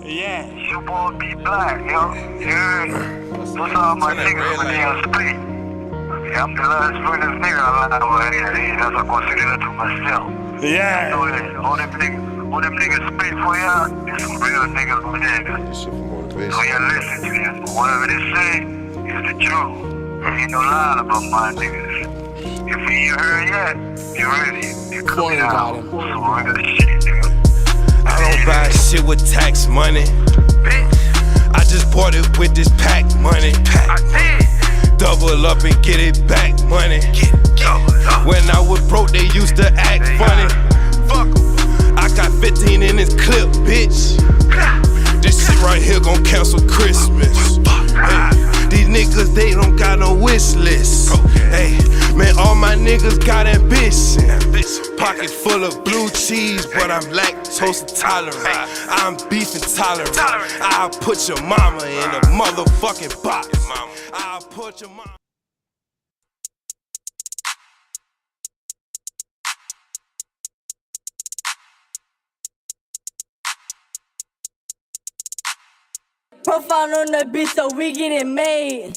Yeah. You boy be black, yo. Yeah. What's all my niggas when they on speed? Yeah, I'm the last realest nigga alive over here. That's what I consider that to myself. Yeah. You know that. All them niggas speak for y'all, there's some real niggas over there. This shit for motivation. So yeah, listen to this. Whatever they say is the truth. Ain't no lie about my niggas. If you ain't heard yet, you ready. You coming out. Some real shit, nigga. I don't buy shit with tax money. I just bought it with this pack money. Double up and get it back money. When I was broke, they used to act funny. I got 15 in this clip, bitch. This shit right here gon' cancel Christmas. Hey, these niggas, they don't got no wish list. Hey, man, all my niggas got ambition. Pocket full of blue cheese, but I'm lactose intolerant. I'm beef intolerant. I'll put your mama in a motherfucking box. I'll put your mama. Profile on the beat so we get it made.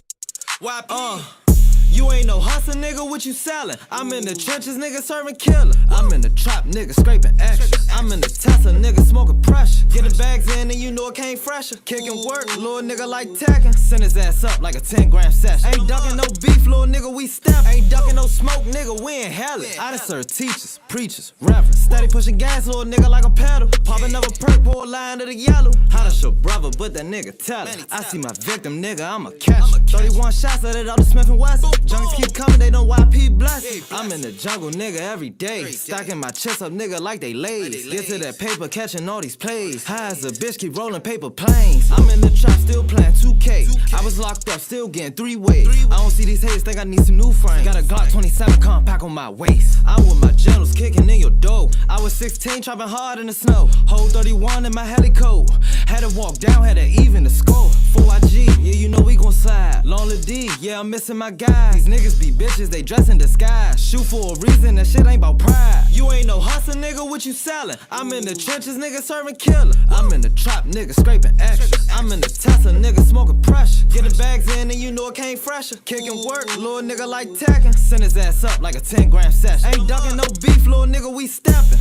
You ain't no hustler, nigga, what you sellin'? I'm in the trenches, nigga, serving killer. I'm in the trap, nigga, scraping extras. I'm in the Tesla, nigga, smoking pressure. Getting bags in and you know it came fresher. Kicking work, little nigga like tacking. Send his ass up like a 10-gram session. Ain't ducking no beef, little nigga, we step. Ain't ducking no smoke, nigga, we inhale it. I done serve teachers, preachers, reverends. Steady pushing gas, little nigga, like a pedal. Pop another perk, pour a line to the yellow. How to show brother, but that nigga tell it. I see my victim, nigga, I'ma catch him. 31 shots at it, all the Smith & Wesson. Junkies keep coming, they know why P blessed. I'm in the jungle, nigga, every day. Stacking my chips up, nigga, like they lays. Get to that paper, catching all these plays. High as a bitch, keep rolling paper planes. I'm in the trap, still playing 2K. I was locked up, still getting 3-way. I don't see these haters, think I need some new frames. Got a Glock 27 compact on my waist. I'm with my generals, kicking in your dough. I was 16, trapping hard in the snow. Whole 31 in my helico. Had to walk down, had to even the score. 4IG, yeah, you know we gon' slide. Lonely D, yeah, I'm missing my guys. These niggas be bitches, they dress in disguise. Shoot for a reason, that shit ain't about pride. You ain't no hustler, nigga, what you sellin'? I'm in the trenches, nigga, serving killer. I'm in the trap, nigga, scraping extras. I'm in the Tesla, nigga, smoking pressure. Getting bags in and you know it came fresher. Kicking work, little nigga like tacking. Send his ass up like a 10-gram session. Ain't ducking no beef, little nigga, we steppin'.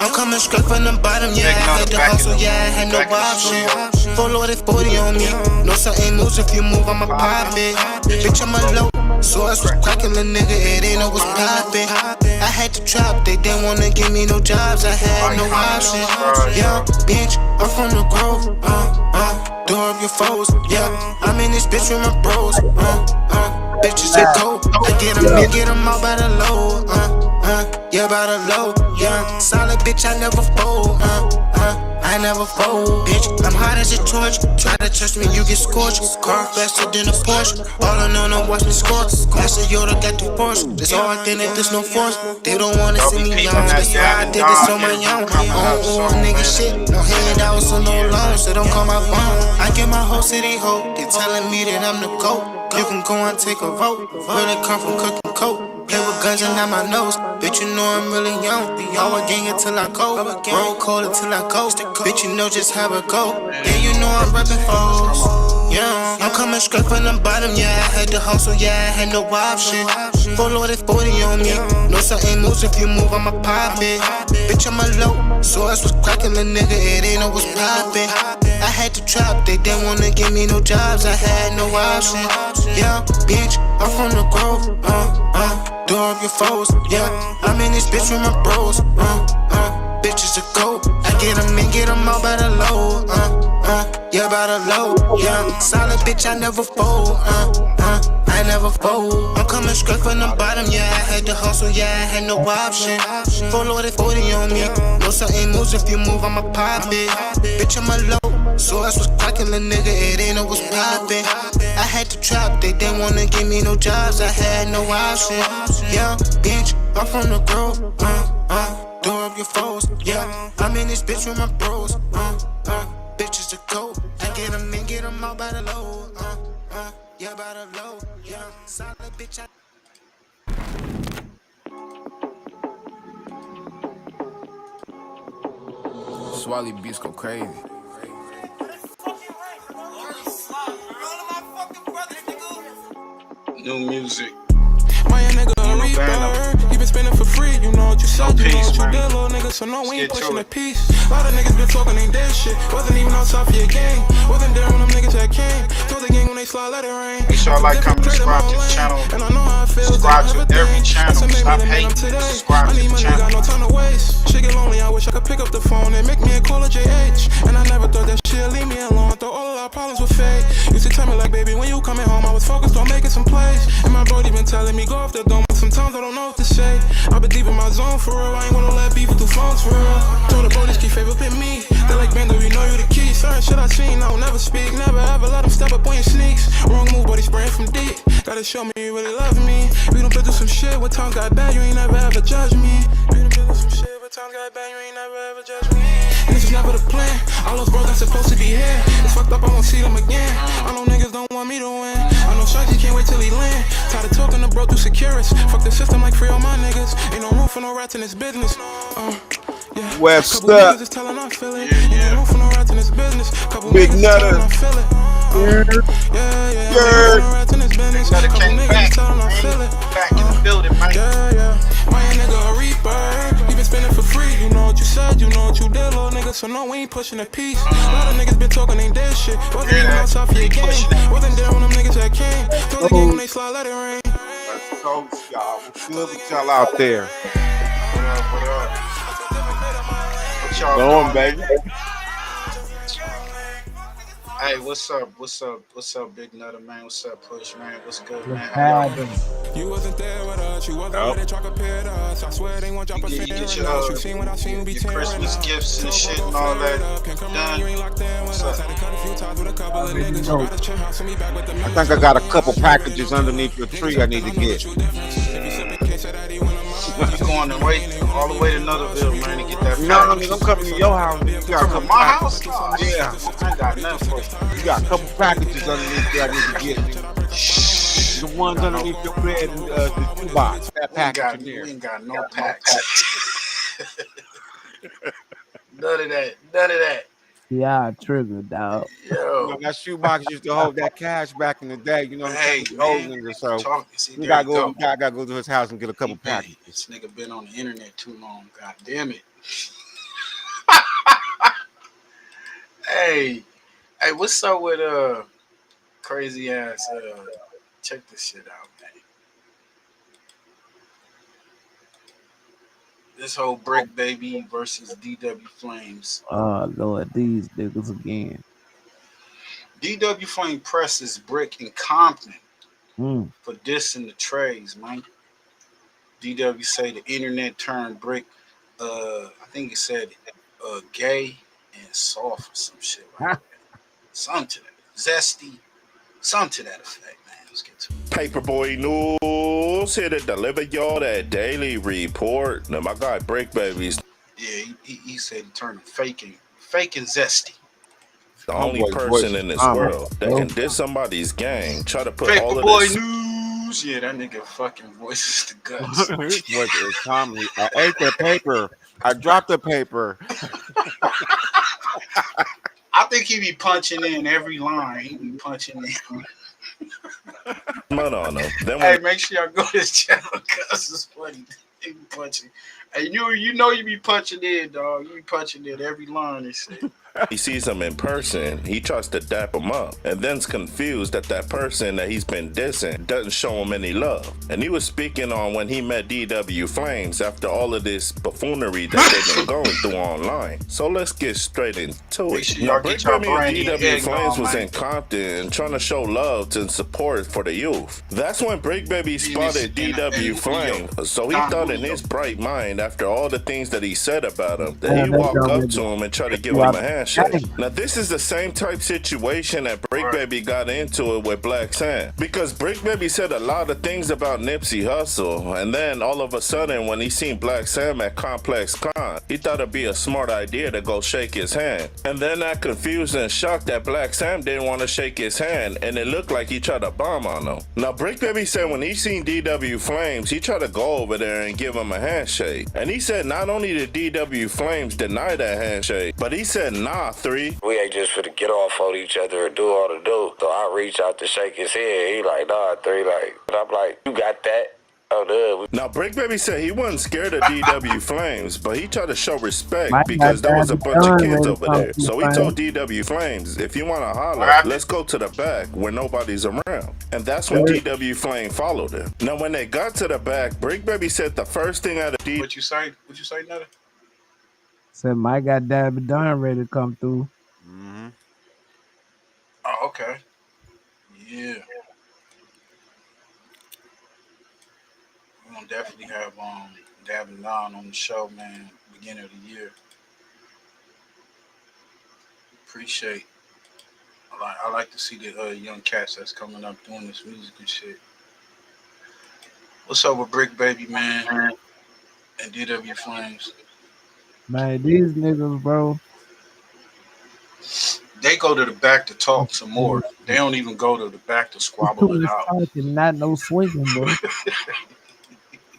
I'm coming straight from the bottom, yeah. I had to hustle, yeah, I had no option. Full loaded 40 on me. No something moves if you move, I'ma pop it. Bitch, I'm a low. Source was cracking the nigga, it ain't know what's poppin'. I had to trap, they didn't wanna give me no jobs, I had no option. Yeah, bitch, I'm from the grove. Door up your foes, yeah. I'm in this bitch with my bros. Bitches that go, I get them all by the low. Yeah, by the low, yeah. Solid bitch, I never fold. I never fold, bitch. I'm hot as a torch. Try to touch me, you get scorched. Car faster than a Porsche. All I know, no watch me score. Master Yoda got the Porsche. There's all authentic, there's no force. They don't wanna see me young. That's why I did this on my young. Oh, nigga shit. No handouts or no loans, so don't call my phone. I get my whole city hope. They telling me that I'm the GOAT. You can go and take a vote. Really come from cooking coke. Play with guns and not my nose. Bitch, you know I'm really young. Always gang until I go. Roll cold until I go. Bitch, you know just how it go. Yeah, you know I'm reppin' foes. Yeah, I'm coming straight from the bottom. Yeah, I had to hustle. Yeah, I had no option. Full loaded 40 on me. No something moves if you move, I'ma pop it. Bitch, I'm a low. Source was cracking the nigga, it ain't know what's poppin'. I had to trap, they didn't wanna give me no jobs, I had no option. Yeah, bitch, I'm from the grove. Door up your foes, yeah. I'm in this bitch with my bros. Bitches a go. I get them all by the low. Yeah, by the low, yeah. Solid bitch, I never fold. I I never fold. I'm coming straight from the bottom, yeah. I had to hustle, yeah. I had no option. Full loaded 40 on me. Know something moves if you move, I'ma pop it. Bitch, I'm a low. So I was cracking, little nigga. It ain't no was poppin'. I had to trap, they didn't wanna give me no jobs. I had no option. Yeah, bitch, I'm from the grove. Door up your foes, yeah. I'm in this bitch with my bros. Bitches to go. I get them in, get them out by the low. Yeah, by the low. Yeah, solid bitch. Swally beats go crazy. New music. My nigga a reaper, he been spending for free. You know what you said, you know what you did, little nigga. So no, we ain't pushing a piece. A lot of niggas been talking ain't dead shit. Wasn't even outside for your game. Wasn't there when them niggas had came. Told the gang when they slide, let it rain. Make sure I like, comment, subscribe to the channel. And I know how it feels. Subscribe to every channel. Stop hating. Subscribe to the channel. Got no time to waste. Shit get lonely, I wish I could pick up the phone and make me a call of JH. And I never thought that shit leave me alone. Thought all of our problems were fake. Used to tell me like, baby, when you coming home, I was focused on making some plays. And my brody been telling me go off the dome. Sometimes I don't know what to say. I've been deep in my zone for real. I ain't gonna let beef through phones for real. Told the brodies keep favorite with me. They like Bando, we know you the key. Certain shit I seen, I don't never speak. Never ever let them step up on your sneaks. Wrong move, but he spraying from deep. Gotta show me you really love me. We done been through some shit. When times got bad, you ain't never ever judge me. We done been through some shit. When times got bad, you ain't never ever judge me. And this was never the plan. All those bros that's supposed to be here. It's fucked up, I won't see them again. I know niggas don't want me to win. I know Sharky can't wait till he land. Tired of talking to bro through Securus. Fuck the system like free all my niggas. Ain't no room for no rats in this business. Yeah. West Couple niggas is telling I feel it. Ain't no room for no rats in this business. Couple Big niggas Nutter. telling I feel it. Yeah. No rats in this business. Nutter Couple came niggas back. telling I feel it. Back in the building, man. Yeah. My nigga a reaper. He been spending for free. You know what you said, you know what you did, little nigga. So no, we ain't pushing a piece. A lot of niggas been talking ain't dead shit. Wasn't even outside for your game. Wasn't there when them niggas had came. Told the gang when they slide, let it rain. West Coast, y'all. What's good with y'all out there? What y'all Going, doing, baby. Hey, what's up, Big Nutter, man? What's up, Push, man? What's good, man? How y'all doing? You wasn't there with us, you wasn't with it, try compare to us. I swear they won't drop a You finger get in us. You seen what I seen, we be your tearing Christmas up. gifts and shit and all that done. You ain't locked in with us. Had to cut a few times with a couple of niggas. You got a chip house and me back with the I think I got a couple packages underneath your tree I need to get. You going all the way to Nutterville, man, to get that No, package. I'm coming to your house. You got a couple My packages. house? Yeah. I ain't got nothing for you. You got a couple packages underneath there I need to get. The ones underneath your bed and the shoebox. That package in there. We ain't got no packs. None of that. Yeah, triggered, dog. You know, that shoebox used to hold that cash back in the day. You know what I'm saying? Old nigga, so we gotta go to his house and get a couple packages. This nigga been on the internet too long. God damn it. Hey, what's up with crazy ass? Check this shit out, man. This whole Brick Baby versus DW Flames. Oh Lord, these niggas again. DW Flame presses Brick in Compton For dissing the trades, man. DW say the internet turned Brick, I think he said gay and soft or some shit like that. Something to that. Zesty. Something to that effect, man. Let's get to it. Paperboy News here to deliver y'all that daily report. Now my guy Brick Baby's he said he turned faking zesty. the only person in this world that can diss somebody's gang, try to put all of this. News. Yeah, that nigga fucking voice is the guts. His voice is comedy. I ate the paper. I dropped the paper. I think he be punching in every line. He be punching in. Mud on him. Hey, make sure y'all go to his channel because it's funny. He be punching. Hey, you know you be punching in, dog. You be punching in every line they say. He sees him in person, he tries to dap him up, and then's confused that that person that he's been dissing doesn't show him any love. And he was speaking on when he met DW Flames after all of this buffoonery that they've been going through online. So let's get straight into it. Now, Brick Baby and DW Flames was in Compton trying to show love and support for the youth. That's when Brick Baby spotted DW Flames, so he thought in his bright mind, after all the things that he said about him, that he walked up to him and tried to give him a handshake. Now this is the same type situation that Brick Baby got into it with Black Sam, because Brick Baby said a lot of things about Nipsey Hussle, and then all of a sudden when he seen Black Sam at Complex Con, he thought it'd be a smart idea to go shake his hand, and then that confused and shocked that Black Sam didn't want to shake his hand, and it looked like he tried to bomb on him. Now Brick Baby said when he seen DW Flames, he tried to go over there and give him a handshake, and he said not only did DW Flames deny that handshake, but he said nah, 3. We ain't just finna get off on each other and do all the do. So I reach out to shake his head. He like, nah, 3. Like, and I'm like, you got that? Oh, now, Brick Baby said he wasn't scared of DW Flames, but he tried to show respect because there was a bunch of kids over there. So he told DW Flames, if you want to holler, let's go to the back where nobody's around. And that's when DW Flame followed him. Now, when they got to the back, Brick Baby said the first thing out of D. What you say, Netta? Said Mike got Dabby Dunn ready to come through. Oh, okay. Yeah. We're gonna definitely have Dabby Dunn on the show, man, beginning of the year. Appreciate. I like to see the young cats that's coming up doing this music and shit. What's up with Brick Baby, man, and DW Flames? Man, these niggas, bro. They go to the back to talk some more. They don't even go to the back to squabble it out. Not no swinging, bro.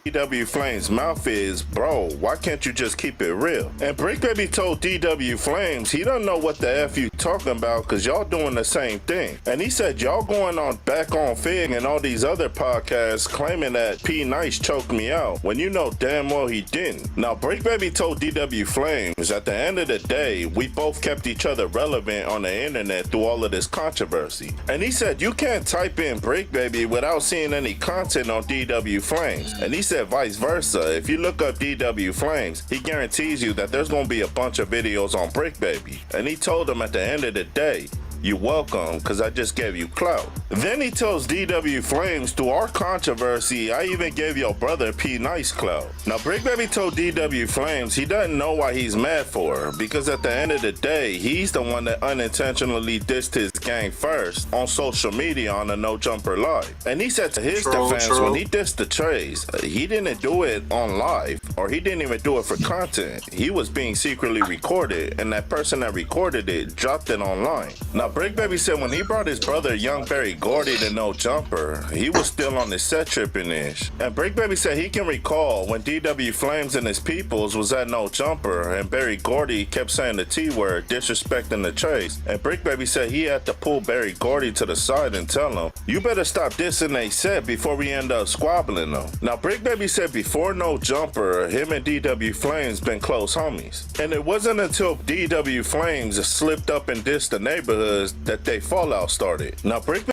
DW Flames' mouth is, bro, why can't you just keep it real? And Brick Baby told DW Flames he don't know what the F you talking about because y'all doing the same thing. And he said y'all going on back on Fig and all these other podcasts claiming that P Nice choked me out when you know damn well he didn't. Now Brick Baby told DW Flames at the end of the day we both kept each other relevant on the internet through all of this controversy. And he said you can't type in Brick Baby without seeing any content on DW Flames. And he said vice versa. If you look up DW Flames, he guarantees you that there's going to be a bunch of videos on Brick Baby. And he told him at the end of the day, you're welcome, because I just gave you clout. Then he tells DW Flames, through our controversy, I even gave your brother P Nice clout. Now, Brick Baby told DW Flames he doesn't know why he's mad for her, because at the end of the day, he's the one that unintentionally dissed his gang first on social media on the No Jumper Live. And he said to his defense, when he dissed the Trays, he didn't do it on live, or he didn't even do it for content. He was being secretly recorded, and that person that recorded it dropped it online. Now, Brick Baby said when he brought his brother Young Barry Gordy to No Jumper, he was still on his set tripping-ish. And Brick Baby said he can recall when DW Flames and his peoples was at No Jumper and Barry Gordy kept saying the T-word, disrespecting the Trace. And Brick Baby said he had to pull Barry Gordy to the side and tell him, you better stop dissing they set before we end up squabbling them. Now Brick Baby said before No Jumper, him and DW Flames been close homies. And it wasn't until DW Flames slipped up and dissed the neighborhood that they fallout started. Now, Brick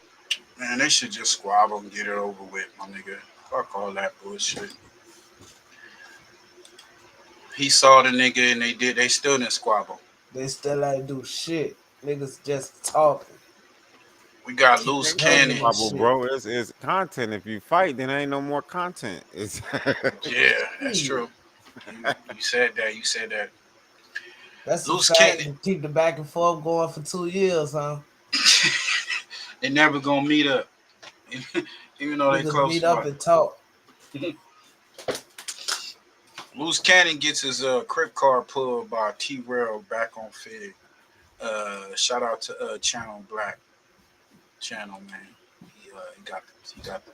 man, they should just squabble and get it over with, my nigga. Fuck all that bullshit. He saw the nigga and they still didn't squabble. They still ain't do shit. Niggas just talking. We got loose cannons. Bro, it's content. If you fight, then ain't no more content. It's yeah, that's true. You said that. That's loose cannon. Keep the back and forth going for 2 years, huh? They never gonna meet up, even though they close. Meet up and talk. Loose Cannon gets his crib card pulled by T-Rail back on Fig. Shout out to Channel Black channel, man. He got the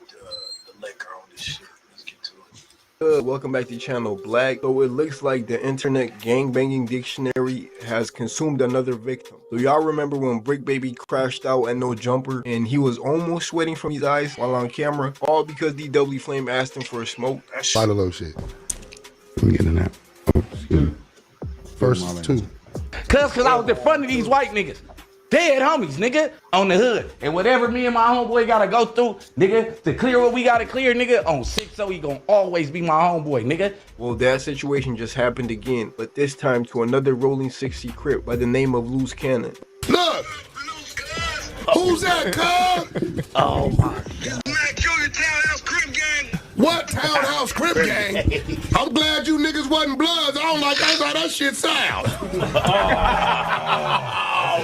liquor on this shit. Let's get to it. Welcome back to Channel Black. So it looks like the internet gangbanging dictionary has consumed another victim. So y'all remember when Brick Baby crashed out at No Jumper and he was almost sweating from his eyes while on camera, all because DW Flame asked him for a smoke? Follow low shit. Let me get in that. Oh, excuse me. First two. Cause I was in front of these white niggas. Dead homies, nigga, on the hood. And whatever me and my homeboy gotta go through, nigga, to clear what we gotta clear, nigga, on 6-0, he gonna always be my homeboy, nigga. Well, that situation just happened again, but this time to another rolling 60 crip by the name of Loose Cannon. Look! Who's that, cuz? Oh my God. What townhouse crip gang? I'm glad you niggas wasn't Bloods. I don't like that's how that shit sounds. Oh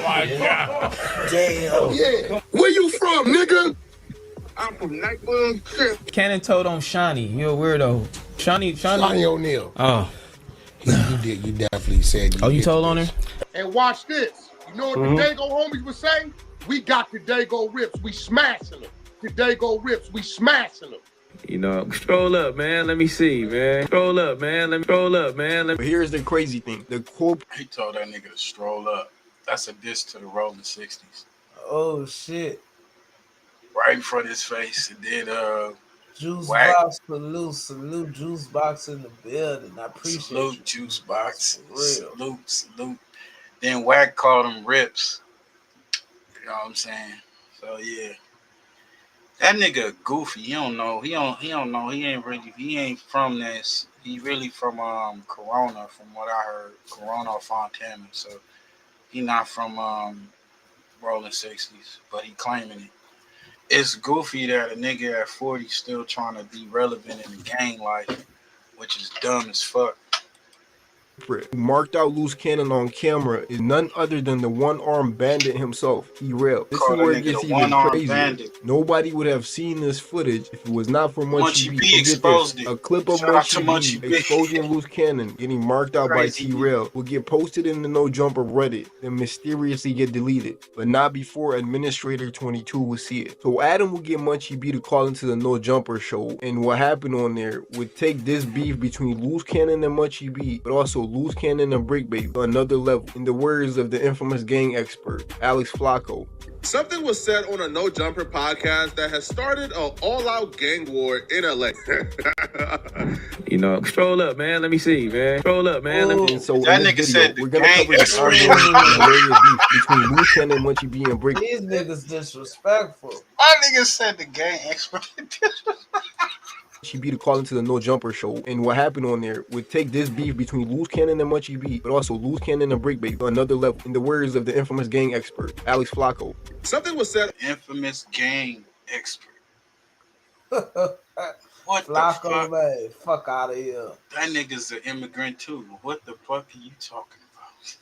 my God. Damn. Yeah. Where you from, nigga? I'm from Nightwood Crip. Cannon told on Shawnee. You a weirdo. Shawnee O'Neal. Oh. You did. You definitely said. You told on her? And watch this. You know what the Dago homies would say? We got the Dago rips. We smashing them. The Dago rips. We smashing them. You know, scroll up, man. Let me see, man. Scroll up, man. Let me scroll up, man. But here's the crazy thing. The quote. He told that nigga to stroll up. That's a diss to the rolling 60s. Oh shit. Right in front of his face. And then Juice WACC. Box salute Juice Box in the building. I appreciate Salute you. Juice Box. Real. Salute. Then WACC called him rips. You know what I'm saying? So yeah. That nigga goofy. He don't know. He don't know. He ain't from this. He really from Corona, from what I heard. Corona or Fontana. So he not from rolling 60s, but he claiming it. It's goofy that a nigga at 40 still trying to be relevant in the gang life, which is dumb as fuck. Who marked out Loose Cannon on camera is none other than the one-armed bandit himself, T-Rail. This is where it gets even crazier. Nobody would have seen this footage if it was not for Munchie B. Exposed it. A clip of Munchie B exposing Loose Cannon getting marked out by T-Rail will get posted in the No Jumper Reddit and mysteriously get deleted, but not before Administrator 22 will see it. So Adam will get Munchie B to call into the No Jumper show, and what happened on there would take this beef between Loose Cannon and Munchie B, but also Loose Cannon and Brick Baby to another level, in the words of the infamous gang expert, Alex Flacco. Something was said on a No Jumper podcast that has started an all-out gang war in LA. You know, scroll up, man. Let me see, man. Scroll up, man. And so that nigga said we're gonna cover the hilarious beef between Loose Cannon, Munchie B, and Brick. These niggas disrespectful. That nigga said the gang expert. She be to call into the No Jumper show, and what happened on there would take this beef between Loose Cannon and Munchie B, but also Loose Cannon and Brick Baby to another level, in the words of the infamous gang expert, Alex Flacco. Something was said. Infamous gang expert. What Flacco, the fuck? Man, fuck out of here. That nigga's an immigrant too. What the fuck are you talking about?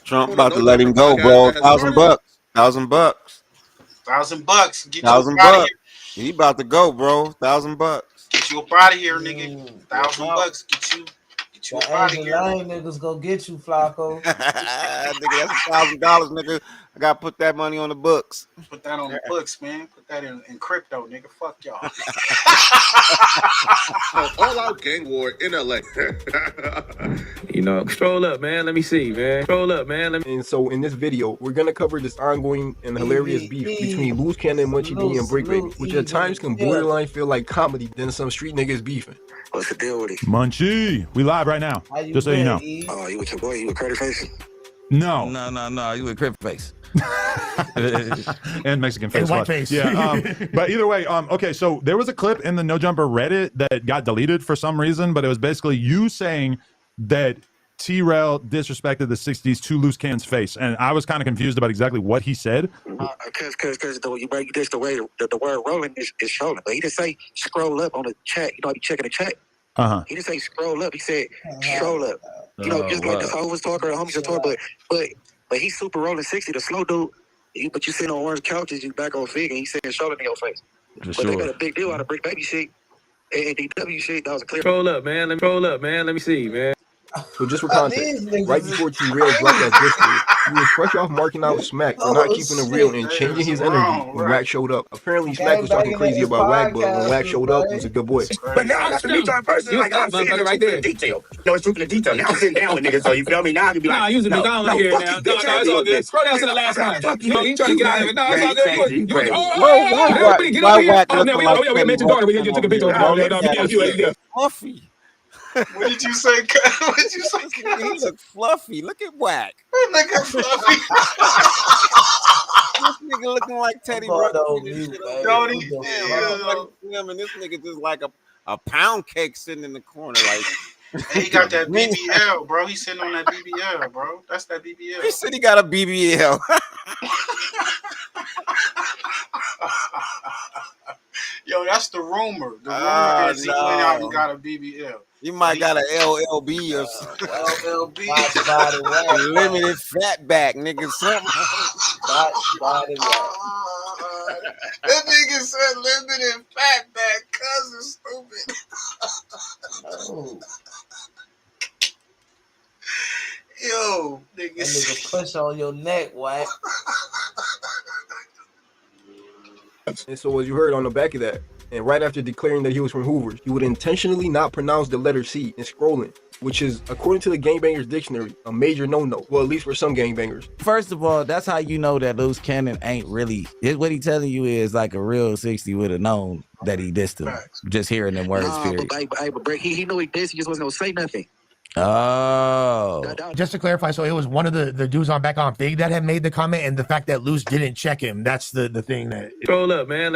Trump about to let him go, bro. $1,000 bucks. $1,000 bucks. $1,000. Get $1,000 bucks. He about to go, bro. $1,000 bucks. Get you up out of here, nigga. $1,000. Get you up out of here. Niggas go get you, Flacco. Nigga, that's $1,000, nigga. I gotta put that money on the books. Put that on the books, man. Put that in crypto, nigga. Fuck y'all. All-out gang war in LA. You know, scroll up, man. Let me see, man. Scroll up, man. And so in this video, we're gonna cover this ongoing and hilarious beef between Loose Cannon, Munchie B, and Brick Baby, which at times can borderline feel like comedy than some street niggas beefing. What's the deal with it? Munchie, we live right now. Just so you know. Oh, you with your boy? You with Credit Face? No. No. You with Credit Face? And Mexican face. And whiteface. Yeah. But either way, okay, so there was a clip in the No Jumper Reddit that got deleted for some reason, but it was basically you saying that T-Rail disrespected the 60s to Loose Cannon's face, and I was kind of confused about exactly what he said. Because the way the word rolling is showing, but he didn't say scroll up on the chat. You know, I be checking the chat. He didn't say scroll up. He said scroll up. You know, just like the homies talk or the homies talk, but he's super rolling 60, the slow dude. But you sitting on orange couches, you back on fig, and he's saying shoulder in your face. But they made a big deal out of Brick Baby shit and DW shit. That was a clear. Scroll up, man. Let me see, man. So just for context, right before T-Rail dropped that disc, he was fresh off marking out Smack for not keeping it real and changing his energy when WACC showed up. Apparently Smack was talking crazy about WACC, but when WACC showed up, he was a good boy. But now I'm the trying person, like I'm sitting right there. Detail. No, it's truth in the detail. Now I'm sitting down with niggas, so you feel me? Now I can be like, nah, use the McDonald's here now. No, it's all good. Scroll down to the last line. You trying to get out of it. No, it's all good. Why WACC? We mentioned daughter. We didn't get took a picture of Muffy. What did you say? What did you say? He look fluffy. Look at WACC. Look at fluffy. This nigga looking like Teddy Ruxpin and shit. Don't Like him, and this nigga just like a pound cake sitting in the corner. Like he got that BBL, bro. He's sitting on that BBL, bro. That's that BBL. He said he got a BBL. Yo, that's the rumor. The rumor is he went out and got a BBL. You might got an LLB or something. LLB. Limited fat back, nigga. Something. That nigga said limited fat back, cousin stupid. Yo, nigga. That nigga push on your neck, what? And so as you heard on the back of that, and right after declaring that he was from Hoover's, he would intentionally not pronounce the letter C in scrolling, which is, according to the Gangbangers Dictionary, a major no-no. Well, at least for some gangbangers. First of all, that's how you know that Loose Cannon ain't really, what he telling you is like a real 60 would have known that he dissed him. Just hearing them words, period. But he knew he dissed, he just wasn't gonna say nothing. Oh. Just to clarify, so it was one of the dudes on back on Big that had made the comment, and the fact that Loose didn't check him, that's the thing that Roll up, man.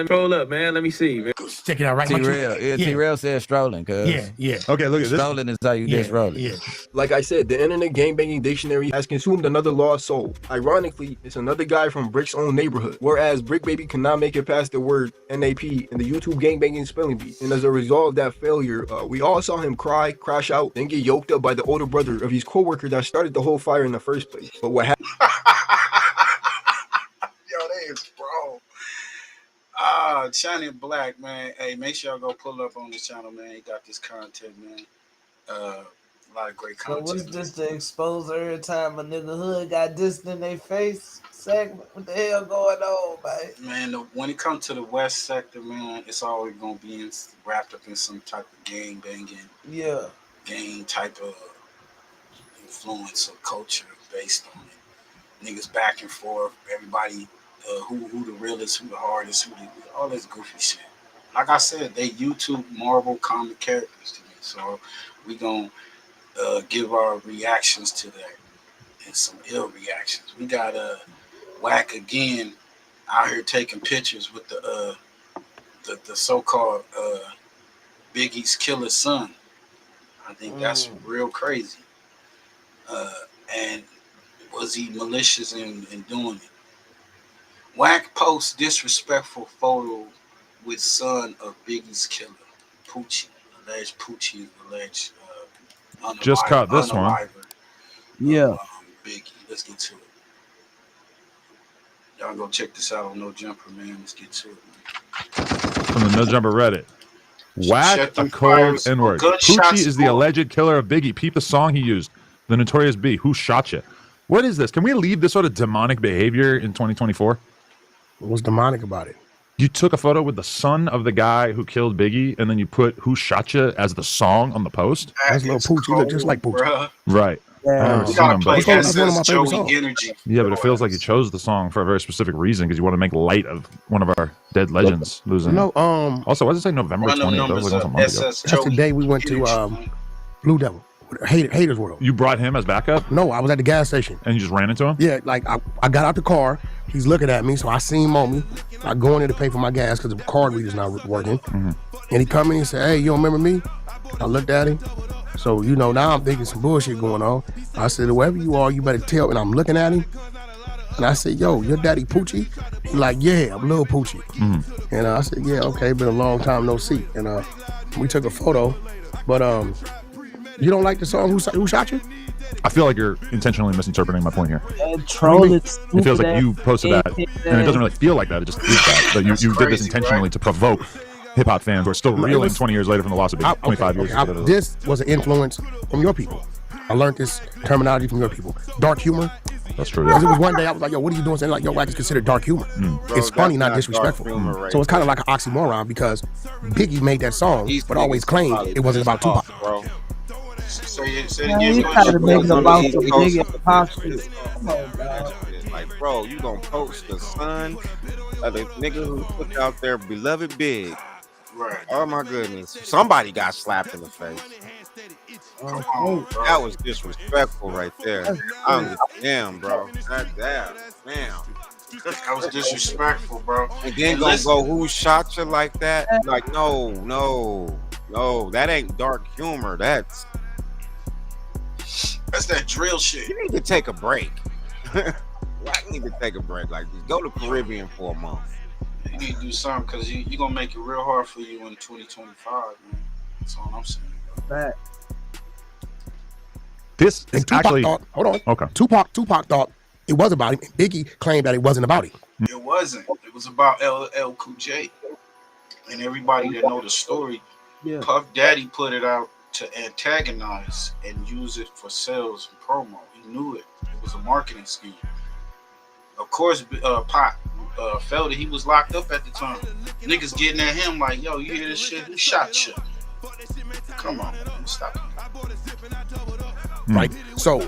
Let me see, man. Check it out, right? T-Rail. Yeah, T-Rail said strolling, cuz. Yeah. Okay, look at this. Strolling is how you diss rolling. Yeah. Like I said, the Internet Gangbanging Dictionary has consumed another lost soul. Ironically, it's another guy from Brick's own neighborhood, whereas Brick Baby could not make it past the word NAP in the YouTube Gangbanging spelling bee. And as a result of that failure, we all saw him cry, crash out, then get yoked up by the older brother of his co-worker that started the whole fire in the first place. But what happened? Yo, they is bro. Shining Black, man. Hey, make sure y'all go pull up on this channel, man. He got this content, man. A lot of great content. So what's this to expose every time a nigga hood got dissed in their face segment? What the hell going on, man? Man, when it comes to the West sector, man, it's always gonna be wrapped up in some type of gang banging. Yeah. Gang type of influence or culture based on it. Niggas back and forth, everybody, who the realest, who the hardest, all this goofy shit. Like I said, they YouTube Marvel comic characters to me, so we gonna give our reactions to that and some ill reactions. We got WACC again out here taking pictures with the so-called Biggie's killer son. I think that's real crazy. And was he malicious in doing it? WACC posts disrespectful photo with son of Biggie's killer, Poochie. Alleged Poochie, alleged just caught this one. Yeah. Biggie. Let's get to it. Y'all go check this out on No Jumper, man. Let's get to it, man. From the No Jumper Reddit. WACC, a cold N-word. Poochie is the alleged killer of Biggie. Peep the song he used. The Notorious B. Who shot you? What is this? Can we leave this sort of demonic behavior in 2024? What's demonic about it? You took a photo with the son of the guy who killed Biggie, and then you put "Who Shot Ya" as the song on the post. That's little Poochie. He look just like Poochie. Bruh. Right. Yeah. That's one of my favorite songs. Yeah, but it feels like you chose the song for a very specific reason because you want to make light of one of our dead legends losing. No. Also, why does it say November 20th? That was like almost a month ago. That's the day we went to Blue Devil. Haters World. You brought him as backup? No, I was at the gas station. And you just ran into him? Yeah, like I got out the car. He's looking at me, so I seen him on me. I go in there to pay for my gas because the card reader's not working. And he come in and said, "Hey, you don't remember me?" I looked at him. So, now I'm thinking some bullshit going on. I said, "Whoever you are, you better tell." And I'm looking at him. And I said, "Yo, your daddy Poochie?" He's like, "Yeah, I'm Lil Poochie." And I said, "Yeah, okay, been a long time no see." And we took a photo. But you don't like the song Who Shot You? I feel like you're intentionally misinterpreting my point here. It It feels like you posted that, and it doesn't really feel like that. It just is that. But you did this intentionally to provoke hip-hop fans who are still reeling 20 years later from the loss of Biggie. 25 years. This was an influence from your people. I learned this terminology from your people. Dark humor. That's true. Because it was one day I was like, "Yo, what are you doing?" Saying like, "Yo, WACC is considered dark humor." It's funny, not disrespectful. So it's kind of like an oxymoron because Biggie made that song, but always claimed it wasn't about Tupac. You try to make it about the nigga posture. Come on, dog. Like, bro, you gonna post the son of the nigga who put out there beloved Big. Right. Oh my goodness. Somebody got slapped in the face. Come on, bro. That was disrespectful right there. Damn, bro. Damn. That was disrespectful, bro. And then gonna go, who shot you like that? Like, no. That ain't dark humor. That's that drill shit. You need to take a break. I need to take a break. Like, just go to Caribbean for a month. You need to do something because you're gonna make it real hard for you in 2025, man. That's all I'm saying. That. This is Tupac actually thought, hold on. Okay. Tupac thought it was about him. Biggie claimed that it wasn't about him. It wasn't. It was about LL Cool J. And everybody that know the story, Puff Daddy put it out to antagonize and use it for sales and promo. He knew it. It was a marketing scheme. Of course, Pac felt that he was locked up at the time. Niggas getting at him like, yo, you hear this shit? Who shot you? Come on, man. Stop. Right? So,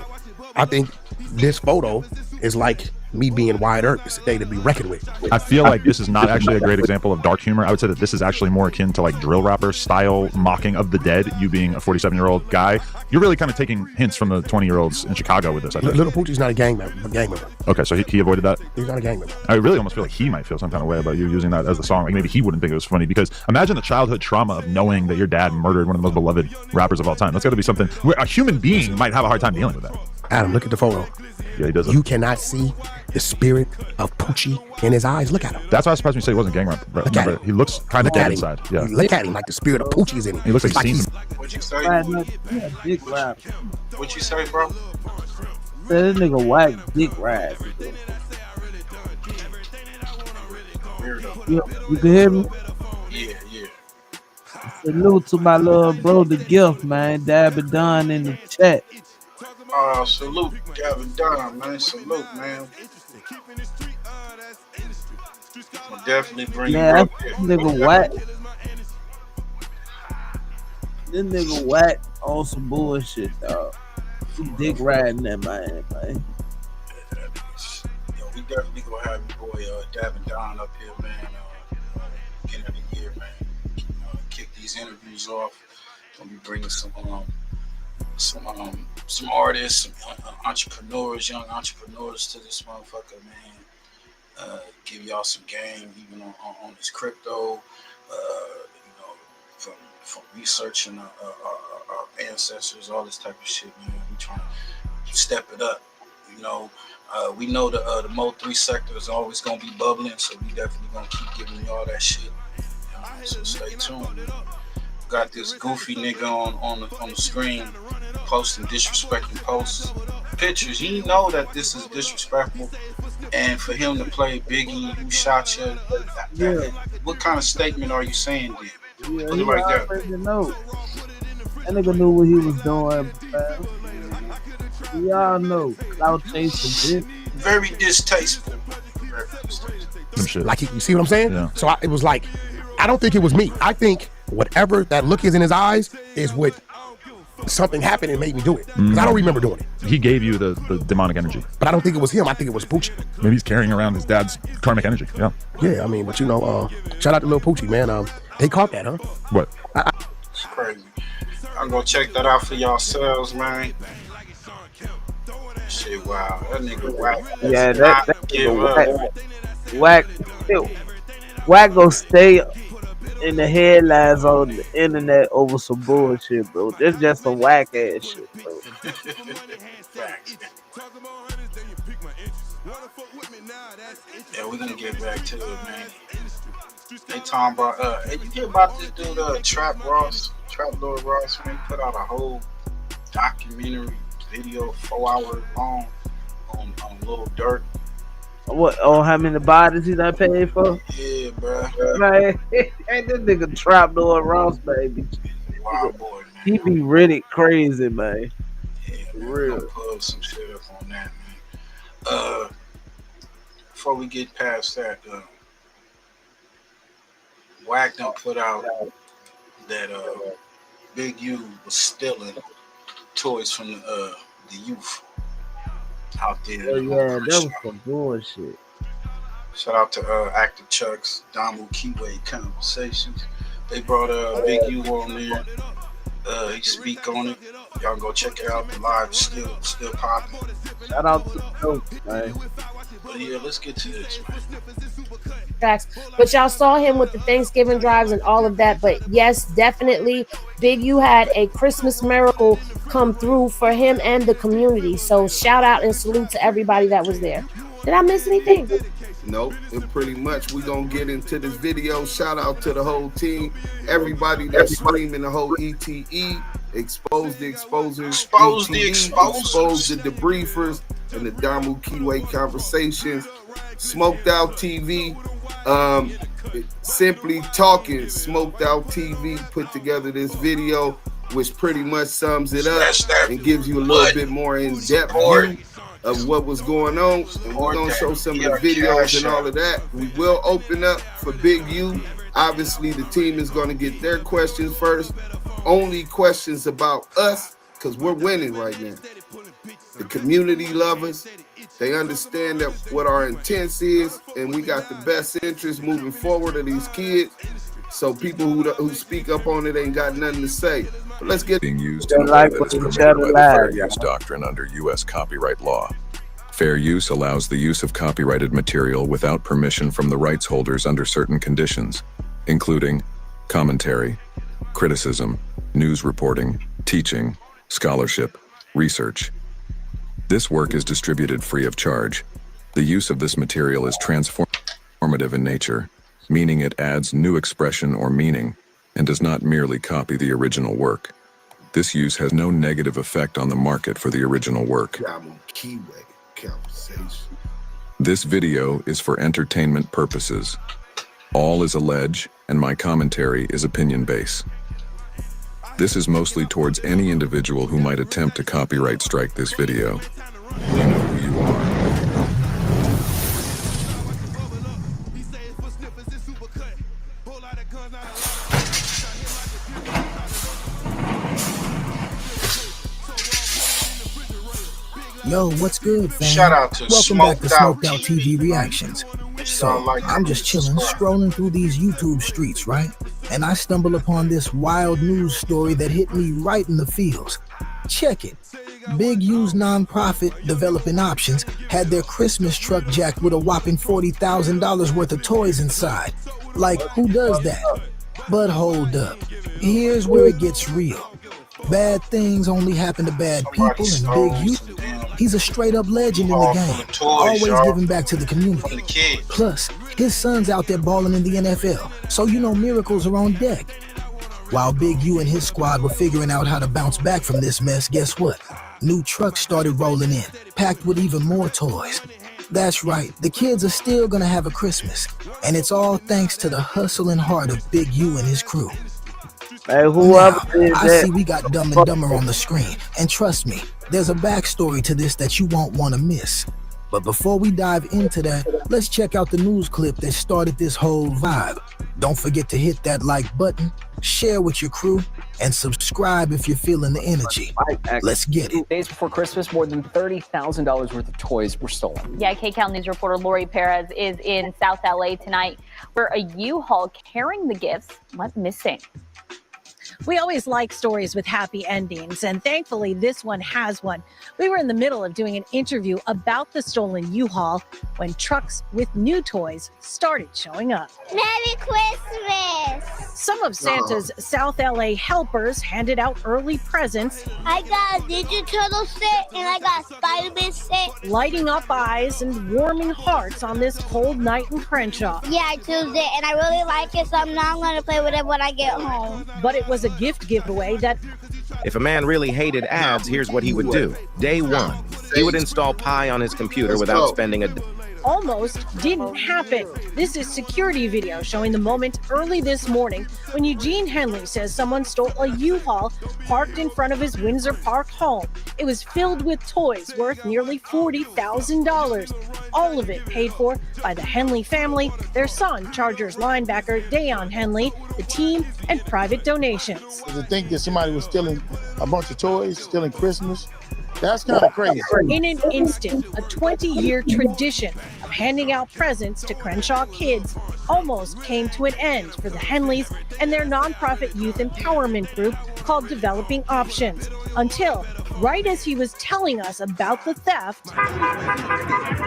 I think this photo is like me being Wyatt Earp. It's a day to be reckoned with. I feel like this is not actually a great example of dark humor. I would say that this is actually more akin to like drill rapper style mocking of the dead. You being a 47-year-old guy, you're really kind of taking hints from the 20-year-olds in Chicago with this. I think. Little Poochie's not a gang member. Okay, so he avoided that. He's not a gang member. I really almost feel like he might feel some kind of way about you using that as a song. Like maybe he wouldn't think it was funny, because imagine the childhood trauma of knowing that your dad murdered one of the most beloved rappers of all time. That's got to be something where a human being might have a hard time dealing with that. Adam, look at the photo. Yeah, he does. You cannot see the spirit of Poochie in his eyes. Look at him. That's why I was surprised when you said he wasn't gang rapper. Look at him. He looks kind of dead inside. Yeah. Look at him like the spirit of Poochie's in him. He looks like he's seen What you say? Dick rap. What you say, bro? This nigga white dick rap. You can hear me? Yeah. Salute to my little bro, the gift, man. Dabby Don in the chat. Salute, Gavin Don, man. Salute, man. I'll definitely bring you up here. Nigga whack. This nigga whack on some bullshit, dog. He dick riding that man. Yo, we definitely gonna have your boy Gavin Don up here, man. Beginning of the year, man. Kick these interviews off. Gonna be bringing some artists, some entrepreneurs, young entrepreneurs to this motherfucker, man. Give y'all some game, even on this crypto. From researching our ancestors, all this type of shit, man. We trying to step it up. We know the Mo 3 sector is always gonna be bubbling, so we definitely gonna keep giving y'all that shit. So stay tuned. Man. Got this goofy nigga on the screen posting disrespecting posts, pictures. He know that this is disrespectful, and for him to play Biggie, who shot you? What kind of statement are you saying there? Yeah, Put he it like that. already know. That nigga knew what he was doing, man. Y'all know. Cloud chasing, bitch. Very distasteful. Like, you see what I'm saying? Yeah. So it was like, I don't think it was me. I think whatever that look is in his eyes is what something happened and made me do it. Because I don't remember doing it. He gave you the demonic energy. But I don't think it was him. I think it was Poochie. Maybe he's carrying around his dad's karmic energy. Yeah. Yeah, I mean, but shout out to Lil Poochie, man. They caught that, huh? What? It's crazy. I'm gonna check that out for yourselves, man. Shit, wow. That nigga whack. Yeah, that nigga whack. Whack gonna stay in the headlines on the internet over some bullshit, bro. This just some whack ass shit, bro. Yeah, we're gonna get back to it, man. They talking about hey, you hear about this dude Trap Lord Ross, man? He put out a whole documentary video, 4 hours long, on Lil Durk. What? Oh, how many bodies he done paid for? Yeah, bro. Man, ain't this nigga Trap Lord Ross, baby. Wild boy, man. He be really crazy, man. Yeah, for real. Plug some shit up on that, man. Before we get past that, WACC done put out that Big U was stealing toys from the youth out there. Oh, yeah, that was some bullshit. Shout out to Active Chuck's DAMU KIWE Conversations. They brought Big U on there. He speak on it. Y'all go check it out. The live is still popping. Shout out to the coach, man. But yeah, let's get to this, man. Facts. But y'all saw him with the Thanksgiving drives and all of that. But yes, definitely, Big U had a Christmas miracle come through for him and the community. So shout out and salute to everybody that was there. Did I miss anything? Nope, and pretty much we gonna get into this video. Shout out to the whole team, everybody that's streaming the whole ETE, expose the exposers, expose the debriefers, and the DAMU KIWE conversations. Smoked Out TV, simply talking. Smoked Out TV put together this video, which pretty much sums it up and gives you a little bit more in-depth view of what was going on, and we're gonna show some of the videos and all of that. We will open up for Big U. Obviously, the team is gonna get their questions first. Only questions about us, because we're winning right now. The community love us. They understand that what our intent is, and we got the best interest moving forward of these kids. So people who speak up on it ain't got nothing to say. But let's get being used in a way that is permitted by the fair use doctrine under U.S. copyright law. Fair use allows the use of copyrighted material without permission from the rights holders under certain conditions, including commentary, criticism, news reporting, teaching, scholarship, research. This work is distributed free of charge. The use of this material is transformative in nature, meaning it adds new expression or meaning, and does not merely copy the original work. This use has no negative effect on the market for the original work. This video is for entertainment purposes. All is alleged, and my commentary is opinion-based. This is mostly towards any individual who might attempt to copyright strike this video. You know who you are. Yo, what's good, fam? Shout out to Welcome back to Smoked Out TV Reactions. So, I'm just chilling, scrolling through these YouTube streets, right? And I stumble upon this wild news story that hit me right in the feels. Check it. Big U's nonprofit, Developing Options, had their Christmas truck jacked with a whopping $40,000 worth of toys inside. Like, who does that? But hold up. Here's where it gets real. Bad things only happen to bad people, and Big U, he's a straight-up legend in the game, always giving back to the community. Plus, his son's out there balling in the NFL, so you know miracles are on deck. While Big U and his squad were figuring out how to bounce back from this mess, guess what? New trucks started rolling in, packed with even more toys. That's right, the kids are still gonna have a Christmas, and it's all thanks to the hustle and heart of Big U and his crew. Hey, whoever did I that. see we got Dumb and Dumber on the screen, and trust me, there's a backstory to this that you won't want to miss. But before we dive into that, let's check out the news clip that started this whole vibe. Don't forget to hit that like button, share with your crew, and subscribe if you're feeling the energy. Let's get it. Days before Christmas, more than $30,000 worth of toys were stolen. Yeah, KCAL News reporter Lori Perez is in South LA tonight, where a U-Haul carrying the gifts went missing. We always like stories with happy endings, and thankfully this one has one. We were in the middle of doing an interview about the stolen U-Haul when trucks with new toys started showing up. Merry Christmas! Some of Santa's South LA helpers handed out early presents. I got a Ninja Turtle set and I got a Spider-Man set. Lighting up eyes and warming hearts on this cold night in Crenshaw. Yeah, I chose it and I really like it, so I'm not going to play with it when I get home. But it was a gift giveaway that... If a man really hated ads, here's what he would do. Day one, he would install Pi on his computer without spending a... Almost didn't happen. This is security video showing the moment early this morning when Eugene Henley says someone stole a U-Haul parked in front of his Windsor Park home. It was filled with toys worth nearly $40,000. All of it paid for by the Henley family, their son, Chargers linebacker Deion Henley, the team, and private donations. To think that somebody was stealing a bunch of toys, stealing Christmas, that's kind of crazy. In an instant, a 20-year tradition of handing out presents to Crenshaw kids almost came to an end for the Henleys and their nonprofit youth empowerment group called Developing Options. Until, right as he was telling us about the theft,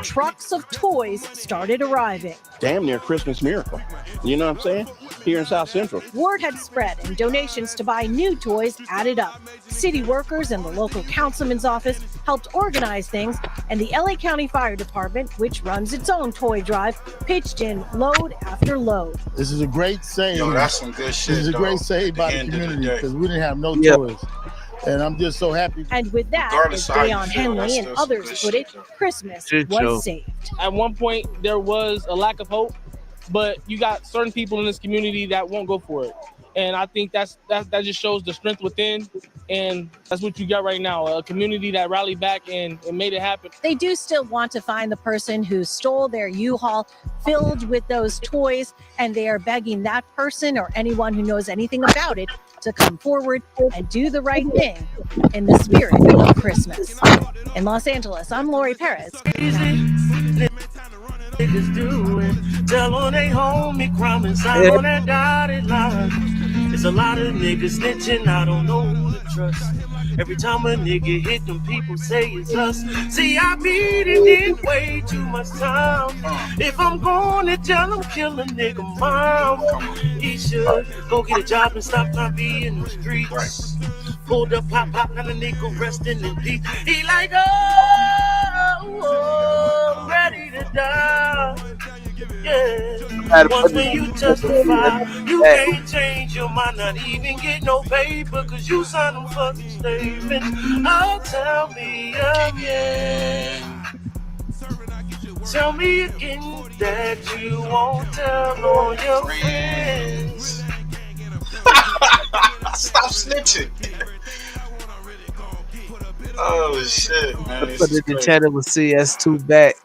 trucks of toys started arriving. Damn near Christmas miracle. You know what I'm saying? Here in South Central. Word had spread and donations to buy new toys added up. City workers and the local councilman's office helped organize things, and the LA County Fire Department, which runs its own toy drive, pitched in load after load. This is a great save. Yo, that's some good shit. This is a great save by the community because we didn't have no toys. And I'm just so happy. And with that, as Dayon Henley and others put it, Christmas was saved. At one point, there was a lack of hope, but you got certain people in this community that won't go for it. And I think that just shows the strength within, and that's what you got right now, a community that rallied back and made it happen. They do still want to find the person who stole their U-Haul filled with those toys, and they are begging that person or anyone who knows anything about it to come forward and do the right thing in the spirit of Christmas. In Los Angeles, I'm Lori Perez. Niggas doing, tell on they homie crime inside on that dotted line. There's a lot of niggas snitching, I don't know who to trust. Every time a nigga hit them, people say it's us. See, I beat it in way too much time. If I'm gonna tell him, kill a nigga mom. He should go get a job and stop not being in the streets. Pulled up, pop, now the nigga resting in peace. He like, oh, ready to die. Yeah. Once when you testify, you can't change your mind, not even get no paper, cause you signed them fucking statements. Oh, tell me again. Tell me again that you won't tell all your friends. Stop snitching. Oh shit, man. Put it in the channel with CS2 back.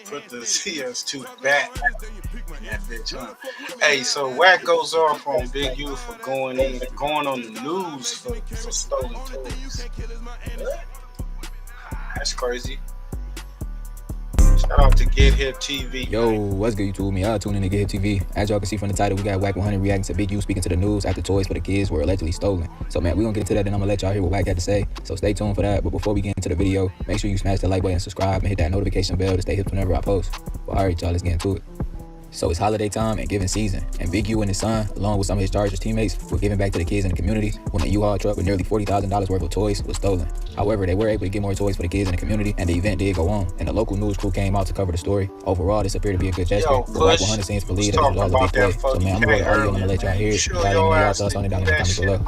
Put the CS2 back. That bitch on. Hey, so WACC goes off on Big U for going on the news for stolen toys. That's crazy. Shout out to Get Hip TV. Yo, what's good, YouTube? Me, y'all tune in to Get Hip TV. As y'all can see from the title, we got WACC 100 reacting to Big U speaking to the news after toys for the kids were allegedly stolen. So, man, we're gonna get into that, and I'm gonna let y'all hear what WACC had to say. So, stay tuned for that. But before we get into the video, make sure you smash the like button, subscribe, and hit that notification bell to stay hip whenever I post. Well, all right, y'all, let's get into it. So it's holiday time and giving season, and Big U and his son, along with some of his Chargers teammates, were giving back to the kids in the community when a U-Haul truck with nearly $40,000 worth of toys was stolen. However, they were able to get more toys for the kids in the community, and the event did go on, and the local news crew came out to cover the story. Overall, this appeared to be a good gesture, but WACC 100 seems to believe that it was all a big play. So man, I'm gonna go to audio and I'm gonna let y'all hear it. Y'all let me know y'all thoughts on it down in the comments below.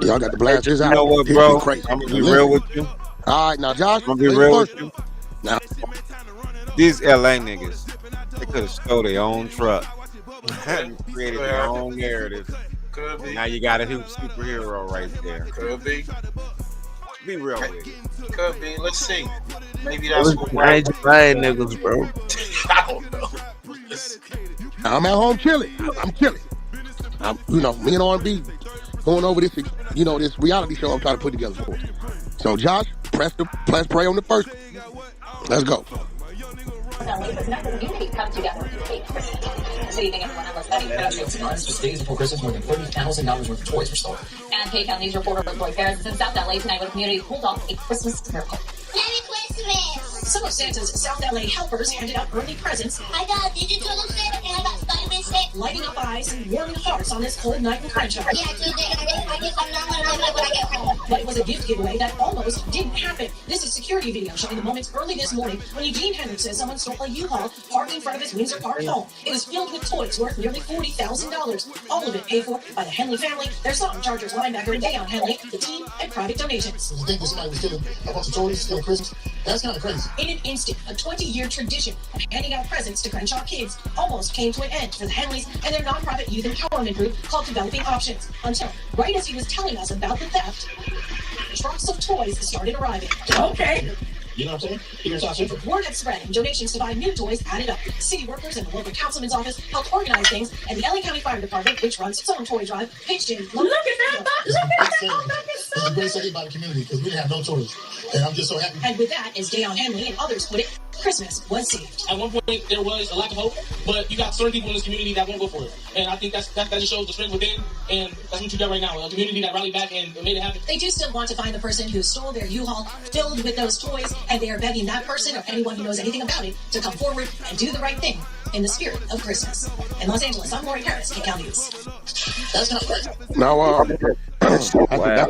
Y'all got to blast this out. You know what, bro? I'm gonna be real with you. All right, now Josh, I'm gonna be real with you. Now, these LA niggas, they could have stole their own truck and created their own narrative. Could be. Now you got a superhero right there. Could be. Be real with it. Could be. Let's see. Maybe that's what I ain't niggas, bro. I don't know. I'm at home chilling. I'm chilling. Me and R&B going over this, this reality show I'm trying to put together for us. So Josh, press play on the first one. Let's go. Just days before Christmas, more than $30,000 worth of toys were stolen. And KIWE News reporter Lori Perez is in South LA tonight with a community who pulled off a Christmas miracle. Merry Christmas! Some of Santa's South LA helpers handed out early presents. I got digital Santa and I got Spider-Man Santa. Lighting up eyes and warming hearts on this cold night in Crenshaw. Yeah, Tuesday, I guess I'm not going to live when I get home. But it was a gift giveaway that almost didn't happen. This is security video showing the moments early this morning when Eugene Henry says someone stole a U-Haul parked in front of his Windsor Park home. It was filled with toys worth nearly $40,000. All of it paid for by the Henley family, their son, Chargers linebacker Dayon Henley, the team, and private donations. You think this guy was stealing a bunch of toys, stealing Christmas? That's kind of crazy. In an instant, a 20-year tradition of handing out presents to Crenshaw kids almost came to an end for the Henleys and their nonprofit youth empowerment group called Developing Options. Until, right as he was telling us about the theft, trucks of toys started arriving. Okay. You know what I'm saying? Here's our central. Word had spread and donations to buy new toys added up. City workers and the local councilman's office helped organize things, and the LA County Fire Department, which runs its own toy drive, pitched in. Look at that! This is a great save by the community because we didn't have no toys. And I'm just so happy. And with that, as Dayon Henley and others put it, Christmas was saved. At one point, there was a lack of hope, but you got certain people in this community that won't go for it. And I think that just shows the strength within, and that's what you got right now. A community that rallied back and made it happen. They do still want to find the person who stole their U-Haul filled with those toys, and they are begging that person or anyone who knows anything about it to come forward and do the right thing in the spirit of Christmas. In Los Angeles, I'm Lori Harris, KIWE News. That's not good. Now, that's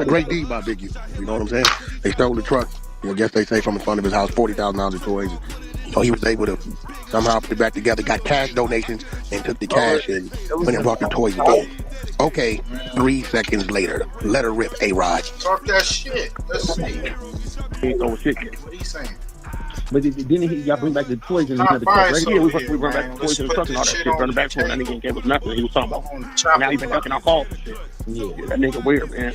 a great deed by Big U. You know what I'm saying? They stole the truck. I guess they say from in front of his house, $40,000 of toys. So he was able to somehow put it back together, got cash donations, and took the cash and went and brought the toys again. Okay, 3 seconds later, let her rip, A-Rod. Talk that shit. Let's see. He ain't no shit. What are you saying? But didn't y'all bring back the toys in another truck, right? Yeah, we brought back the toys in the truck and all that shit. Brought it back to him. That nigga ain't gave us nothing. He was talking about. Now he been ducking our calls and shit. Yeah, that nigga weird, man.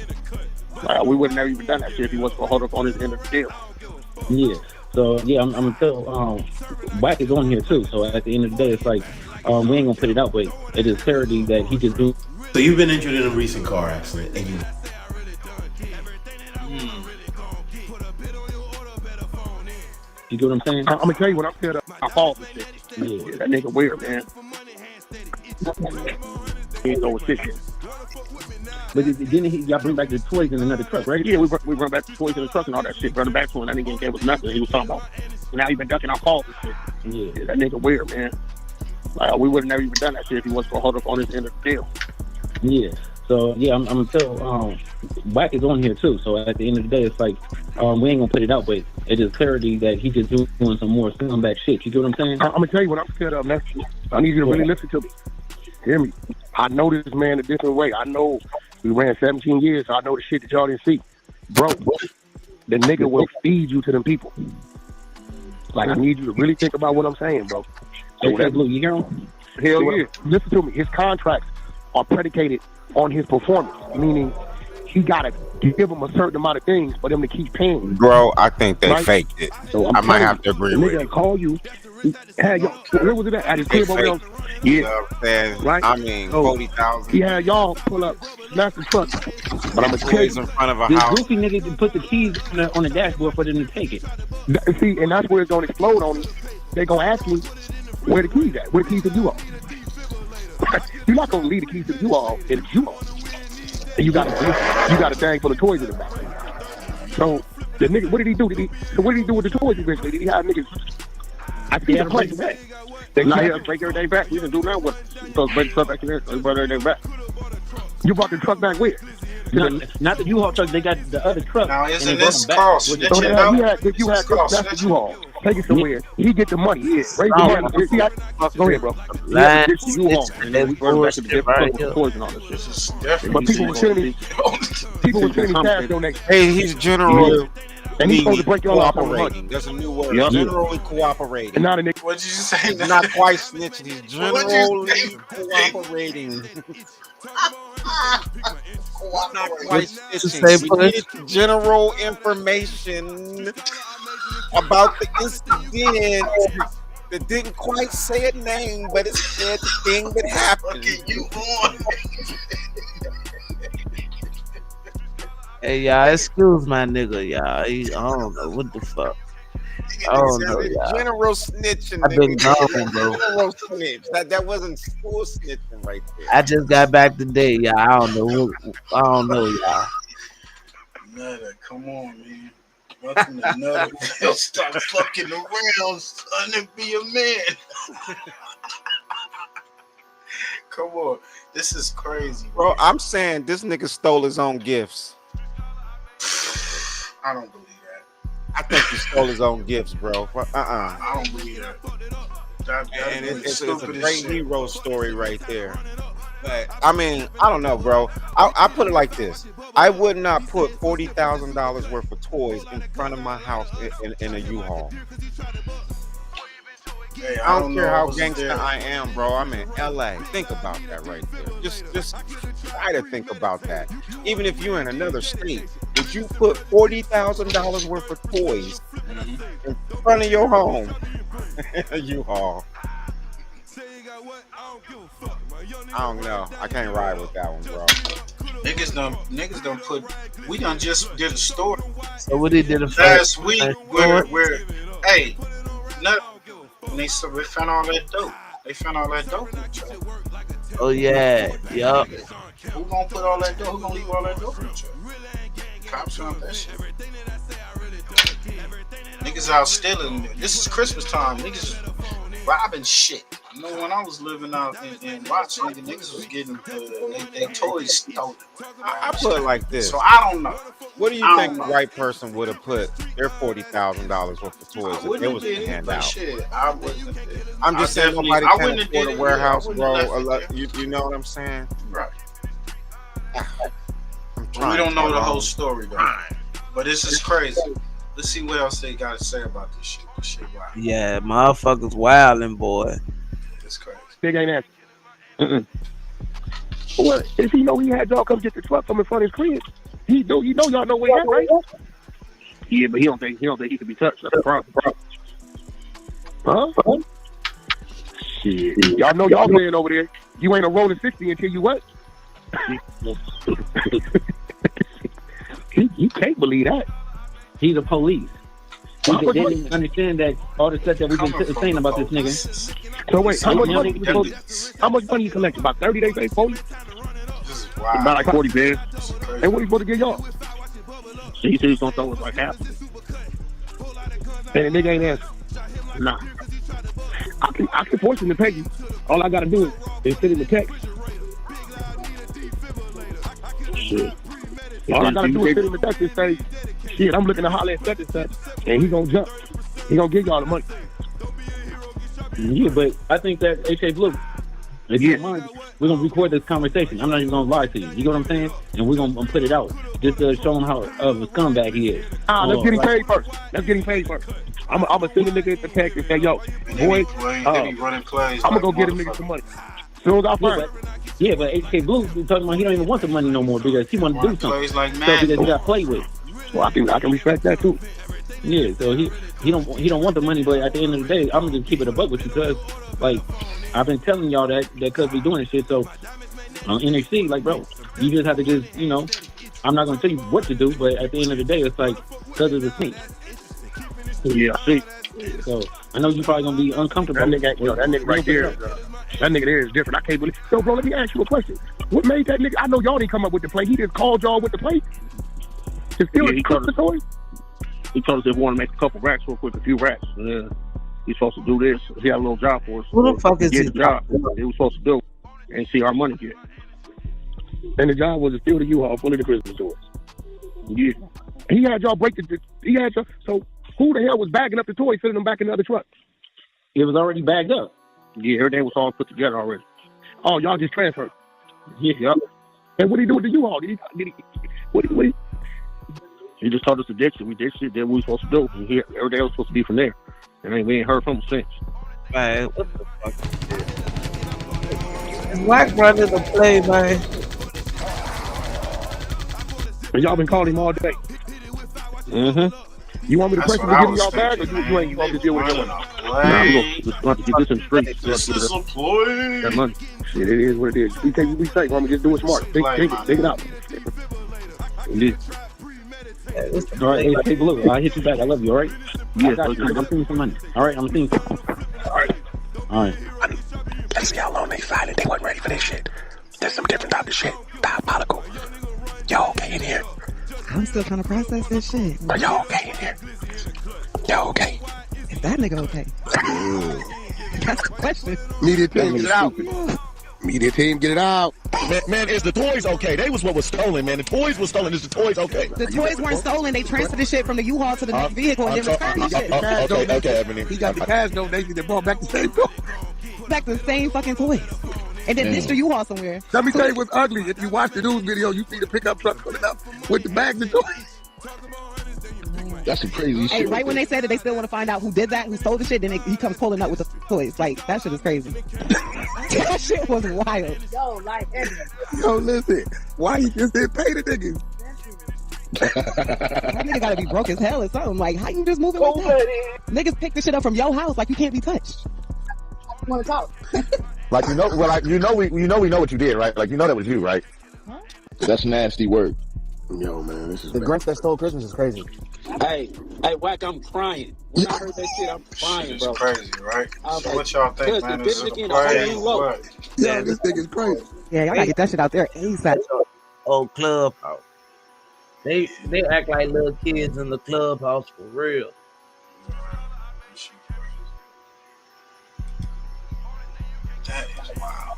We would have never even done that shit if he wasn't gonna hold up on his end of the deal. Yeah. So yeah, I'm gonna tell WACC is on here too. So at the end of the day, it's like we ain't gonna put it out, but it is clarity that he just do. So you've been injured in a recent car accident, and you. You get what I'm saying? I'm gonna tell you when I'm scared of I fall and shit. Yeah, that nigga weird, man. He ain't no shit. But didn't y'all bring back the toys in another truck, right? Yeah, we brought back the toys in the truck and all that shit. Brought it back to him. That nigga ain't gave us nothing. He was talking about. Now he been ducking our calls and shit. Yeah, that nigga weird, man. We would have never even done that shit if he wasn't gonna hold up on his end of the deal. Yeah. So yeah, I'm gonna tell WACC is on here too. So at the end of the day, it's like we ain't gonna put it out, but it is clarity that he just doing some more scumbag shit. You get what I'm saying? I'm gonna tell you what I'm scared of, man. I need you to really listen to me. Hear me? I know this man a different way. I know we ran 17 years, so I know the shit that y'all didn't see. Bro, the nigga will feed you to them people. Like, I need you to really think about what I'm saying, bro. So that's Blue, you hear him? Hell yeah. Listen to me. His contracts are predicated on his performance, meaning he gotta give him a certain amount of things for them to keep paying. Bro, I think they faked it. So I might have to agree with you. you. Call you. Hey, yo, where was it at his crib over there? Yeah. You know what I'm saying? Right? I mean, 40,000. He had y'all pull up, smash the truck. But I'm gonna tell you, in front of a this house. goofy nigga put the keys on the dashboard for them to take it. See, and that's where it's gonna explode on him. They gonna ask me where the keys at? Where the keys to you all? You're not gonna leave the keys to you all in the you all. And you got a thing full of toys in the back. So the nigga, what did he do? So what did he do with the toys eventually? Did he have niggas? I see the place back. They not here to break everything back. We didn't do nothing with it. So break the truck back here. So brought everything back. You brought the truck back where? Not the U-Haul truck. They got the other truck. Now isn't this cost? So you had that's the U-Haul. Take it somewhere. He get the money. Yeah. Raise the money. See, go ahead, bro. Last U-Haul. And then we brought back to the different toys and all this shit. But people were sending me cash donations. Hey, he's general. And he's supposed to break y'all off on the cooperating. There's a new word. Generally cooperating. And now the nigga. What'd you say? He's not quite snitching. He's generally cooperating. Not quite snitching. He needs general information about the incident that didn't quite say a name, but it said the thing that happened. You on? Hey, y'all, excuse my nigga, y'all. I don't know what the fuck. I don't know, y'all. General snitching. I've been gone, bro. General snitch. That wasn't full snitching right there. I just got back today, y'all. I don't know, y'all. Nutter, come on, man. Welcome to Nutter. Stop fucking around, son, and be a man. Come on. This is crazy, bro. I'm saying this nigga stole his own gifts. I don't believe that. I think he stole his own gifts, bro. I don't believe that. And it's a great hero story right there. But I mean, I don't know, bro. I put it like this: I would not put $40,000 worth of toys in front of my house in a U-Haul. Hey, I don't care how gangster I am, bro. I'm in LA. Think about that right there. Just try to think about that. Even if you're in another state, would you put $40,000 worth of toys in front of your home? U-Haul. I don't know. I can't ride with that one, bro. Niggas don't put. We just did a story. So what he did last week where hey. nothing. And they found all that dope. They found all that dope in the trap. Oh yeah, yup. Who gonna put all that dope? Who gonna leave all that dope in the trap? Cops found that shit. Niggas out stealing. This is Christmas time. Niggas robbing shit. I know when I was living out in Watch, niggas was getting they toys stolen. I put it like this. So I don't know. What do you think a white person would have put their $40,000 worth of toys if it was to hand out? Shit, I wouldn't have did. I'm just saying nobody can afford a warehouse, bro. You know what I'm saying? Right. We don't know the whole story though. But this is crazy. Let's see what else they got to say about this shit. This shit wild. Yeah, motherfuckers wildin', boy. It's crazy. Big ain't answer. Well, if he know he had y'all come get the truck from in front of his crib, he know y'all know where he at, right? Yeah, but he don't think he can be touched. That's the problem. Huh? Shit. Y'all know y'all playing over there. You ain't a rolling 60 until you what? You can't believe that. He's the police. They didn't understand that all the stuff that we've been saying about this nigga. So wait, how much money you collected? About 30 days, 40? About like 40 bands. And what he supposed to get y'all? He said he's gonna throw us like half. And the nigga ain't answer. Nah. I can force him to pay you. All I gotta do is send him a text. Shit. All I gotta do is send him a text and say, shit, I'm looking to holler at such and such, and he gonna jump. He gonna give y'all the money. Yeah, but I think that HA Blue, if you don't mind, we're gonna record this conversation. I'm not even gonna lie to you. You know what I'm saying? And we're gonna put it out just to show him how of a scumbag he is. Let's get him paid first. I'm gonna send a nigga the text and say, yo, boy, I'm gonna go get a nigga some money. As soon as I find it. Yeah, but HK Blue is talking about he don't even want the money no more because he want to do something. Like so because he got played with. Well, I can respect that too. Yeah, so he don't want the money, but at the end of the day, I'm gonna just keep it a buck with you, cause like I've been telling y'all that cuz we doing this shit. So on NXT, like bro, you just have to just I'm not gonna tell you what to do, but at the end of the day, it's like cuz of the snitch. Yeah, I see. So I know you probably gonna be uncomfortable. That nigga right there. That nigga there is different. I can't believe. So bro, let me ask you a question. What made that nigga? I know y'all didn't come up with the play. He just called y'all with the play. He told us they want to make a couple racks real quick, a few racks. Yeah, he's supposed to do this. He had a little job for us. Who the fuck is the job? He was supposed to do and see our money get. And the job was to steal the U-Haul full of the Christmas toys. Yeah, he had y'all break the. So who the hell was bagging up the toys, sending them back in the other truck? It was already bagged up. Yeah, everything was all put together already. Oh, y'all just transferred. Yeah. Yep. And what did he do with the U-Haul? What he just told us to ditch it. We ditched it. Then we were supposed to do. And everything was supposed to be from there. And we ain't heard from him since. Man, what the fuck? WACC running the play, man. And y'all been calling him all day. Mm-hmm. You want me to press him to give y'all back, or you ain't want to deal with him? Nah, we're going to get this in the streets. This is a play. That money. Shit, it is what it is. We take what we say. Why don't we just do it smart? Think it out. Indeed. All right, hey Blue, I'll hit you back. I love you, all right? Yeah, I got you. I'm sending you some money. All right, I'm sending you some. All right. Let's see how long they fight it. They wasn't ready for this shit. There's some different type of shit. Diabolical. Y'all okay in here? I'm still trying to process this shit. Are y'all okay in here? Y'all okay? Is that nigga okay? That's the question. Media team, get it out. Media team, get it out. Man, is the toys okay? They was what was stolen, man. The toys was stolen. Is the toys okay? The toys weren't stolen. They transferred the shit from the U-Haul to the next vehicle and then returned the shit. Okay, Ebony. He got the cash donation. They brought back the same toys. Back to the same fucking toys. And then ditched the U-Haul somewhere. Let me tell you what's ugly. If you watch the news video, you see the pickup truck pulling up with the bags of toys. That's some crazy hey, shit. Right when they said that they still want to find out who did that, who stole the shit, then he comes pulling up with the toys. Like, that shit is crazy. That shit was wild. Yo, listen. Why you just didn't pay the niggas? That nigga gotta be broke as hell or something. Like, how you just moving like that? Niggas pick the shit up from your house like you can't be touched. I want to talk. We know what you did, right? Like, you know that was you, right? Huh? That's nasty work. Yo, man, this is The bad. Grinch that stole Christmas is crazy. Hey, WACC, I'm crying. When I heard that shit, I'm crying, Shit bro. is crazy, right? I'm So like, what y'all think, cuz man? they Is did it it a again, a whole play new or low. what? Yo, this thing is crazy. Yeah, y'all gotta get that shit out there ASAP. Oh, Clubhouse. They act like little kids in the clubhouse for real. That is wild.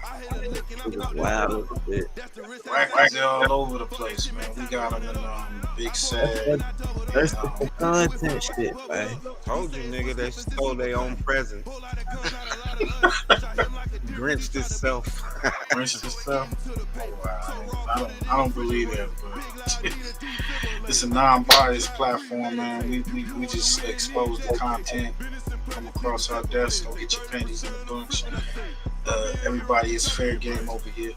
It's wild as a bit. WACC is all over the place, man. We got them in Big Sad. That's the content shit, man. Told you, nigga, they stole their own presents. Grinched itself. Grinched itself? Oh, wow. I don't believe that, but it's a non-biased platform, man. We just expose the content. Come across our desk, don't get your pennies in a bunch. Everybody is fair game over here.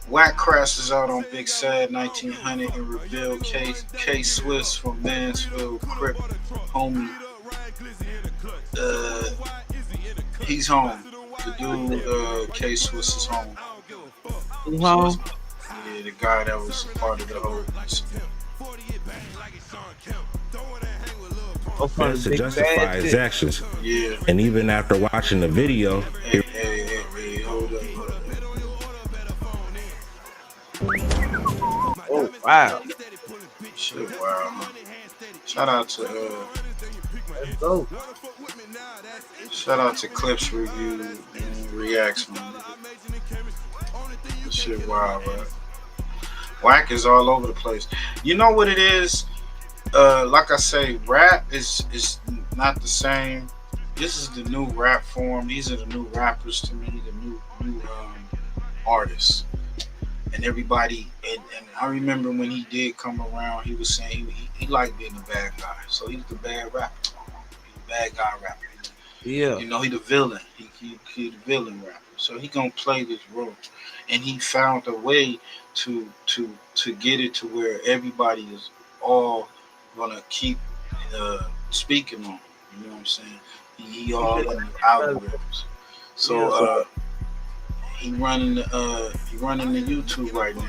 WACC crashes out on Big Sad 1900 and reveal K Swiss from Mansfield Crip homie. He's home. The dude K Swiss is home. He's home? Yeah, the guy that was part of the whole incident. Has to justify his actions. Yeah. And even after watching the video, Hey, hold up. Oh, wow. Shit, wow. Shout out to Let's go. shout out to Clips Review and Reacts, man. This shit wild, bro. WACC is all over the place. You know what it is? Like I say, rap is not the same. This is the new rap form. These are the new rappers to me, the new artists. And everybody, and I remember when he did come around, he was saying he liked being a bad guy. So he's the bad rapper. He's a bad guy rapper. Yeah. You know, he the villain. He the villain rapper. So he gonna play this role. And he found a way to get it to where everybody is all gonna keep speaking on him. You know what I'm saying? He all in the algorithms. So he running the YouTube right now.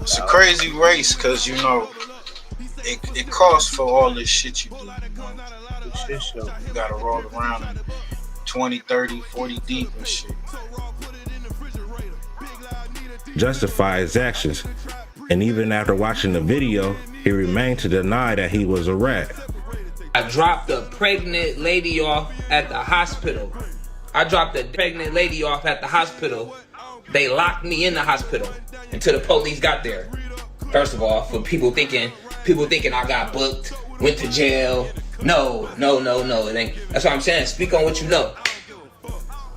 It's a crazy race because you know it costs for all this shit you do. You know? You gotta roll around and 20, 30, 40 deep and shit. justify his actions. And even after watching the video, he remained to deny that he was a rat. I dropped a pregnant lady off at the hospital. They locked me in the hospital until the police got there. First of all, for people thinking I got booked, went to jail. No. It ain't. That's what I'm saying. Speak on what you know.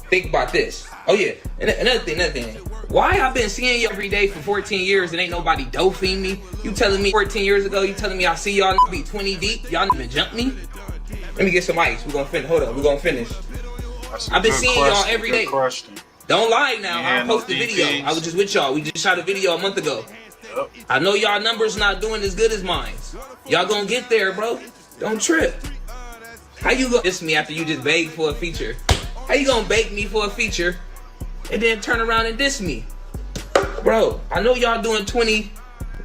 Think about this. Oh yeah, and another thing. Why I've been seeing you every day for 14 years and ain't nobody doping me? You telling me 14 years ago, you telling me I see y'all be 20 deep? Y'all even jump me? Let me get some ice. We're gonna finish. Hold up, we're gonna finish. I've been seeing y'all every day. Don't lie now. Yeah, I'll post the video. I was just with y'all. We just shot a video a month ago. Yep. I know y'all numbers not doing as good as mine. Y'all gonna get there, bro. Don't trip. How you gonna diss me after you just begged for a feature? How you gonna beg me for a feature and then turn around and diss me? Bro, I know y'all doing 20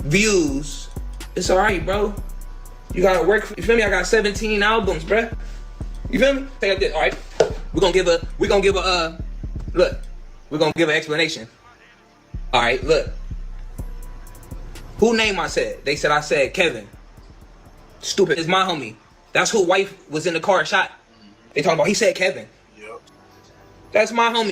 views. It's alright, bro. You gotta work, you feel me? I got 17 albums, bro. You feel me? Think like this, alright? We're gonna give an explanation. Alright, look. Who name I said? They said I said Kevin. Stupid. It's my homie. That's who wife was in the car shot. They talking about, he said Kevin. Yep. That's my homie.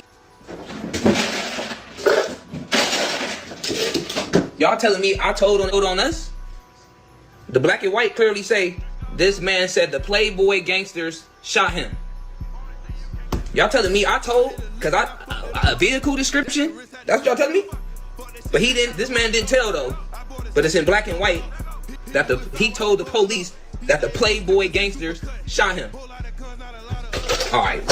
Y'all telling me I told on us? The black and white clearly say this man said the Playboy gangsters shot him. Y'all telling me I told? Cause a vehicle description? That's what y'all telling me? But he didn't. This man didn't tell though. But it's in black and white that he told the police that the Playboy gangsters shot him. All right.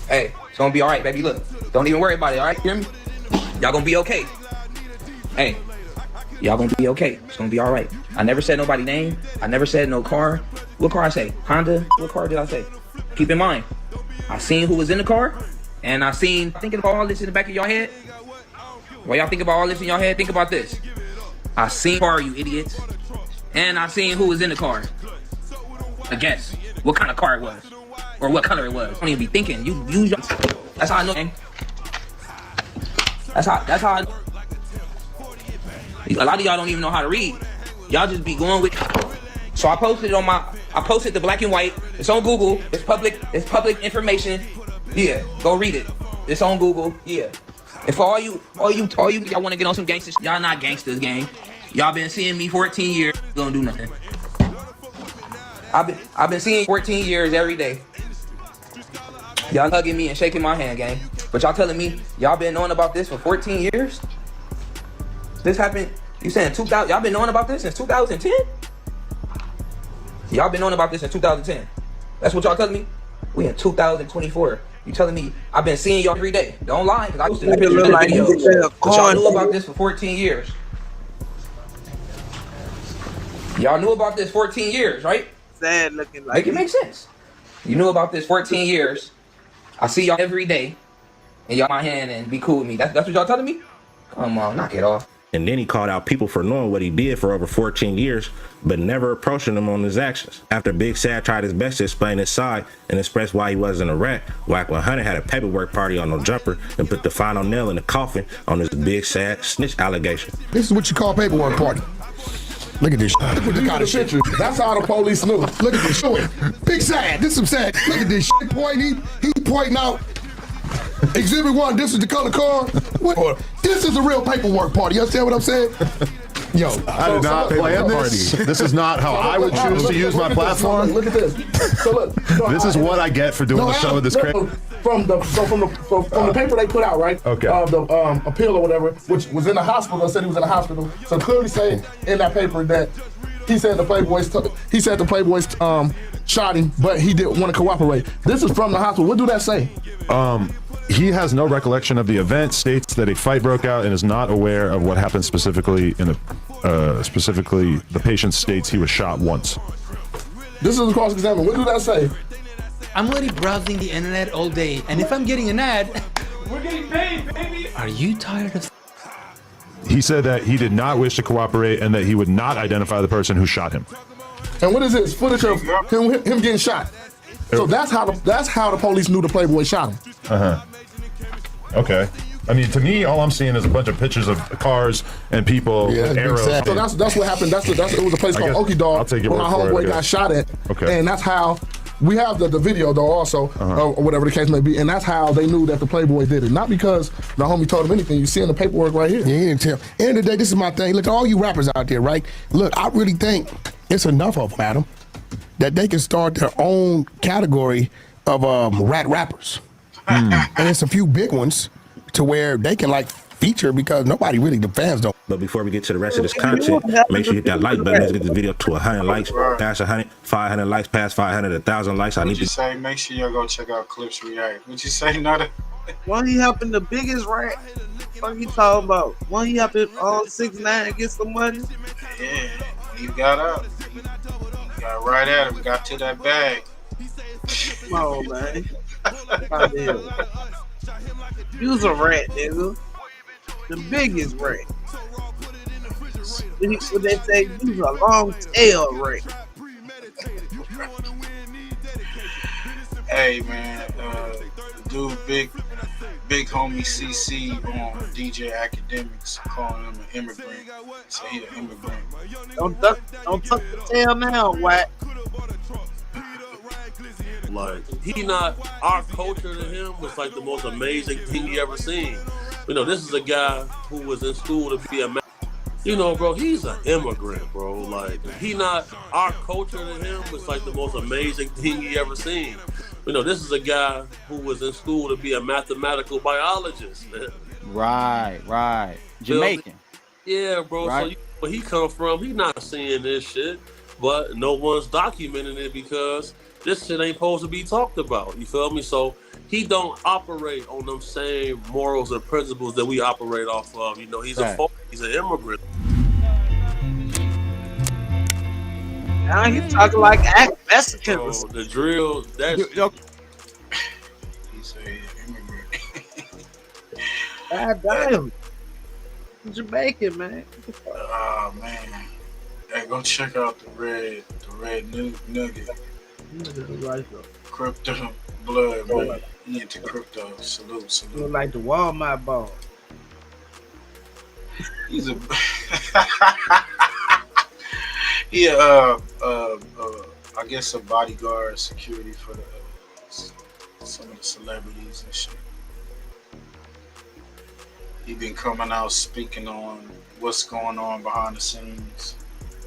Hey, it's gonna be all right, baby. Look, don't even worry about it. All right, hear me? Y'all gonna be okay. Hey, y'all gonna be okay. It's gonna be all right. I never said nobody's name. I never said no car. What car I say? Honda? What car did I say? Keep in mind, I seen who was in the car, And I seen, thinking about all this in the back of your head. While y'all think about all this in your head, think about this. I seen car, you idiots. And I seen who was in the car. I guess what kind of car it was. Or what color it was. I don't even be thinking. You use your... That's how I know, man. That's how I know. A lot of y'all don't even know how to read. Y'all just be going with... So I posted it on my... I posted the black and white. It's on Google. It's public information. Yeah, go read it. It's on Google. Yeah. And for all you y'all want to get on some gangsters, y'all not gangsters, gang. Y'all been seeing me 14 years. Gonna do nothing. I've been seeing 14 years every day. Y'all hugging me and shaking my hand, gang. But y'all telling me y'all been knowing about this for 14 years? This happened, you saying 2000, y'all been knowing about this since 2010? Y'all been knowing about this in 2010. That's what y'all telling me? We in 2024. You telling me I've been seeing y'all every day. Don't lie, because I posted the pictures and the videos. But y'all knew about this for 14 years. Y'all knew about this 14 years, right? Sad looking like Make it make sense. You knew about this 14 years. I see y'all every day. And y'all my hand and be cool with me. That's what y'all telling me? Come on, knock it off. And then he called out people for knowing what he did for over 14 years, but never approaching him on his actions. After Big Sad tried his best to explain his side and express why he wasn't a rat, WACC 100 had a paperwork party on no jumper and put the final nail in the coffin on his Big Sad snitch allegation. This is what you call paperwork party. Look at this. Look at this kind of shit. That's how the police knew. Look at this. Show it. Big Sad. This is some sad. Look at this shit. Pointing. He pointing out. Exhibit 1. This is the color card. What? This is a real paperwork party. You understand what I'm saying? Yo, I did not plan this. This is not how I would choose to use my platform. Look at this. So look. This is what I get for doing the show with this crap. From the paper they put out, right? Okay. The appeal or whatever, which was in the hospital, said he was in the hospital. So clearly saying in that paper that he said the Playboys shot him, but he didn't want to cooperate. This is from the hospital. What do that say? He has no recollection of the event, states that a fight broke out, and is not aware of what happened specifically in the patient states he was shot once. This is a cross-examination. What do that say? I'm literally browsing the internet all day, and if I'm getting an ad, we're getting paid, baby. Are you tired of? He said that he did not wish to cooperate and that he would not identify the person who shot him. And what is this? Footage of him getting shot. So that's how the police knew the Playboy shot him. Okay. I mean, to me, all I'm seeing is a bunch of pictures of cars and people with arrows. So that's what happened. It was a place called Okie Dog where my homeboy got shot at. Okay. And that's how we have the video though also, or whatever the case may be, and that's how they knew that the Playboy did it. Not because the homie told him anything. You see in the paperwork right here. Yeah, he didn't tell. End of the day, this is my thing. Look, all you rappers out there, right? Look, I really think it's enough of them, Adam, that they can start their own category of rat rappers. And it's a few big ones to where they can like feature because nobody really, the fans don't. But before we get to the rest of this content, make sure you hit that like button. Let's get this video to 100 likes, past 100, 500 likes, past 500, 1,000 likes. I need to say, make sure y'all go check out Clips React. What you say, Nada? Why he helping the biggest rat? What you talking about? Why he helping all 6ix9ine get some money? Yeah, he got up. He got right at him. Got to that bag. Come on, man. You was a rat, nigga. The biggest rat. What they say, you was a long tail rat. Hey man, dude, big homie CC on DJ Academics calling him an immigrant. So he an immigrant. Don't tuck the tail now, Wack. Like, he not, our culture to him was like the most amazing thing he ever seen. You know, this is a guy who was in school to be a man. You know, bro, he's an immigrant, bro. Like, he not, our culture to him was like the most amazing thing he ever seen. You know, this is a guy who was in school to be a mathematical biologist, man. Right. Jamaican. Yeah, bro. Right. So where he come from, he not seeing this shit, but no one's documenting it because this shit ain't supposed to be talked about. You feel me? So he don't operate on them same morals and principles that we operate off of. You know, he's he's an immigrant. Now he's talking like Mexicans. The drill, that's... He's an immigrant. God damn. Jamaican, man. Oh man. Hey, go check out the red nugget. Crypto blood, man. He into crypto. Salute. Look like the Walmart ball. He's a I guess a bodyguard security for the some of the celebrities and shit. He been coming out speaking on what's going on behind the scenes,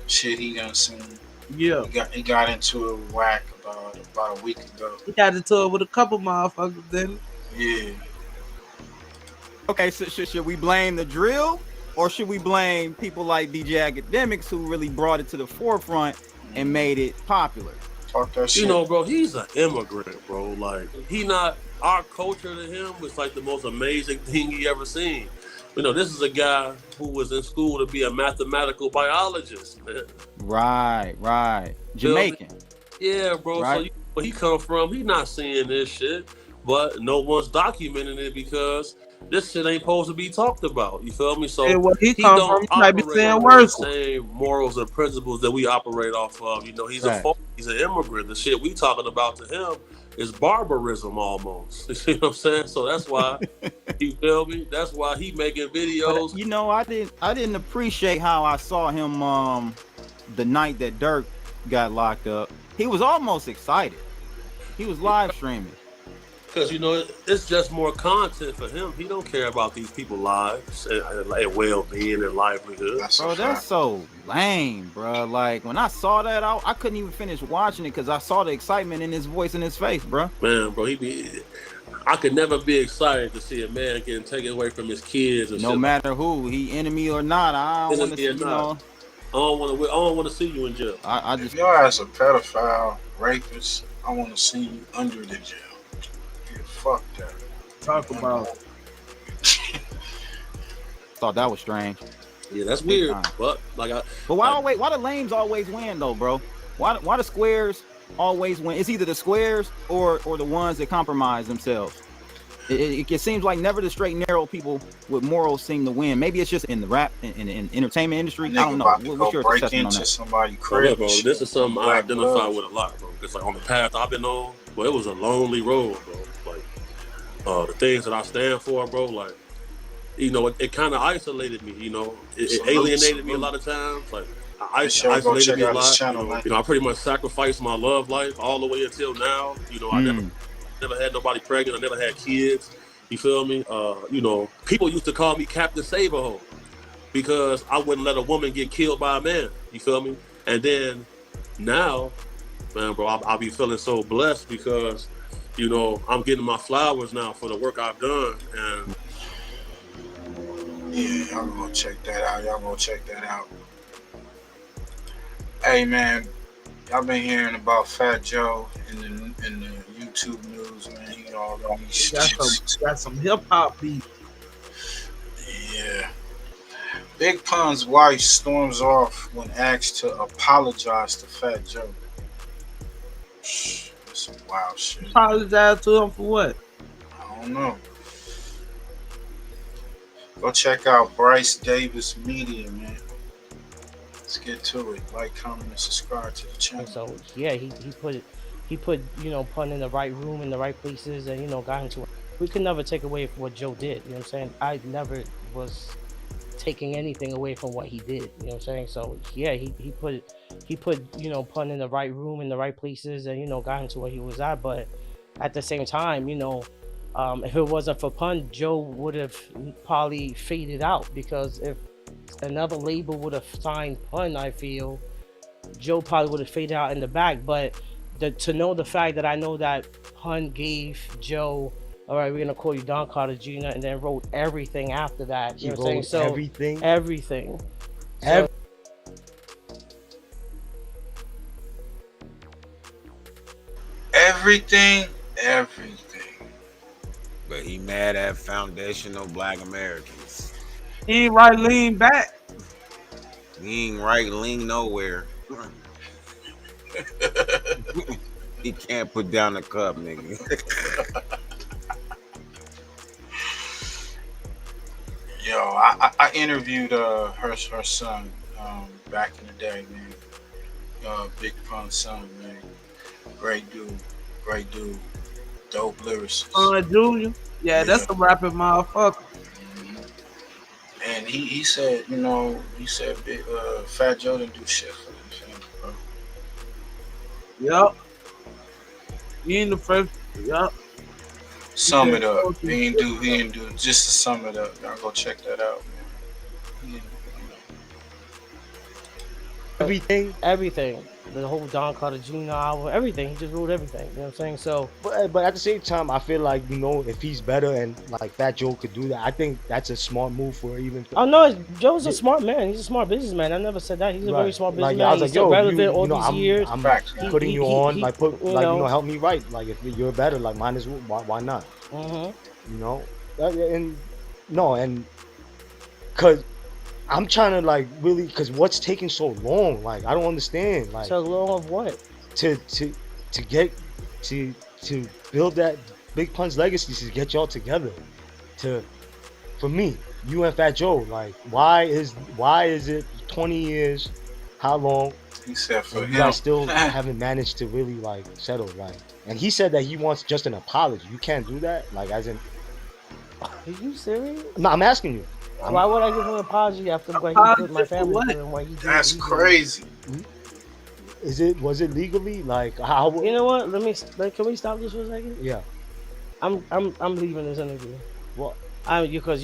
shit he done seen. Yeah, he got into a WACC about a week ago. He got into it with a couple motherfuckers, didn't he? Yeah. Okay, so should we blame the drill, or should we blame people like DJ Academics who really brought it to the forefront and made it popular? Talk that shit. You know, bro, he's an immigrant, bro. Like, our culture to him was like the most amazing thing he ever seen. You know, this is a guy who was in school to be a mathematical biologist, man. Right. Jamaican. Yeah, bro. Right. So where he come from, he not seeing this shit, but no one's documenting it because this shit ain't supposed to be talked about. You feel me? So hey, where he don't come from, he might be operate saying on worse. the same morals and principles that we operate off of. You know, he's he's an immigrant. The shit we talking about to him is barbarism almost. You see what I'm saying? So that's why you feel me? That's why he making videos. But, you know, I didn't appreciate how I saw him the night that DURK got locked up. He was almost excited. He was live streaming. Because, you know, it's just more content for him. He don't care about these people's lives and well-being and livelihood. Bro, that's so lame, bro. Like, when I saw that, I couldn't even finish watching it because I saw the excitement in his voice and his face, bro. Man, bro, I could never be excited to see a man getting taken away from his kids. And no matter who, he enemy or not, I don't want to see, you know. I don't want to see you in jail. I just, if y'all as a pedophile, rapist, I want to see you under the jail. Fuck that. Talk about. Thought that was strange. Yeah, that's weird. But why the lames always win though, bro? Why the squares always win? It's either the squares or the ones that compromise themselves. It seems like never the straight and narrow people with morals seem to win. Maybe it's just in the rap in the entertainment industry. I don't know. What's your assessment on that? Somebody bro, this is something I identify with a lot, bro. It's like on the path I've been on, but it was a lonely road, bro. The things that I stand for, bro, like, you know, it kind of isolated me, you know. It alienated me a lot of times. Like, I isolated me a lot. You know, I pretty much sacrificed my love life all the way until now. You know, I never had nobody pregnant. I never had kids. You feel me? You know, people used to call me Captain Saberho because I wouldn't let a woman get killed by a man. You feel me? And then now, man, bro, I'll be feeling so blessed because, you know, I'm getting my flowers now for the work I've done. And yeah, y'all gonna check that out. Hey, man, y'all been hearing about FATJOE in the YouTube news, man. You know, got some hip hop beat. Yeah. Big Pun's wife storms off when asked to apologize to FATJOE. Some wild shit. Apologize to him for what? I don't know. Go check out Bryce Davis Media, man. Let's get to it. Like, comment, and subscribe to the channel. So yeah, he put you know, Pun in the right room, in the right places, and you know, got into it. We could never take away from what Joe did. You know what I'm saying? I never was taking anything away from what he did. You know what I'm saying? So yeah, he put you know, Pun in the right room, in the right places, and you know, got into what he was at. But at the same time, you know, if it wasn't for Pun, Joe would have probably faded out, because if another label would have signed Pun, I feel Joe probably would have faded out in the back. But to know the fact that I know that Pun gave Joe, all right, we're gonna call you Don Carter Jr., and then wrote everything after that. You know what I'm saying? So everything. Everything. But he mad at foundational Black Americans. He ain't right, lean back. He ain't right, lean nowhere. He can't put down the cup, nigga. Yo, I interviewed her son back in the day, man. Big Pun's son, man. Great dude, dope lyricist. Junior. Yeah, that's a rapping motherfucker. And he said, you know, big Fat Joe didn't do shit for him, bro. Yup. He in the first. Yup. Sum it up. He didn't do. Just to sum it up, y'all go check that out, man. Everything. The whole Don Carter Jr. album, everything. He just wrote everything. You know what I'm saying? So, but at the same time, I feel like, you know, if he's better and like Fat Joe could do that, I think that's a smart move for even. oh no, Joe's a smart man. He's a smart businessman. I never said that. He's a very smart businessman. Like, I was like, He's yo, relevant all these years. I'm putting you on, like, help me write. Like, if you're better, like, mine is why not? You know, and cause I'm trying to like really, cause what's taking so long? Like, I don't understand. Like, so long of what? To build that Big Pun's legacy, to get y'all together. For me, you and Fat Joe, like, why is it 20 years? How long? He said for him. You guys still haven't managed to really like settle, like. And he said that he wants just an apology. You can't do that, like, as in. Are you serious? No, I'm asking you. Why would I give him an apology after what he put my family through and what he did? That's crazy. Was it legally? Like, how? You know what? Can we stop this for a second? Yeah. I'm leaving this interview. What? Because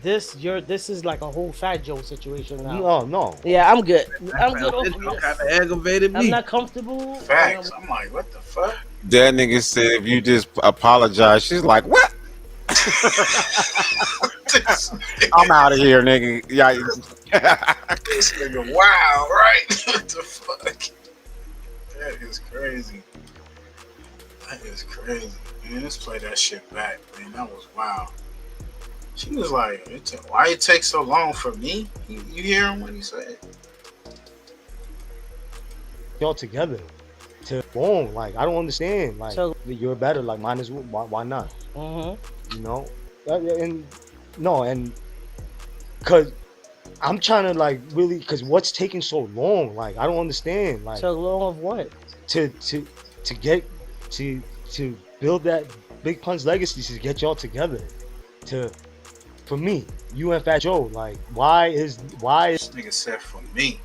this is like a whole Fat Joe situation No, now. no. Yeah, I'm good. I'm good. Kind of aggravated me. I'm not comfortable. Facts. I'm like, what the fuck? That nigga said if you just apologize, she's like, what? I'm out of here, nigga. Yeah. This nigga, wow, right? What the fuck? That is crazy. Man, let's play that shit back, man. That was wild. She was like, why it take so long for me? You hear him when he said? Y'all together. Boom, like, I don't understand. Like, you're better, like, mine is why not? You know? And cause I'm trying to like really, cause what's taking so long? Like, I don't understand. Like, so long of what? To build that Big Pun's legacy, to get y'all together. For me, you and Fat Joe, like, why is This nigga said for me.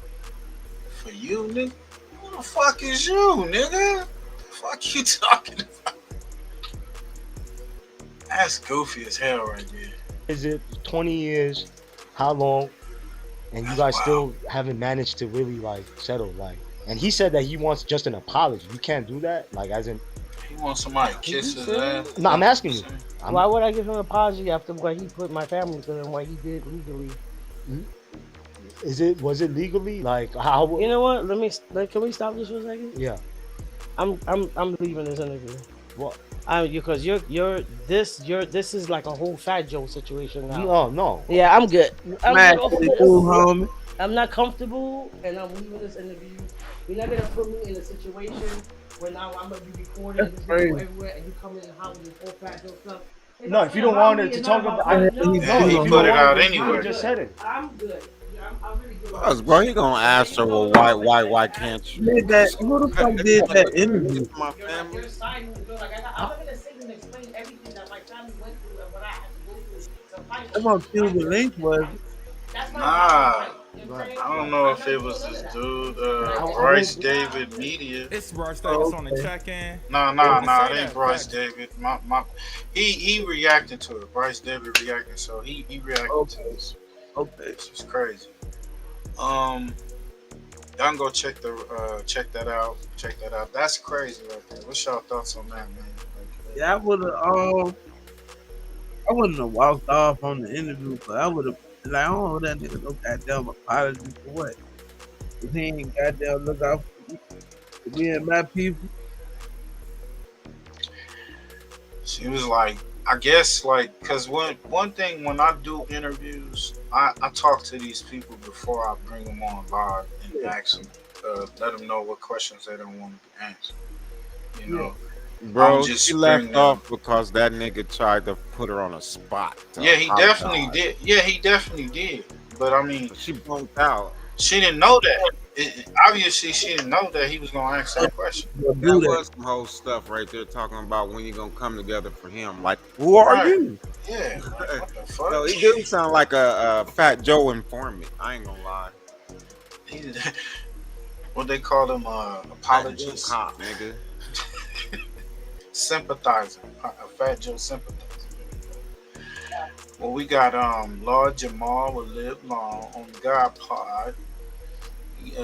For you, nigga? Who the fuck is you, nigga? The fuck you talking about? That's goofy as hell right there. Is it 20 years? How long? And you guys still haven't managed to really like settle, like. And he said that he wants just an apology. You can't do that, like, as in. He wants somebody to kiss his ass. No, I'm asking you. Why would I give him an apology after what he put my family through and what he did legally? Was it legally? Like, how? You know what? Can we stop this for a second? Yeah. I'm leaving this interview. What? Because this is like a whole Fat Joe situation now. No. Yeah, I'm good. Homie. I'm not comfortable, and I'm leaving this interview. You're not gonna put me in a situation where now I'm gonna be recording and this gonna go everywhere, and you come in and holler this whole Fat Joe stuff. No, if you don't want it to talk about, he put it out anyway. You just said it. I'm good. I'm really good. Bro, he gonna ask her, well, why can't you? Who the fuck did that interview? My family. I'm gonna sit and explain everything that my family went through and what I had to go through. I'm gonna kill the link, was. Nah. I don't know if it was this dude, Bryce David Media. It's Bryce Davis on the check-in. Nah, it ain't Bryce David. He reacted to it. Bryce David reacted, so he reacted to this. Okay. This was crazy. Y'all can go check that out. Check that out. That's crazy right there. What's y'all thoughts on that, man? Yeah, I wouldn't have walked off on the interview, but I would have. Like, I don't know that nigga no goddamn apology for what? If he ain't goddamn look out for me and my people. She was like, I guess, like, because one thing when I do interviews, I talk to these people before I bring them on live and ask them, let them know what questions they don't want to answer. You know, Bro, just she left bring off because that nigga tried to put her on a spot. Yeah, he definitely did. Yeah, he definitely did. But I mean, she bumped out. She didn't know that. Obviously, she didn't know that he was gonna ask that question. That was some whole stuff right there talking about when you gonna come together for him. Like, who are you? Yeah. What the fuck? So he do sound like a Fat Joe informant. I ain't gonna lie. What they call them? Apologists. Cop, nigga. Sympathizer. A Fat Joe sympathizer. Well, we got Lord Jamar will live long on God Pod. He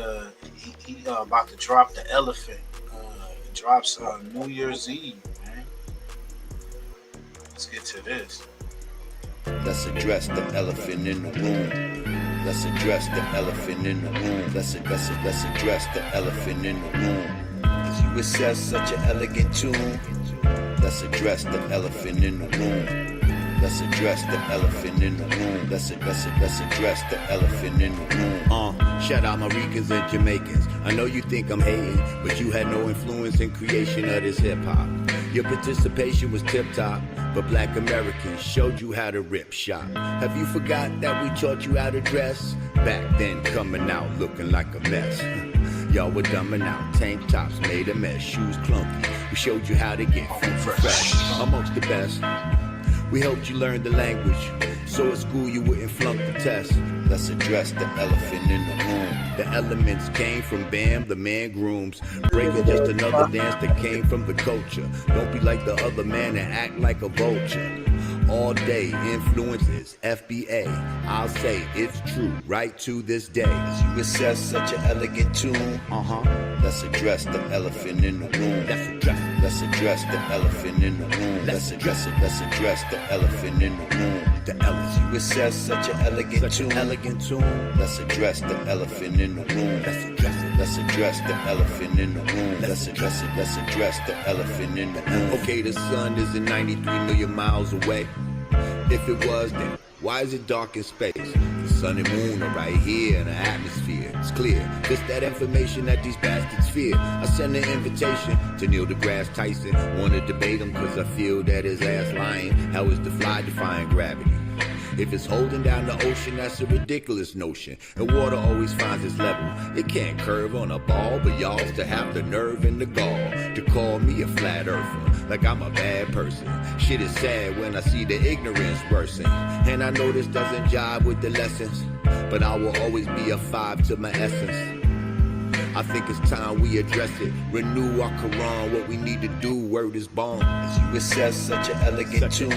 about to drop the elephant. It drops New Year's Eve, man. Let's get to this. Let's address the elephant in the room. Let's address the elephant in the room. Let's address the elephant in the room. As you assess such an elegant tune, let's address the elephant in the room. Let's address the elephant in the room. Let's address the elephant in the room. Shout out my Ricans and Jamaicans. I know you think I'm hating, but you had no influence in creation of this hip hop. Your participation was tip top, but Black Americans showed you how to rip shop. Have you forgot that we taught you how to dress? Back then, coming out looking like a mess. Y'all were dumbing out, tank tops made a mess, shoes clunky. We showed you how to get fresh, amongst the best. We helped you learn the language, so at school you wouldn't flunk the test. Let's address the elephant in the room. The elements came from Bam, the man grooms. Breaking just another dance that came from the culture. Don't be like the other man and act like a vulture. All day influences, FBA. I'll say it's true right to this day. As you assess such an elegant tune, let's address the elephant in the room. Let's address the elephant in the room. Let's address the elephant in the room. The elephant. You assess such an elegant tune. Let's address the elephant in the room. Let's address the elephant in the room. Let's address the elephant in the room. Okay, the sun isn't 93 million miles away. If it was, then why is it dark in space? The sun and moon are right here in the atmosphere. It's clear. It's that information that these bastards fear. I send an invitation to Neil deGrasse Tyson. Wanna debate him cause I feel that his ass lying. How is the fly defying gravity? If it's holding down the ocean, that's a ridiculous notion. And water always finds its level. It can't curve on a ball, but y'all still have the nerve and the gall to call me a flat earther, like I'm a bad person. Shit is sad when I see the ignorance worsen. And I know this doesn't jive with the lessons, but I will always be a 5 to my essence. I think it's time we address it. Renew our Quran, what we need to do, word is born. As you assess such an elegant tune,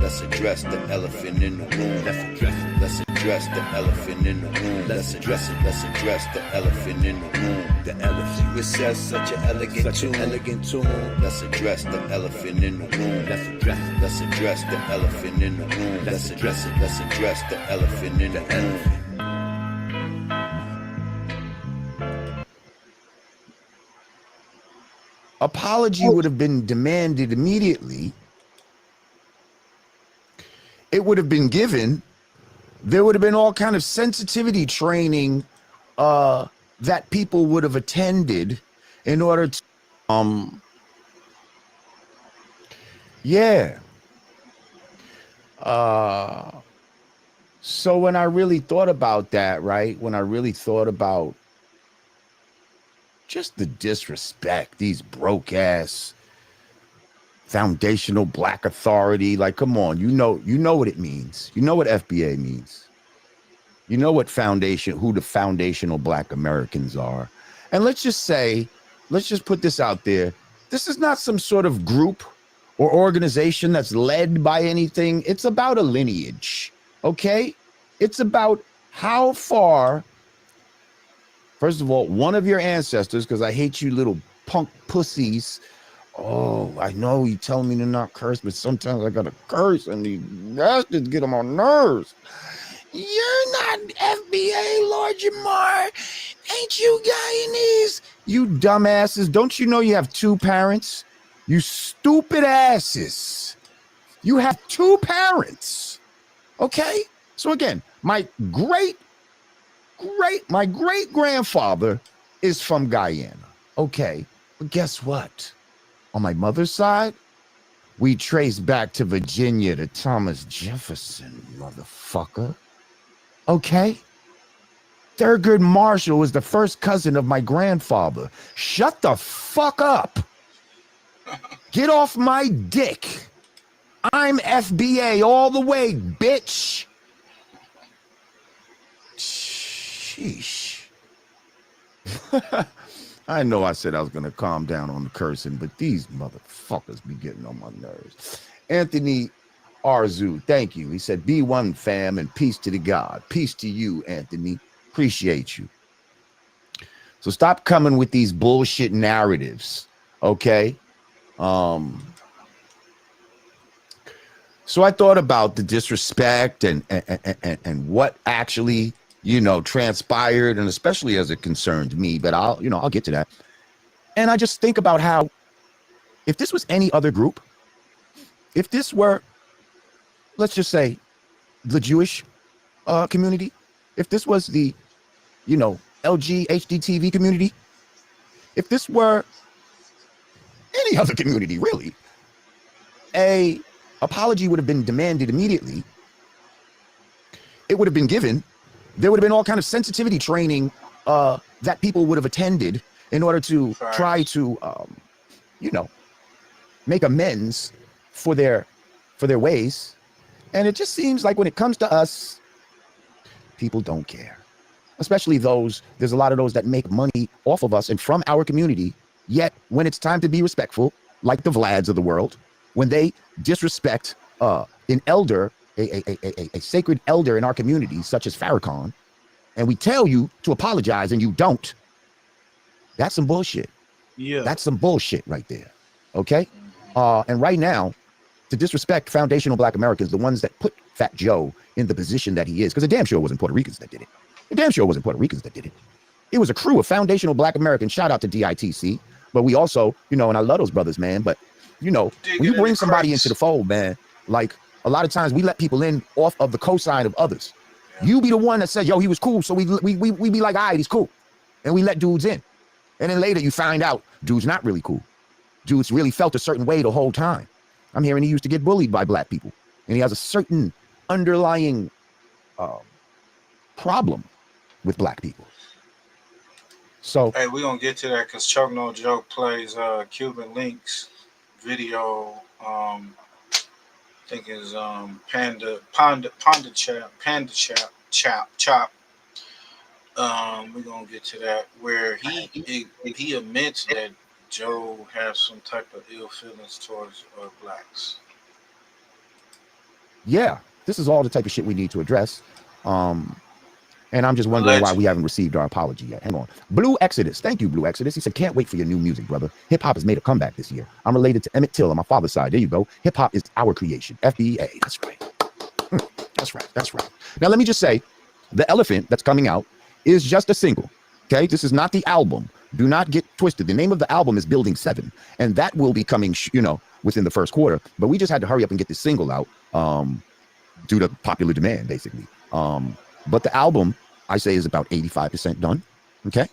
let's address the elephant in the room. Let's address the elephant in the room. Let's address the elephant in the room. The elephant. You assess such an elegant tune. Let's address the elephant in the room. Let's address the elephant in the room. Let's address the elephant in the room. Apology would have been demanded immediately. It would have been given. There would have been all kind of sensitivity training that people would have attended in order to so when I really thought about that, right? When I really thought about just the disrespect, these broke ass foundational black authority, like, come on, you know what it means. You know what FBA means. You know what who the foundational black Americans are. And let's just put this out there. This is not some sort of group or organization that's led by anything. It's about a lineage, okay? It's about how far, first of all, one of your ancestors, because I hate you little punk pussies. Oh, I know you telling me to not curse, but sometimes I gotta curse and these bastards get on my nerves. You're not FBA, Lord Jamar. Ain't you Guyanese? You dumbasses. Don't you know you have 2 parents? You stupid asses. You have 2 parents. Okay? So again, my great grandfather is from Guyana. Okay. But guess what? On my mother's side, we trace back to Virginia to Thomas Jefferson, motherfucker. Okay? Thurgood Marshall was the first cousin of my grandfather. Shut the fuck up. Get off my dick. I'm FBA all the way, bitch. Sheesh. I know I said I was going to calm down on the cursing, but these motherfuckers be getting on my nerves. Anthony Arzu, thank you. He said, be one, fam, and peace to the God. Peace to you, Anthony. Appreciate you. So stop coming with these bullshit narratives, okay? So I thought about the disrespect and what actually, you know, transpired, and especially as it concerned me, but I'll get to that. And I just think about how if this was any other group, if this were, let's just say, the Jewish community, if this was the, you know, LG HDTV community, if this were any other community, really, a apology would have been demanded immediately. It would have been given. There would have been all kind of sensitivity training that people would have attended in order to try to, you know, make amends for their ways. And it just seems like when it comes to us, people don't care. Especially those, there's a lot of those that make money off of us and from our community. Yet when it's time to be respectful, like the Vlads of the world, when they disrespect an elder, a sacred elder in our community, such as Farrakhan, and we tell you to apologize and you don't, that's some bullshit. Yeah. That's some bullshit right there. Okay? And right now, to disrespect foundational Black Americans, the ones that put Fat Joe in the position that he is, because the damn sure wasn't Puerto Ricans that did it. The damn sure wasn't Puerto Ricans that did it. It was a crew of foundational Black Americans. Shout out to DITC. But we also, you know, and I love those brothers, man, but you know, when you bring somebody into the fold, man, like a lot of times we let people in off of the cosign of others. Yeah. You be the one that said, yo, he was cool. So we be like, all right, he's cool. And we let dudes in. And then later you find out dude's not really cool. Dude's really felt a certain way the whole time. I'm hearing he used to get bullied by Black people. And he has a certain underlying problem with Black people. So hey, we're gonna get to that because Chuck No Joke plays Cuban Links video. I think is Panda Chop. We're gonna get to that where he admits that Joe has some type of ill feelings towards Blacks. Yeah, this is all the type of shit we need to address. And I'm just wondering why we haven't received our apology yet. Hang on. Blue Exodus. Thank you, Blue Exodus. He said, can't wait for your new music, brother. Hip hop has made a comeback this year. I'm related to Emmett Till on my father's side. There you go. Hip hop is our creation. FBA. That's right. That's right. That's right. Now, let me just say, The Elephant that's coming out is just a single. Okay. This is not the album. Do not get twisted. The name of the album is Building 7. And that will be coming, you know, within the first quarter. But we just had to hurry up and get this single out due to popular demand, basically. But the album, I say, is about 85% done. Okay.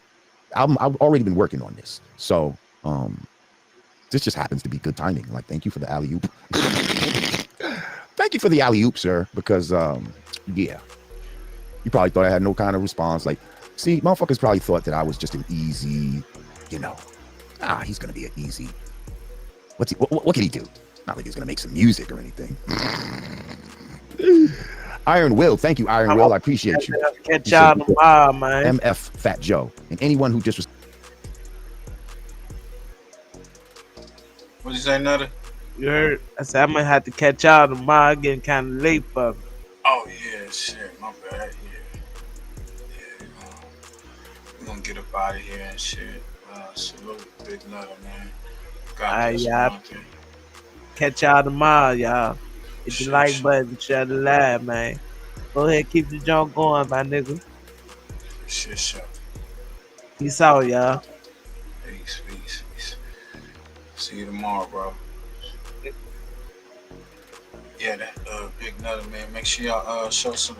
Album, I've already been working on this. So this just happens to be good timing. Like, thank you for the alley-oop. Thank you for the alley-oop, sir. Because yeah. You probably thought I had no kind of response. Like, see, motherfuckers probably thought that I was just an easy, you know, he's gonna be an easy. What can he do? Not like he's gonna make some music or anything. Iron Will, thank you, Iron Will. I appreciate you. Catch y'all tomorrow, man. MF Fat Joe. And anyone who just What'd you say, Nutter? You heard? I said I'm gonna have to catch y'all tomorrow. Getting kind of late for me. Oh yeah, shit, my bad. Yeah. We're gonna get up out of here and shit. Salute, Big Nutter, man. Alright, y'all. Catch y'all tomorrow, y'all. Hit the like button, share the live, man. Go ahead, keep the junk going, my nigga. Shit. Peace out, y'all. Peace. See you tomorrow, bro. Yeah, that Big Nutter, man. Make sure y'all show some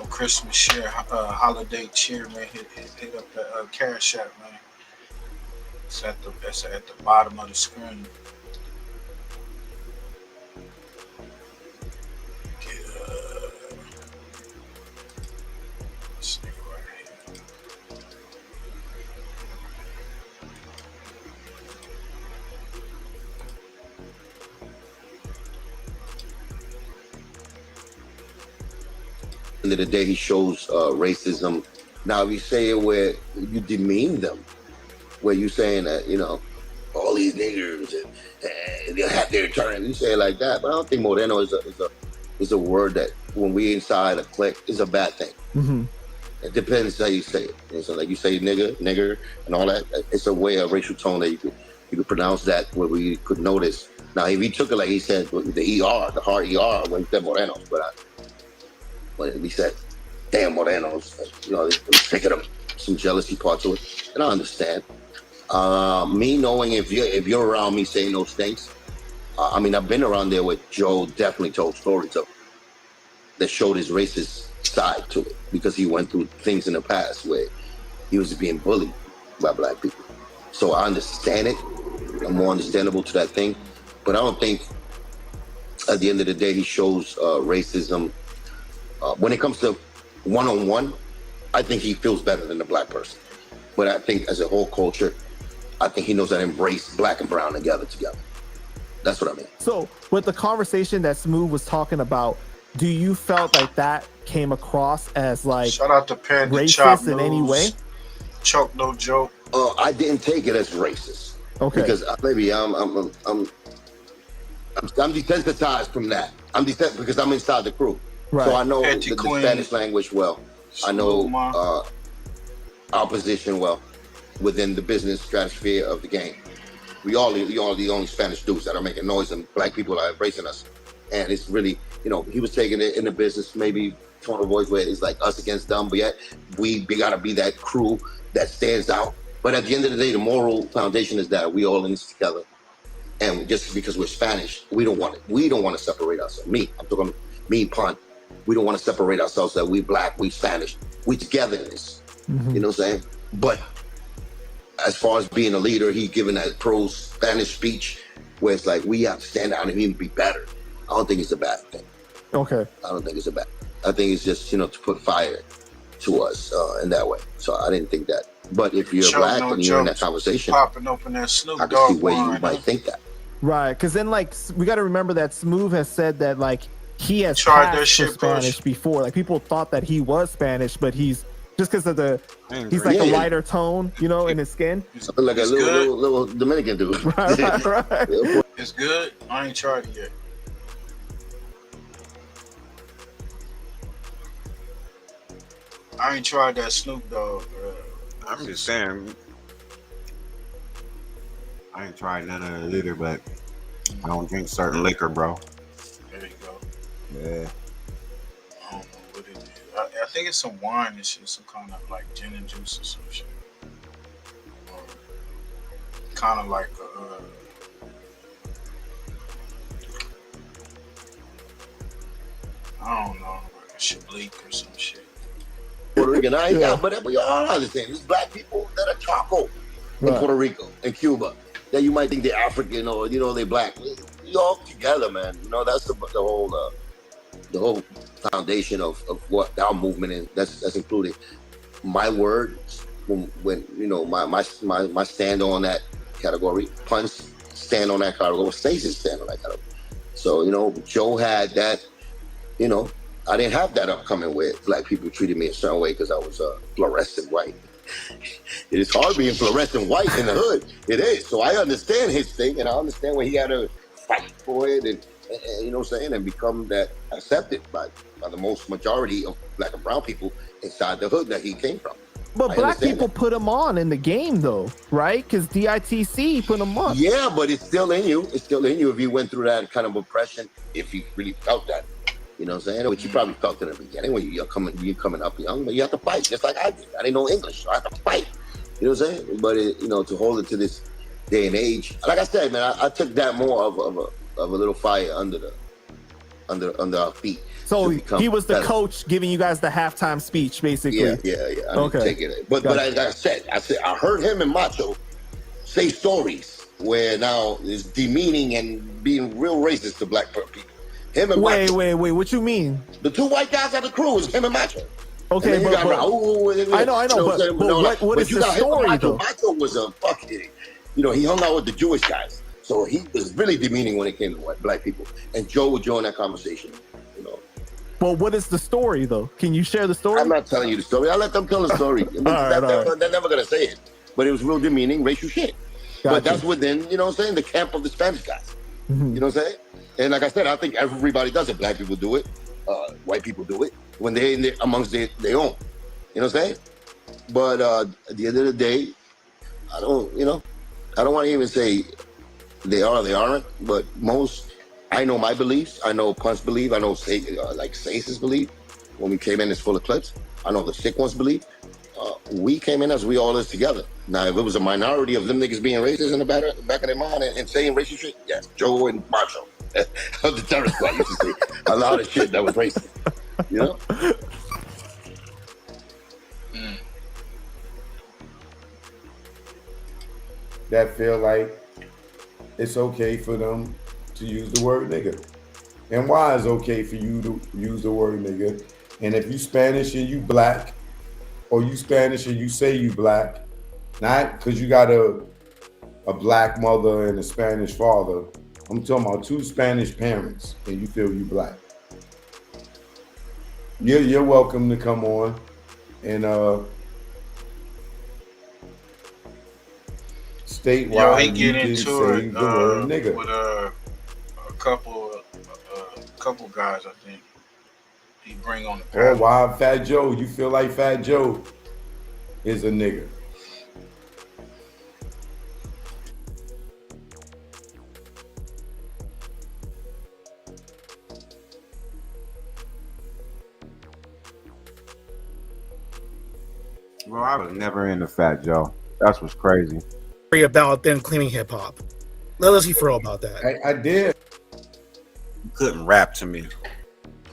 Christmas cheer, holiday cheer, man. Hit up the Cash App, man. It's at the bottom of the screen. End of the day, he shows racism. Now, if you say it where you demean them, where you saying that, you know, all these niggers and they'll have their turn, you say it like that. But I don't think Moreno is a word that when we inside a clique is a bad thing. Mm-hmm. It depends how you say it. You know, so like you say nigger, and all that. It's a way of racial tone that you could pronounce that where we could notice. Now, if he took it like he said the ER, the hard ER, when he said Morenos, but he said, damn Morenos, you know, they take it some jealousy part to it, and I understand. Me knowing if you're around me saying those things, I mean, I've been around there with Joe. Definitely told stories of that showed his racist side to it because he went through things in the past where he was being bullied by black people. So I understand it. I'm more understandable to that thing, but I don't think at the end of the day he shows racism. When it comes to one-on-one, I think he feels better than the black person. But I think as a whole culture, I think he knows how to embrace black and brown together. That's what I mean. So with the conversation that Smooth was talking about, do you felt like that came across as like shout out to Panda racist Chop in any way? Choke no joke. I didn't take it as racist. Okay. Because maybe I'm desensitized from that. I'm desensitized because I'm inside the crew. Right. So I know the Spanish language well. I know our position well within the business stratosphere of the game. We all the only Spanish dudes that are making noise, and black people are embracing us. And it's really, you know, he was taking it in the business, maybe tone of voice where it's like us against them, but yet we gotta be that crew that stands out. But at the end of the day, the moral foundation is that we all in this together. And just because we're Spanish, we don't want to separate ourselves. I'm talking me, Pun. We don't want to separate ourselves that we black, we Spanish. We together in this. Mm-hmm. You know what I'm saying? But as far as being a leader, he's giving that pro-Spanish speech where it's like we have to stand out and even be better. I don't think it's a bad thing. Okay. I don't think it's a bad thing. I think it's just, you know, to put fire to us in that way. So I didn't think that. But if you're black and you're in that conversation, popping open that Snoop I can see where you might think that. Right, because then like we got to remember that Smooth has said that like he has tried passed that shit for Spanish before. Like people thought that he was Spanish, but he's just because of he's like a lighter tone, you know, in his skin. Like a little Dominican dude. Right. It's good. I ain't tried it yet. I ain't tried that Snoop Dogg. I'm just saying, I ain't tried none of it either, but I don't drink certain liquor, bro. There you go. Yeah. I don't know what it is. I think it's some wine and shit, some kind of like gin and juice or some shit. Kind of like I don't know, like a Chablis or some shit. Puerto Rican, but we all are the same. There's black people that are charcoal in Puerto Rico and Cuba. That you might think they're African or, you know, they're black. We all together, man. You know, that's the whole foundation of what our movement is. That's including my words when you know my stand on that category, Pun's stand on that category, Stacey's stand on that category. So, you know, Joe had that, you know, I didn't have that upcoming where black people treated me a certain way because I was fluorescent white. It is hard being fluorescent white in the hood. It is. So I understand his thing, and I understand when he had to fight for it, and you know what I'm saying, and become that accepted by the most majority of black and brown people inside the hood that he came from. But black people put him on in the game, though, right? Because DITC put him on. Yeah, but it's still in you. It's still in you if you went through that kind of oppression, if you really felt that. You know what I'm saying? Which you probably felt in the beginning when you're coming up young, but you have to fight just like I did. I didn't know English, so I had to fight. You know what I'm saying? But you know, to hold it to this day and age, like I said, man, I took that more of a little fire under our feet. So he was the coach giving you guys the halftime speech, basically. Yeah. I didn't take it. But like I said, I heard him and Macho say stories where now is demeaning and being real racist to black people. Him and Macho. Wait, what you mean? The two white guys at the crew is him and Macho. Okay, and then you got Raul, I know, what is you the got him and story Macho. though? Macho was a fucking, he hung out with the Jewish guys, so he was really demeaning when it came to black people. And Joe would join that conversation. Well, what is the story though? Can you share the story? I'm not telling you the story. I let them tell the story. They're never gonna say it, but it was real demeaning, racial shit. Gotcha. But that's within, the camp of the Spanish guys. You know what I'm saying? And like I said, I think everybody does it. Black people do it. White people do it when they're amongst their own. You know what I'm saying? But at the end of the day, I don't want to even say they are, they aren't. But I know my beliefs. I know Punch believe. I know Saces believe. When we came in, it's full of clips. I know the sick ones believe. We came in as we all is together. Now, if it was a minority of them niggas being racist in the back of their mind and saying racist shit, yes, Joe and Macho. The terror squad used to say a lot of shit that was racist. That feel like it's okay for them to use the word nigga. And why is okay for you to use the word nigga? And if you Spanish and you black, or you Spanish and you say you black, not because you got a black mother and a Spanish father. I'm talking about two Spanish parents and you feel you black. You're welcome to come on and state why he you get didn't into say it the word nigga. with a couple guys, I think. He bring on the Or why Fat Joe, you feel like Fat Joe is a nigga. Bro, I was never into Fat Joe. That's what's crazy. About them claiming hip hop. Let us be for real about that. I did. You couldn't rap to me.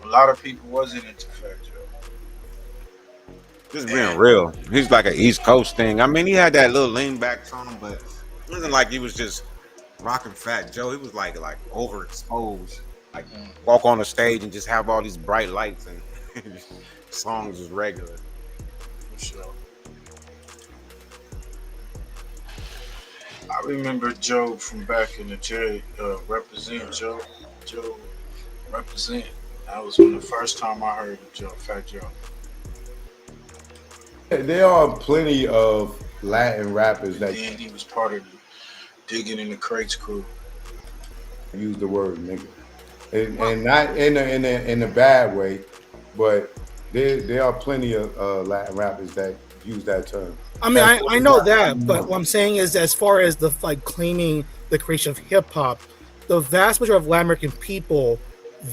A lot of people wasn't into Fat Joe. Just being real. He's like an East Coast thing. I mean, he had that little lean back tone, but it wasn't like he was just rocking Fat Joe. He was like overexposed. Like walk on the stage and just have all these bright lights and songs is regular. For sure. I remember Joe from back in the day, represent Joe represent. That was when the first time I heard of Joe, Fat Joe. There are plenty of Latin rappers that And he was part of the Digging in the Crates crew. use the word nigga, and not in a bad way, but there are plenty of Latin rappers that use that term. I mean, I know that, but what I'm saying is, as far as the claiming the creation of hip hop, the vast majority of Latin American people,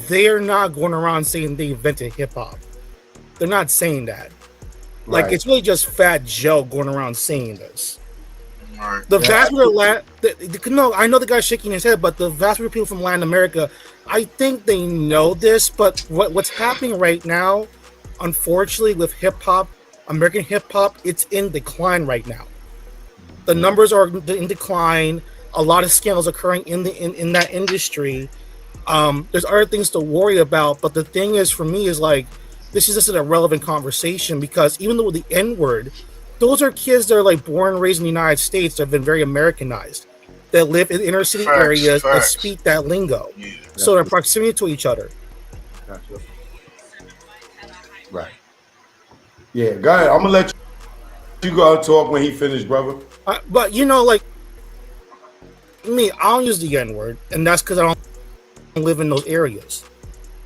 they're not going around saying they invented hip hop. They're not saying that. Like, Right. it's really just Fat Joe going around saying this. Right. The vast majority no, I know the guy's shaking his head, but the vast majority of people from Latin America, I think they know this, but what's happening right now, unfortunately, with hip hop, American hip hop, it's in decline right now. The numbers are in decline. A lot of scandals occurring in that industry. There's other things to worry about, but the thing is, for me, is like, this is just an irrelevant conversation, because even though the N-word, those are kids that are like born and raised in the United States that have been very Americanized, that live in inner city areas and speak that lingo. Yeah, so they're proximity to each other. Gotcha. Right. Yeah, go ahead. I'm gonna let you go out and talk when he finished, brother. But like me, I don't use the N-word, and that's because I don't live in those areas.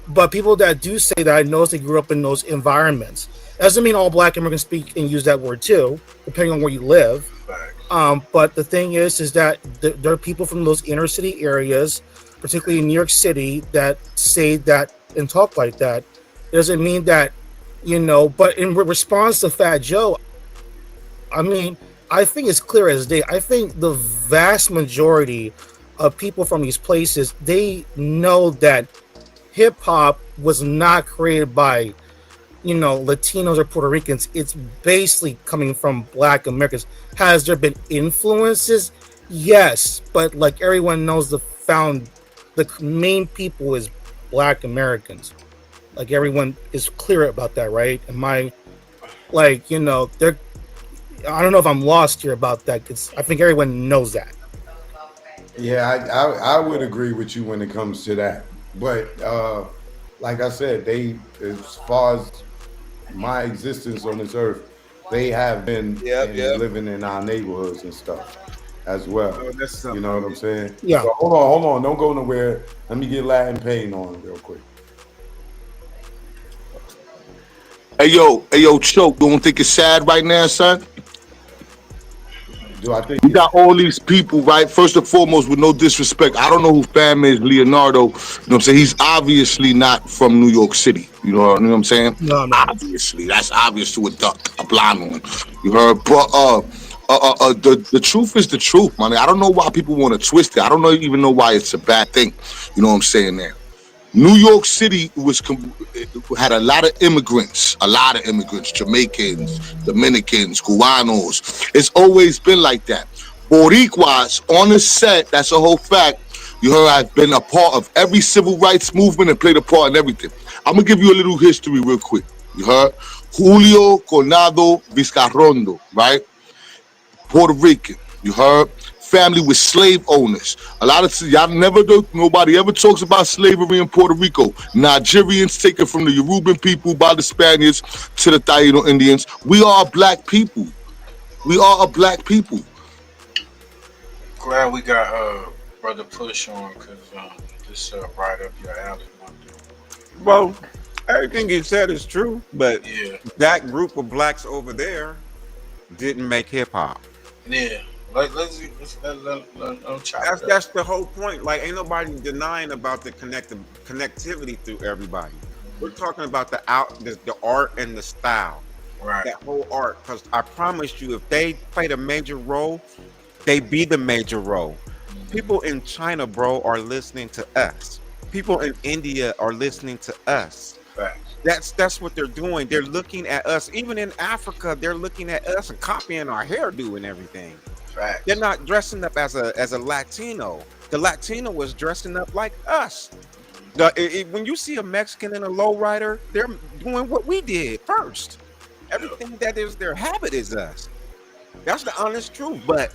But people that do say that, I know they grew up in those environments. Doesn't mean all Black Americans speak and use that word too, depending on where you live. But the thing is that there are people from those inner city areas, particularly in New York City, that say that and talk like that. Doesn't mean that, but in response to Fat Joe, I mean, I think it's clear as day. I think the vast majority of people from these places, they know that hip hop was not created by, Latinos or Puerto Ricans. It's basically coming from Black Americans. Has there been influences? Yes, but like everyone knows, the main people is Black Americans. Like everyone is clear about that, right? Am I, like, you know, they're. I don't know if I'm lost here about that because I think everyone knows that. Yeah, I would agree with you when it comes to that. But like I said, they, as far as my existence on this earth, they have been living in our neighborhoods and stuff as well. Oh, you know what I'm saying? Yeah. So hold on, don't go nowhere. Let me get Latin Pain on real quick. Hey yo, Choke, don't think it's sad right now, son? Do I think we got all these people, right? First and foremost, with no disrespect, I don't know who fam is, Leonardo. You know what I'm saying? He's obviously not from New York City. You know what I'm saying? No. Obviously. That's obvious to a blind one. You heard? But the truth is the truth, man. I don't know why people want to twist it. I don't even know why it's a bad thing. You know what I'm saying there? New York City had a lot of immigrants, Jamaicans, Dominicans, Cubanos. It's always been like that. Boricuas on the set, that's a whole fact. You heard I've been a part of every civil rights movement and played a part in everything. I'm going to give you a little history real quick. You heard? Julio Coronado Vizcarrondo, right? Puerto Rican. You heard? Family with slave owners. A lot of y'all nobody ever talks about slavery in Puerto Rico. Nigerians taken from the Yoruban people by the Spaniards to the Taino Indians. We are a black people. We are a black people. Glad we got Brother Push on because this right up your alley, my dude. Well, everything you said is true, but yeah, that group of blacks over there didn't make hip hop. Yeah. Let's that's the whole point. Like, ain't nobody denying about the connectivity through everybody. We're talking about the art and the style, right? That whole art. Because I promise you, if they played a major role, they be the major role. People in China, bro, are listening to us. People in India are listening to us. Facts. That's what they're doing. They're looking at us. Even in Africa, they're looking at us and copying our hairdo and everything. Facts. They're not dressing up as a Latino. The Latino was dressing up like us. When you see a Mexican and a lowrider, they're doing what we did first. Everything that is their habit is us. That's the honest truth. But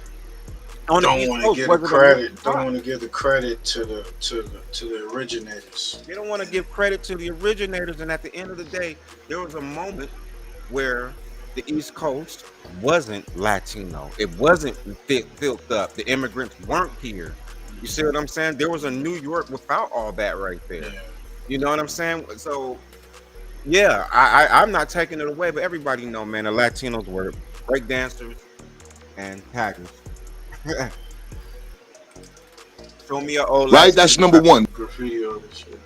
on don't want to give the credit. Don't want to give the credit to the originators. They don't want to give credit to the originators. And at the end of the day, there was a moment where the East Coast wasn't Latino. It wasn't filled up. The immigrants weren't here. You see what I'm saying? There was a New York without all that right there. Yeah. You know what I'm saying? So, yeah, I'm not taking it away, but everybody know, man, the Latinos were break dancers and taggers. Show me an old right, that's number one. Graffiti on this shit.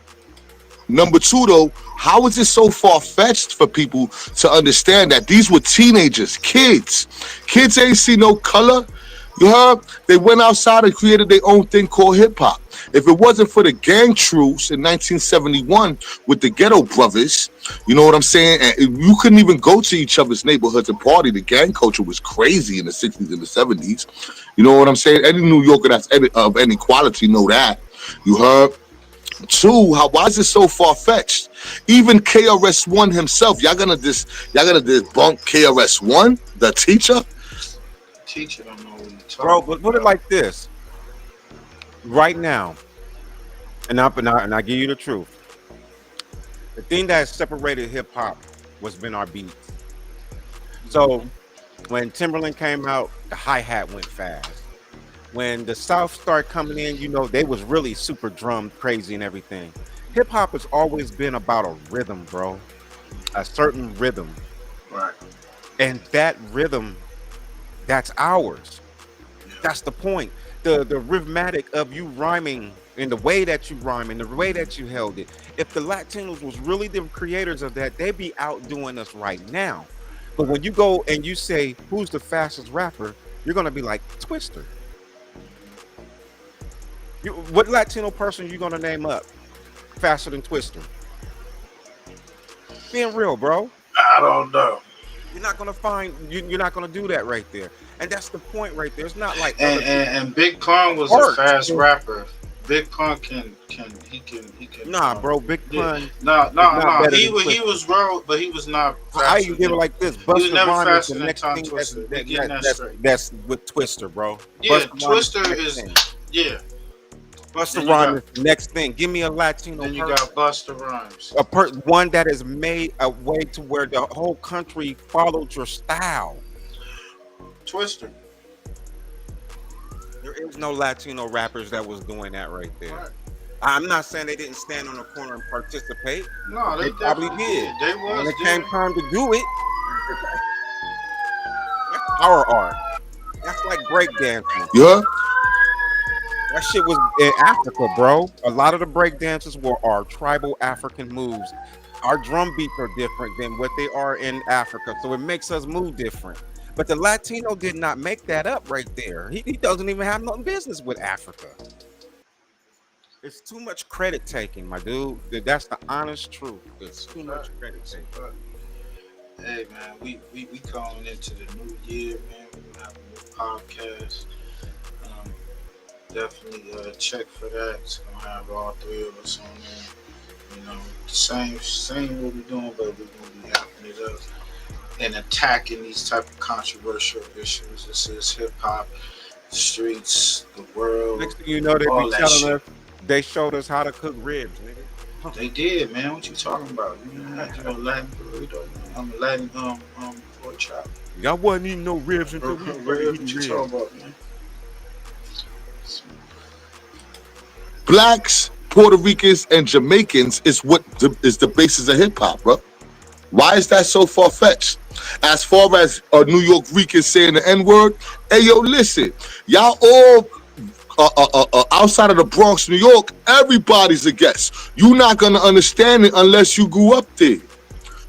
Number two, though, how is it so far-fetched for people to understand that these were teenagers, kids? Kids ain't see no color. You heard? They went outside and created their own thing called hip-hop. If it wasn't for the gang truce in 1971 with the Ghetto Brothers, you know what I'm saying? And you couldn't even go to each other's neighborhoods and party. The gang culture was crazy in the 60s and the 70s. You know what I'm saying? Any New Yorker that's of any quality know that. You heard? Two, why is it so far-fetched? Even KRS-One himself, y'all gonna debunk KRS-One, the teacher? Teacher don't know what you're talking Bro, but put it like this. Right now, and I give you the truth. The thing that separated hip-hop was been our beats. So when Timberland came out, the hi-hat went fast. When the South started coming in, you know, they was really super drum crazy and everything. Hip hop has always been about a rhythm, bro. A certain rhythm. Right. And that rhythm, that's ours. That's the point. The rhythmatic of you rhyming and the way that you rhyme and the way that you held it. If the Latinos was really the creators of that, they'd be outdoing us right now. But when you go and you say, who's the fastest rapper? You're going to be like Twister. What Latino person you gonna name up faster than Twister? Being real, bro. I don't know. You're not gonna find you're not gonna do that right there, and that's the point right there. It's not like And Big Pun was a fast rapper. Big Pun can. Nah, bro, Big Pun. No. He was raw, but he was not. I even give it like this. Busta never Rhymes faster is the than next Tongue thing Twister. that's with Twister, bro. Yeah, Busta Rhymes Twister the next is. thing. Yeah. Busta Rhymes is the next thing. Give me a Latino. Then you got Busta Rhymes. One that has made a way to where the whole country followed your style. Twister. There is no Latino rappers that was doing that right there. Right. I'm not saying they didn't stand on the corner and participate. No, they probably did. They was. When it came time to do it, that's our art. That's like breakdancing. Yeah. That shit was in Africa, bro. A lot of the breakdances were our tribal African moves. Our drum beats are different than what they are in Africa, so it makes us move different. But the Latino did not make that up right there. He doesn't even have no business with Africa. It's too much credit taking, my dude. That's the honest truth. It's too much credit taking. Hey man, we calling into the new year, man. We're gonna have a new podcast. Definitely check for that. It's gonna have all three of us on there. You know, same what we're doing, but we're gonna be having it up and attacking these type of controversial issues. This is hip hop, the streets, the world. Next thing you know, they be telling us they showed us how to cook ribs, nigga. They did, man. What you talking about? You know, Latin burrito. I'm a Latin pork chop. Y'all wasn't eating no ribs until we started eating ribs. Talking about, man? Blacks, Puerto Ricans, and Jamaicans is what is the basis of hip hop, bro. Why is that so far fetched? As far as New York Ricans saying the N-word, hey yo, listen, y'all all outside of the Bronx, New York, everybody's a guest. You're not gonna understand it unless you grew up there.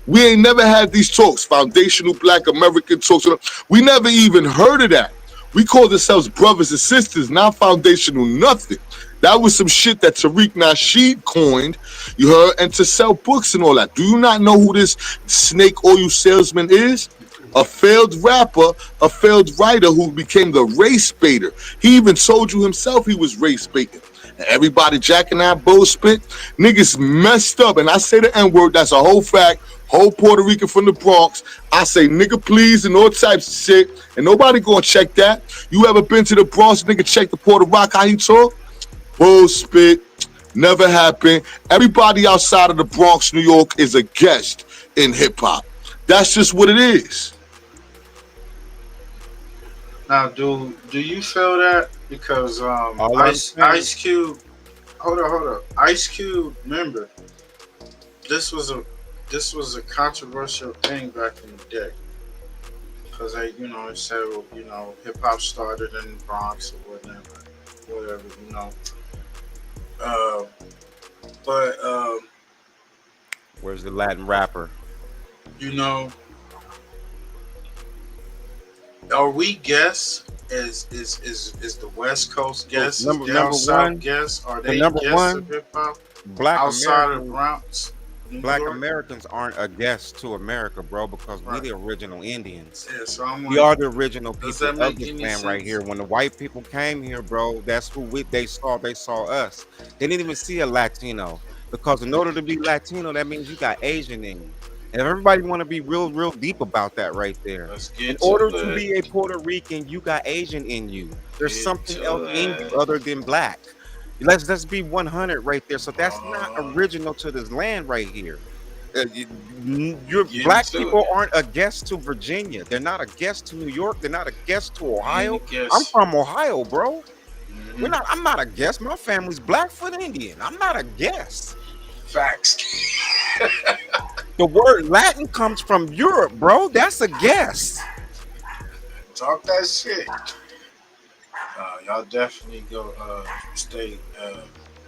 We ain't never had these talks, foundational Black American talks. We never even heard of that. We called ourselves brothers and sisters, not foundational nothing. That was some shit that Tariq Nasheed coined, you heard, and to sell books and all that. Do you not know who this snake oil salesman is? A failed rapper, a failed writer who became the race baiter. He even told you himself he was race baiting. And everybody jacking that bullshit. Niggas messed up. And I say the N-word, that's a whole fact. Whole Puerto Rican from the Bronx. I say nigga please and all types of shit. And nobody gonna check that. You ever been to the Bronx, nigga check the Puerto Rican, how he talk? Bullshit. Never happened. Everybody outside of the Bronx, New York is a guest in hip hop. That's just what it is. Now, do you feel that? Because Ice Cube, hold up. Ice Cube, remember, this was a controversial thing back in the day. Because it said, hip hop started in the Bronx or whatever, Where's the Latin rapper? Are we guests? Is the West Coast guests? Number one guests? Are the they number guests one of hip hop? Black outside Americans, of Bronx? Black Americans aren't a guest to America, bro, because we're the original Indians. Yeah, so we are the original people of make this any land right sense? here. When the white people came here, bro, that's who they saw. They saw us. They didn't even see a Latino, because in order to be Latino, that means you got Asian in you. And everybody want to be real deep about that right there. In order to be a Puerto Rican, you got Asian in you. There's something else in you other than black. Let's be 100 right there. So that's not original to this land right here. Black people aren't a guest to Virginia. They're not a guest to New York. They're not a guest to Ohio. I'm from Ohio, bro. I'm not a guest. My family's Blackfoot Indian. I'm not a guest. Facts. The word Latin comes from Europe, bro. That's a guess. Talk that shit. Y'all definitely go stay.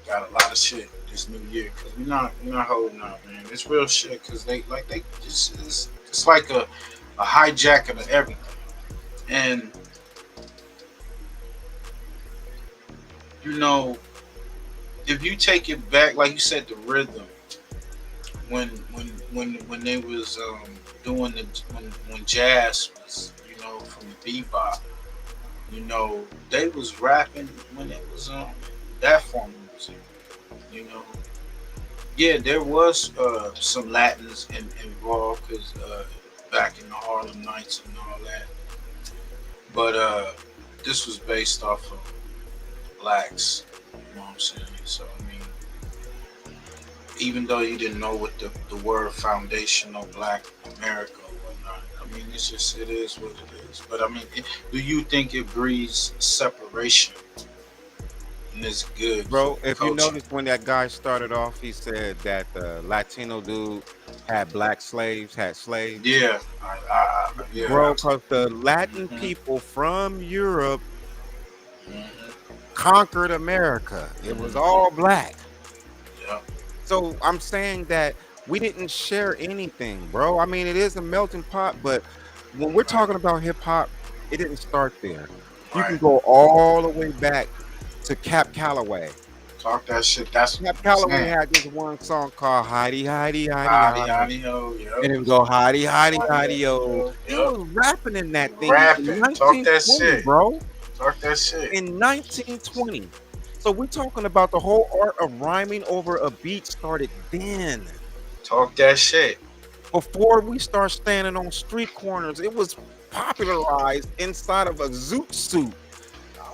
Got a lot of shit this new year, because we're not holding out, man. It's real shit, because they just it's like a hijacking of everything. And if you take it back, like you said, the rhythm when they was doing the when jazz was, from the bebop, they was rapping when it was that form of music, Yeah, there was some Latins involved because back in the Harlem Nights and all that, but this was based off of blacks. You know what I'm saying? So I mean, even though you didn't know what the word foundational Black America or whatnot, I mean, it is what it is. But I mean, do you think it breeds separation? And it's good, bro. If you notice, when that guy started off, he said that the Latino dude had black slaves, had slaves. Yeah, yeah. Bro, because the Latin people from Europe conquered America. It was all black. Yeah. So I'm saying that we didn't share anything, bro. I mean, it is a melting pot, but when we're talking about hip hop, it didn't start there. You can go all the way back to Cap Calloway. Talk that shit. That's Cap Calloway had this one song called Heidi, Heidi, Heidi, Heidi, ho, yep. And it would go Heidi, Heidi, Heidi, ho. He was rapping in that thing. Rapping. In Talk that 1920, shit, bro. Talk that shit. In 1920. So we're talking about the whole art of rhyming over a beat started then. Talk that shit. Before we start standing on street corners, it was popularized inside of a zoot suit.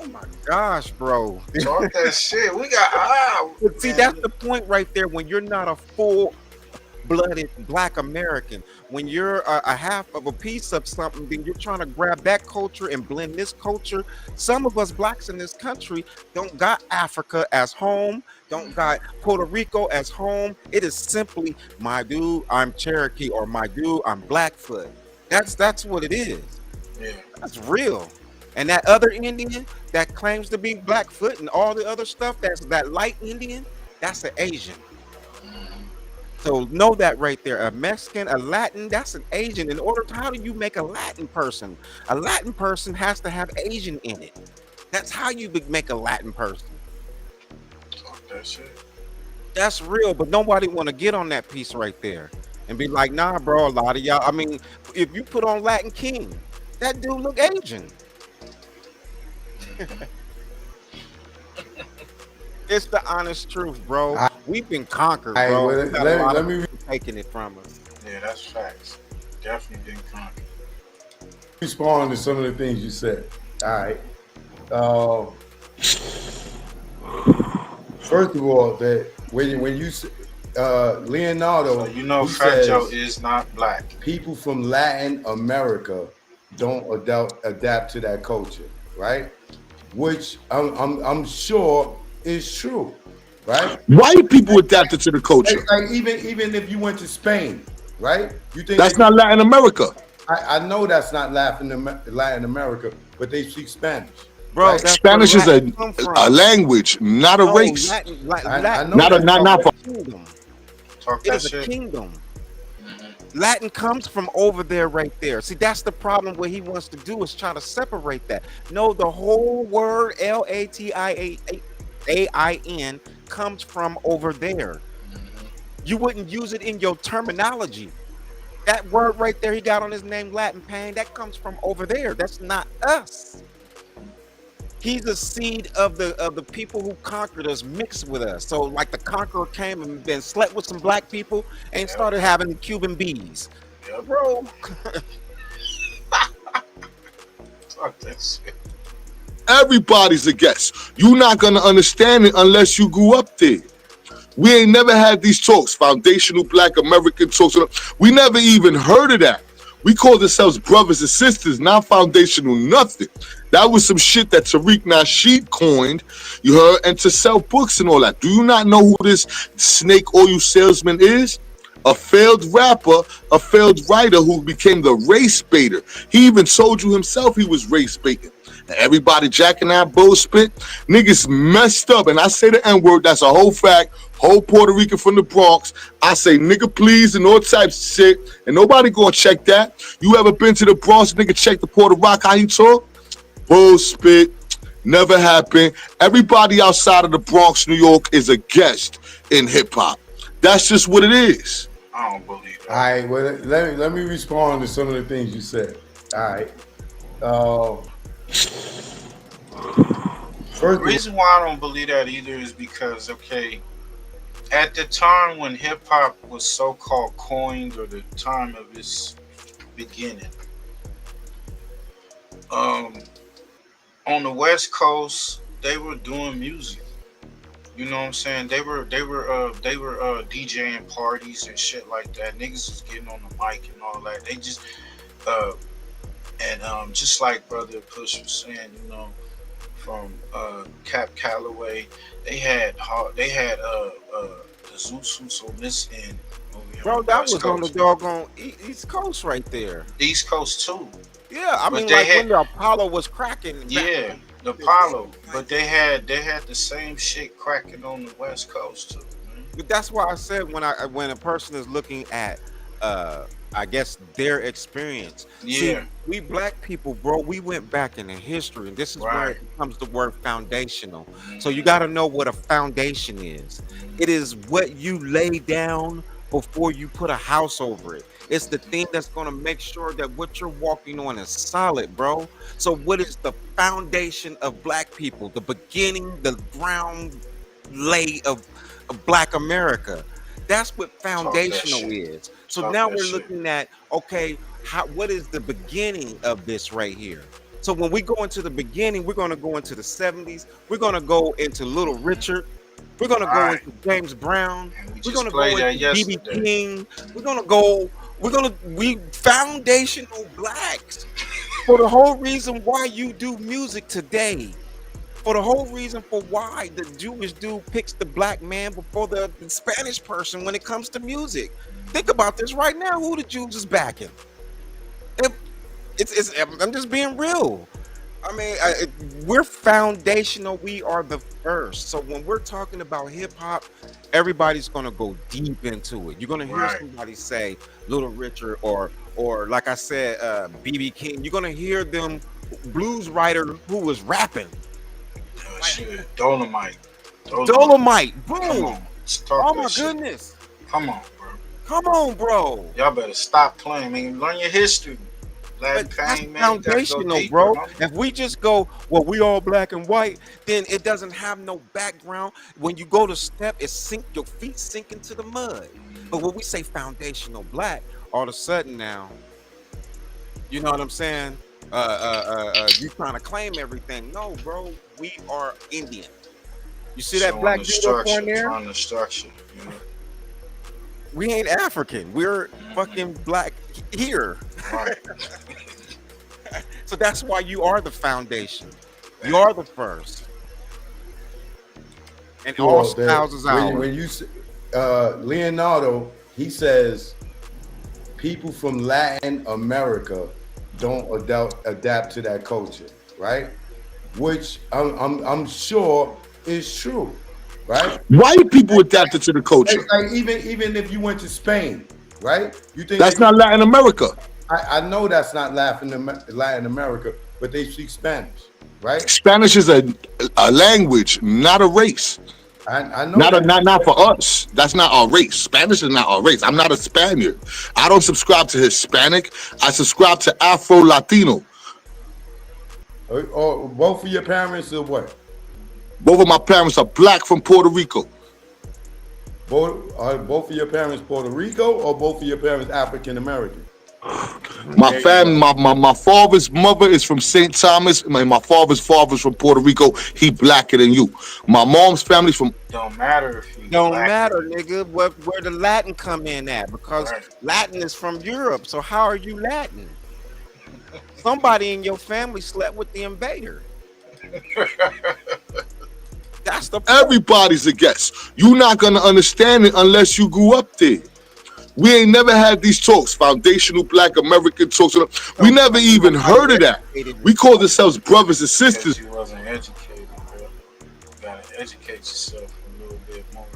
Oh my gosh, bro. Talk that shit. We got But see, that's the point right there. When you're not a full-blooded Black American, when you're a half of a piece of something, then you're trying to grab that culture and blend this culture. Some of us blacks in this country don't got Africa as home, don't got Puerto Rico as home. It is simply, my dude, I'm Cherokee, or my dude, I'm Blackfoot. That's what it is. Yeah. That's real. And that other Indian that claims to be Blackfoot and all the other stuff, that's that light Indian, that's an Asian. So know that right there. A Mexican, a Latin, that's an Asian. In order to, how do you make a Latin person? A Latin person has to have Asian in it. That's how you make a Latin person. Talk that shit. That's real, but nobody want to get on that piece right there and be like, nah, bro, a lot of y'all. I mean, if you put on Latin King, that dude look Asian. It's the honest truth, bro. We've been conquered, bro. Let me taking it from us. Yeah, that's facts. Definitely been conquered. Respond to some of the things you said. All right. First of all, that when you Leonardo, so FATJOE is not black. People from Latin America don't adapt to that culture, right? Which I'm sure is true, right? White people adapted to the culture. Like even if you went to Spain, right? You think that's not Latin America? I know that's not Latin America, but they speak Spanish. Bro, right? Spanish is a language, not a race. Latin, not for kingdom. Talk It that is a shit. kingdom. Latin comes from over there, right there. See, that's the problem. What he wants to do is try to separate that. No, the whole word LATIN comes from over there. You wouldn't use it in your terminology. That word right there he got on his name, Latin Pain, that comes from over there. That's not us. He's a seed of the people who conquered us, mixed with us. So like the conqueror came and then slept with some black people and started having Cuban bees. Yep. Bro. Talk that shit. Everybody's a guest. You're not gonna understand it unless you grew up there. We ain't never had these talks, foundational Black American talks. We never even heard of that. We called ourselves brothers and sisters, not foundational nothing. That was some shit that Tariq Nasheed coined, you heard, and to sell books and all that. Do you not know who this snake oil salesman is? A failed rapper, a failed writer who became the race baiter. He even told you himself he was race baiting. And everybody jacking that bullshit. Niggas messed up. And I say the N-word, that's a whole fact. Whole Puerto Rican from the Bronx. I say nigga please and all types of shit. And nobody gonna check that. You ever been to the Bronx, nigga check the Puerto Rock, how he talk? Bullshit. Never happened. Everybody outside of the Bronx, New York is a guest in hip hop. That's just what it is. I don't believe that. All right, well, let me respond to some of the things you said. All right. The reason why I don't believe that either is because, okay, at the time when hip hop was so-called coined, or the time of its beginning, on the West Coast, they were doing music. You know what I'm saying? They were DJing parties and shit like that. Niggas was getting on the mic and all that. They just just like Brother Push was saying, you know, from Cap Calloway, they had the Zoot Suits on this end. Bro, that was on the doggone East Coast right there. East Coast too. Yeah, I mean, like when the Apollo was cracking. Yeah, the Apollo, but they had the same shit cracking on the West Coast too. But that's why I said when a person is looking at I guess their experience. Yeah. See, we black people, bro, we went back into history, and this is where it becomes the word foundational. So you got to know what a foundation is. It is what you lay down before you put a house over it. It's the thing that's going to make sure that what you're walking on is solid, bro. So what is the foundation of black people? The beginning, the ground lay of black America. That's what foundational is. So now we're looking at, okay, what is the beginning of this right here? So when we go into the beginning, we're going to go into the 70s. We're going to go into Little Richard. We're going to go into James Brown. We're going to go into B.B. King. We foundational blacks for the whole reason why you do music today. For the whole reason for why the Jewish dude picks the black man before the Spanish person when it comes to music. Think about this right now. Who the Jews is backing? I'm just being real. I mean, we're foundational. We are the first. So when we're talking about hip hop, everybody's gonna go deep into it. You're gonna hear somebody say Little Richard or like I said, B.B. King. You're gonna hear them blues writer who was rapping. Shit, Dolomite. Boom. Come on, Oh my goodness. Come on, bro. Come on, bro. Y'all better stop playing, man. Learn your history. Latin pain, man. Foundational, bro. If we just go, well, we all black and white, then it doesn't have no background. When you go to step, your feet sink into the mud. But when we say foundational black, all of a sudden now, you know what I'm saying? You trying to claim everything. No, bro, we are Indian. You see that black dude up on there? On the structure, you know? We ain't African. We're fucking black here. Right. So that's why you are the foundation. You are the first. And all styles is out. When you Leonardo, he says people from Latin America don't adapt to that culture, right? Which I'm sure is true, right? White people adapted to the culture. It's like even if you went to Spain, right? You think that's not Latin America? I know that's not Latin America, but they speak Spanish, right? Spanish is a language, not a race. I know not for us. That's not our race. Spanish is not our race. I'm not a Spaniard. I don't subscribe to Hispanic. I subscribe to Afro Latino. Or both of your parents are what? Both of my parents are black from Puerto Rico. Both of your parents Puerto Rico or both of your parents African American? My family, my father's mother is from St. Thomas. My father's father's from Puerto Rico. He blacker than you. My mom's family's from. Don't matter if you. Don't matter, nigga. Where the Latin come in at? Because Latin is from Europe. So how are you Latin? Somebody in your family slept with the invader. That's the point. Everybody's a guest. You're not gonna understand it unless you grew up there. We ain't never had these talks, foundational black American talks. We never even heard of that. We called ourselves brothers and sisters. You wasn't educated, bro. You gotta educate yourself a little bit more.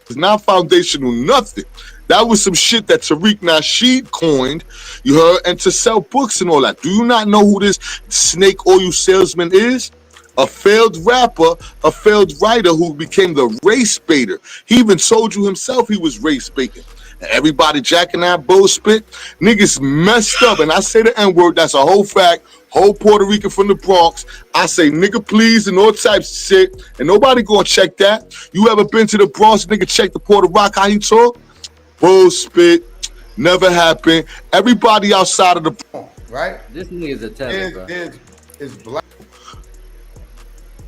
It's not foundational, nothing. That was some shit that Tariq Nasheed coined, you heard, and to sell books and all that. Do you not know who this snake oil salesman is? A failed rapper, a failed writer who became the race baiter. He even told you himself he was race baiting. and everybody jacking that bullshit. Niggas messed up, and I say the N-word. That's a whole fact. Whole Puerto Rican from the Bronx. I say nigga please and all types of shit, and nobody gonna check that. You ever been to the Bronx? Nigga check the Puerto Rico how he talk? Bullshit. Never happened. Everybody outside of the right? This nigga's a tether, bro. Is black.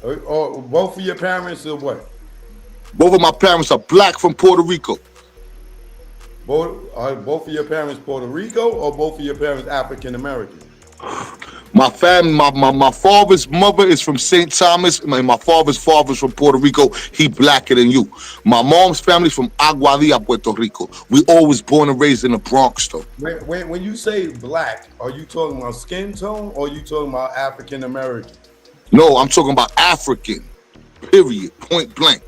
Or both of your parents are what? Both of my parents are black from Puerto Rico. Both of your parents Puerto Rico or both of your parents African American? My family, my father's mother is from St. Thomas. My father's father is from Puerto Rico. He blacker than you. My mom's family's from Aguadilla, Puerto Rico. We always born and raised in the Bronx, though. When you say black, are you talking about skin tone or are you talking about African American? No, I'm talking about African. Period. Point blank.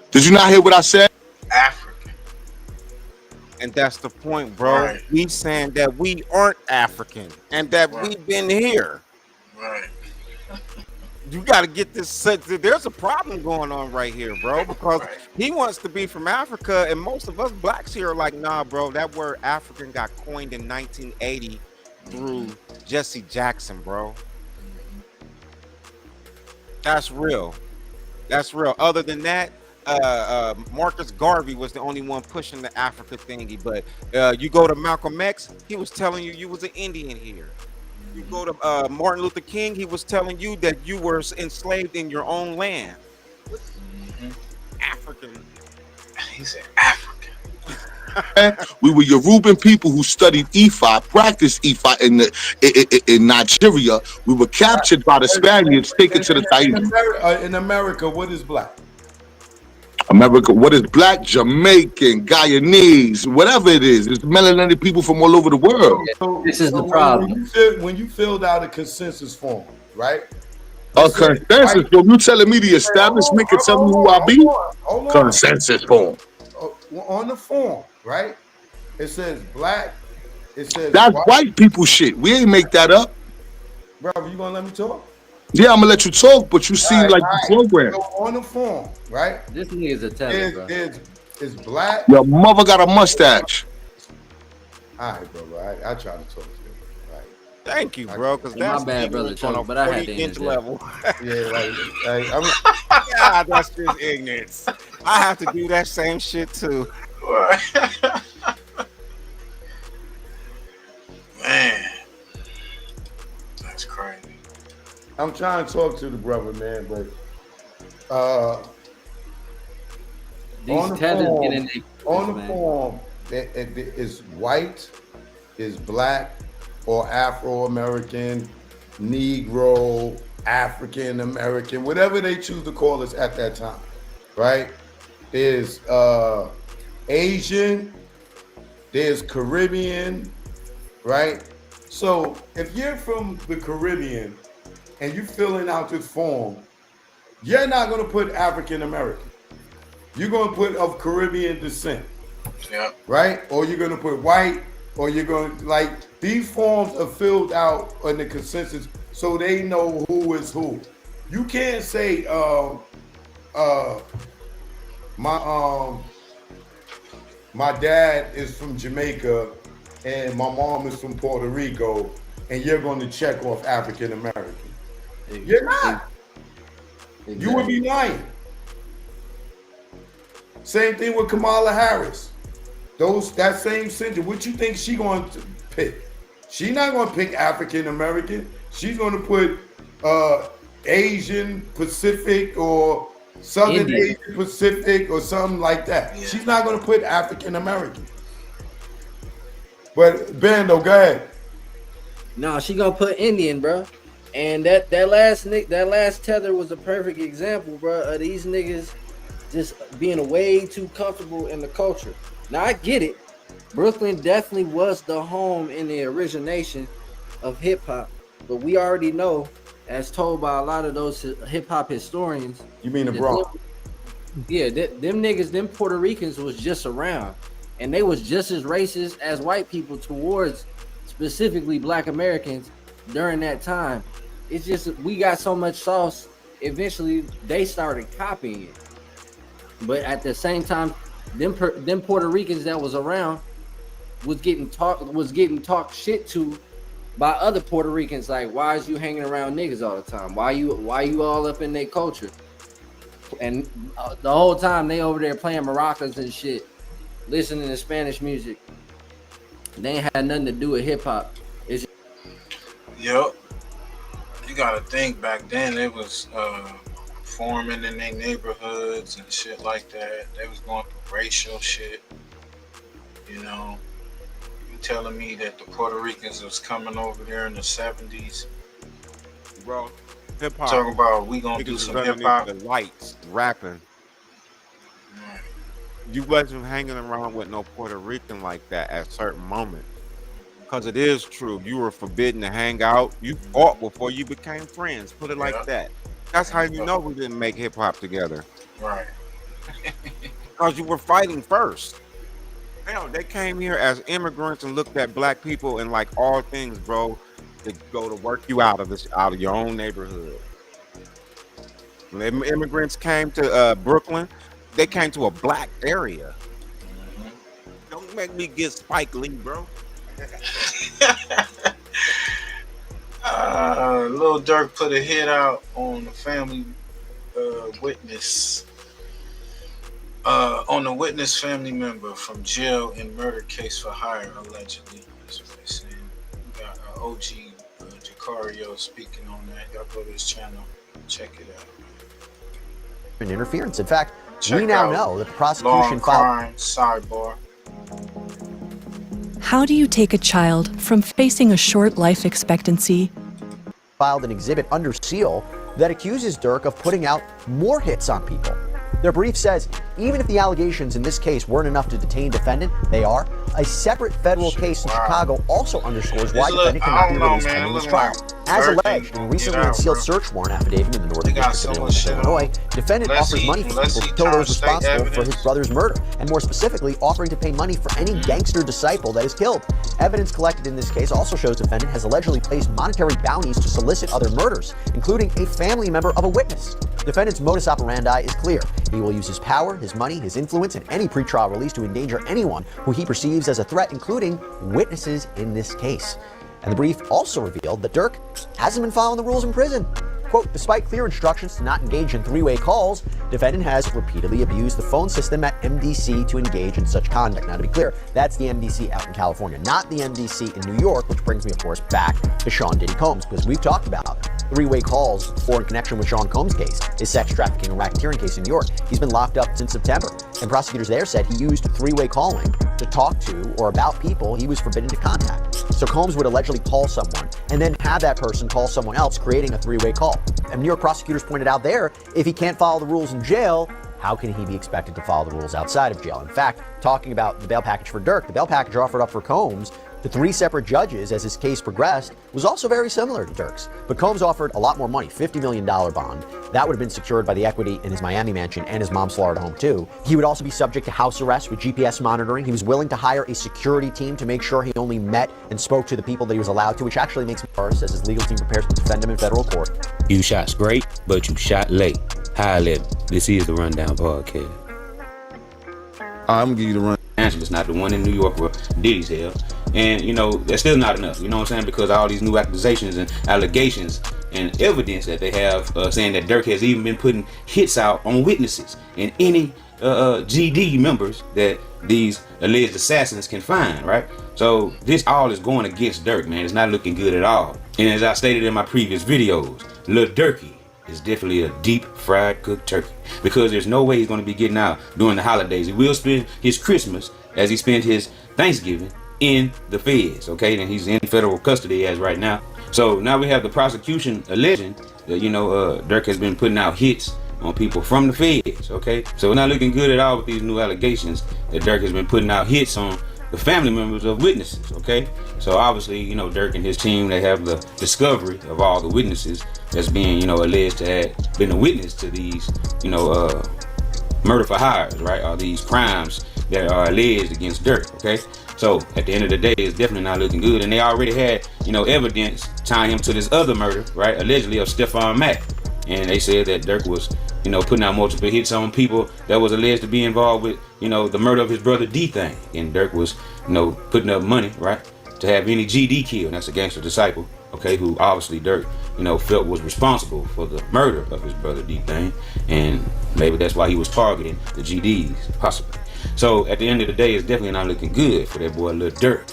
Did you not hear what I said? African. And that's the point, bro. Right. We saying that we aren't African and that we've been here. Right. You got to get this. There's a problem going on right here, bro, because he wants to be from Africa, and most of us blacks here are like, nah, bro, that word African got coined in 1980 through Jesse Jackson, bro. That's real. That's real. Other than that, Marcus Garvey was the only one pushing the Africa thingy, but you go to Malcolm X, he was telling you was an Indian here. You go to Martin Luther King, he was telling you that you were enslaved in your own land. African. He said African. We were Yoruban people who studied Ifa, practiced Ifa in Nigeria. We were captured by the Spaniards, taken to the Tahiti. In America, what is black? America, what is black? Jamaican, Guyanese, whatever it is. It's melanated people from all over the world. This is the problem. When you filled out a consensus form, right? A consensus form? You telling me the establishment can tell me who I be? Consensus form. On the form, right? It says black. It says that's white people shit. We ain't make that up. Bro, you gonna let me talk? Yeah, I'm gonna let you talk, but you seem like the program. So on the form, right? This nigga is a tether, bro. Is black. Your mother got a mustache. All right, bro. I try to talk to you. Right. Thank you, bro. Because that's my bad, brother. Chuck, but I had to end level. Yeah, like God, that's just ignorance. I have to do that same shit too. Man, that's crazy. I'm trying to talk to the brother, man, but on the form, is white, is black, or Afro-American, Negro, African American, whatever they choose to call us at that time, right? There's Asian, there's Caribbean, right? So if you're from the Caribbean and you're filling out this form, you're not going to put African American. You're going to put of Caribbean descent, right? Or you're going to put white, or you're going to, like, these forms are filled out on the consensus so they know who is who. You can't say my dad is from Jamaica and my mom is from Puerto Rico, and you're going to check off African American. You're not. Exactly. You would be lying. Same thing with Kamala Harris. That same sentence. What you think she going to pick? She not going to pick African American. She's going to put Asian Pacific or Southern Indian. Asian Pacific or something like that. Yeah. She's not going to put African American. But Bando, go ahead. No, she gonna put Indian, bro. And that last tether was a perfect example, bro, of these niggas just being way too comfortable in the culture. Now I get it. Brooklyn definitely was the home in the origination of hip hop, but we already know, as told by a lot of those hip hop historians. You mean the Bronx? Yeah, them niggas, them Puerto Ricans was just around, and they was just as racist as white people towards specifically Black Americans during that time. It's just we got so much sauce. Eventually, they started copying it, but at the same time, them Puerto Ricans that was around was getting talked shit to by other Puerto Ricans. Like, why is you hanging around niggas all the time? Why you all up in their culture? And the whole time they over there playing maracas and shit, listening to Spanish music. They ain't had nothing to do with hip hop. Yep. You gotta think back then it was forming in their neighborhoods and shit like that. They was going through racial shit. You know, you telling me that the Puerto Ricans was coming over there in the 70s, bro? Hip hop. Talking about we gonna do some hip hop. The lights rapping. You wasn't hanging around with no Puerto Rican like that at certain moments. Because it is true. You were forbidden to hang out. You fought before you became friends. Put it like that. That's how you know we didn't make hip hop together. Right. Because you were fighting first. Hell, they came here as immigrants and looked at black people and like all things, bro, to go to work you out of your own neighborhood. When the immigrants came to Brooklyn, they came to a black area. Don't make me get Spike Lee, bro. Lil Durk put a hit out on the family witness. On the witness family member from jail in murder case for hire, allegedly. That's what they're saying. We got OG Jacario speaking on that. Y'all go to his channel. Check it out. Interference. In fact, we now know that the prosecution filed. Sidebar. How do you take a child from facing a short life expectancy? Filed an exhibit under seal that accuses DURK of putting out more hits on people. Their brief says even if the allegations in this case weren't enough to detain defendant, they are. A separate federal case in Chicago also underscores why defendant cannot be released pending this trial. As alleged in a recently unsealed search warrant affidavit in the Northern District of Illinois, defendant offers money for people to kill those responsible for his brother's murder, and more specifically, offering to pay money for any gangster disciple that is killed. Evidence collected in this case also shows defendant has allegedly placed monetary bounties to solicit other murders, including a family member of a witness. Defendant's modus operandi is clear. He will use his power, his money, his influence, and any pretrial release to endanger anyone who he perceives as a threat, including witnesses in this case. And the brief also revealed that DURK hasn't been following the rules in prison. Quote, despite clear instructions to not engage in three-way calls, defendant has repeatedly abused the phone system at MDC to engage in such conduct. Now, to be clear, that's the MDC out in California, not the MDC in New York, which brings me, of course, back to Sean Diddy Combs, because we've talked about three-way calls for in connection with Sean Combs' case, his sex trafficking and racketeering case in New York. He's been locked up since September, and prosecutors there said he used three-way calling to talk to or about people he was forbidden to contact. So Combs would allegedly call someone and then have that person call someone else, creating a three-way call. And New York prosecutors pointed out there, if he can't follow the rules in jail, how can he be expected to follow the rules outside of jail? In fact, talking about the bail package for DURK, the bail package offered up for Combs to three separate judges as his case progressed was also very similar to DURK's. But Combs offered a lot more money, $50 million bond. That would have been secured by the equity in his Miami mansion and his mom's Florida home too. He would also be subject to house arrest with GPS monitoring. He was willing to hire a security team to make sure he only met and spoke to the people that he was allowed to, which actually makes me worse as his legal team prepares to defend him in federal court. You shot straight, but you shot late. High level. This is the Rundown Podcast. I'm gonna give you the run. It's not the one in New York where Diddy's held. And, you know, that's still not enough, you know what I'm saying? Because all these new accusations and allegations and evidence that they have saying that DURK has even been putting hits out on witnesses and any GD members that these alleged assassins can find, right? So this all is going against DURK, man. It's not looking good at all. And as I stated in my previous videos, Lil Durky is definitely a deep fried cooked turkey, because there's no way he's going to be getting out during the holidays. He will spend his Christmas as he spent his Thanksgiving in the feds, okay? And he's in federal custody as right now. So now we have the prosecution alleging that, you know, DURK has been putting out hits on people from the feds, okay? So we're not looking good at all with these new allegations that DURK has been putting out hits on the family members of witnesses, okay? So obviously, you know, DURK and his team, they have the discovery of all the witnesses that's being, you know, alleged to have been a witness to these, you know, murder for hires, right? All these crimes that are alleged against DURK, okay? So at the end of the day, it's definitely not looking good. And they already had, you know, evidence tying him to this other murder, right? Allegedly of Stephon Mack. And they said that Dirk was, you know, putting out multiple hits on people that was alleged to be involved with, you know, the murder of his brother D-Thing. And Dirk was, you know, putting up money, right, to have any GD killed. That's a gangster disciple, okay, who obviously Dirk, you know, felt was responsible for the murder of his brother D-Thing. And maybe that's why he was targeting the GDs, possibly. So at the end of the day, it's definitely not looking good for that boy Lil Dirk.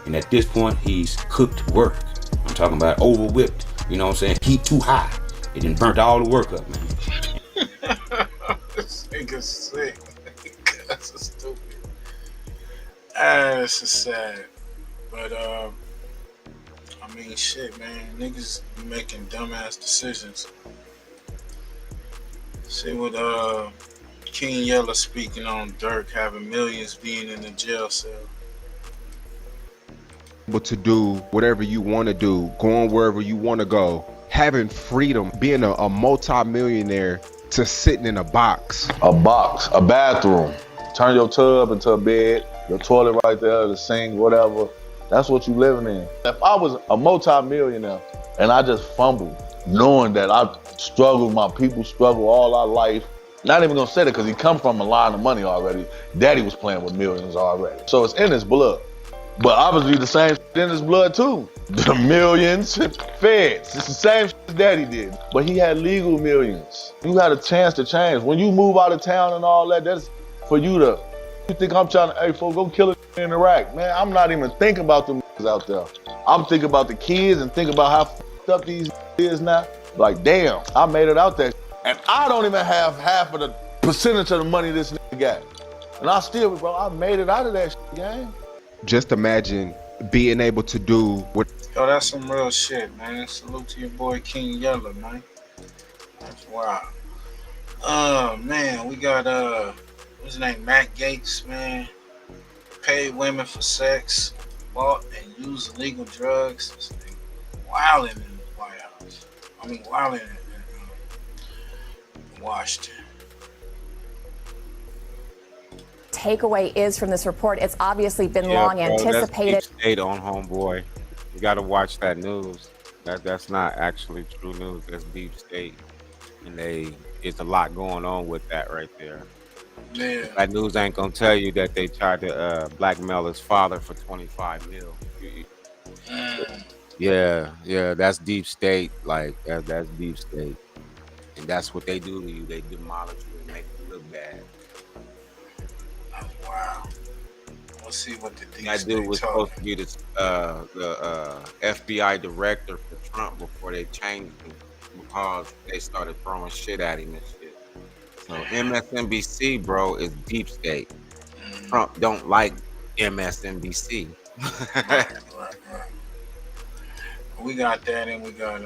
And at this point, he's cooked work. I'm talking about over whipped, you know what I'm saying? Heat too high. It done burnt all the work up, man. This nigga's sick. That's so stupid. This is sad. But I mean, shit, man. Niggas be making dumbass decisions. See what King Yella speaking on Dirk having millions being in the jail cell. Able to do whatever you want to do, going wherever you want to go, having freedom, being a multi-millionaire to sitting in a box. A box, a bathroom. Turn your tub into a bed, your toilet right there, the sink, whatever. That's what you living in. If I was a multi-millionaire and I just fumbled, knowing that I struggled, my people struggle all our life, not even gonna say that because he come from a line of money already. Daddy was playing with millions already. So it's in his blood. But obviously the same in his blood too. The millions, feds, it's the same shit Daddy did. But he had legal millions. You had a chance to change. When you move out of town and all that, that's for you to, you think I'm trying to, hey folks, go kill it in Iraq. Man, I'm not even thinking about them out there. I'm thinking about the kids and thinking about how fucked up these is now. Like, damn, I made it out there. And I don't even have half of the percentage of the money this nigga got. And I still, bro, I made it out of that shit, gang. Just imagine being able to do what. Yo, that's some real shit, man. Salute to your boy King Yella, man. That's wild. Man, we got what's his name? Matt Gaetz, man. Paid women for sex, bought and used illegal drugs. This thing wilding in the White House. I mean, wilding in Washington. Takeaway is from this report, it's obviously been long anticipated. That's deep state on homeboy. You got to watch that news. That's not actually true news. That's deep state, and it's a lot going on with that right there. Yeah. That news ain't gonna tell you that they tried to blackmail his father for 25 mil. Yeah, that's deep state. Like that's deep state, and that's what they do to you. They demolish you and make you look bad. Wow. We'll see what the deep That dude was supposed to be the FBI director for Trump before they changed him because they started throwing shit at him and shit. So MSNBC, bro, is deep state. Trump don't like MSNBC. Right. We got that, and we got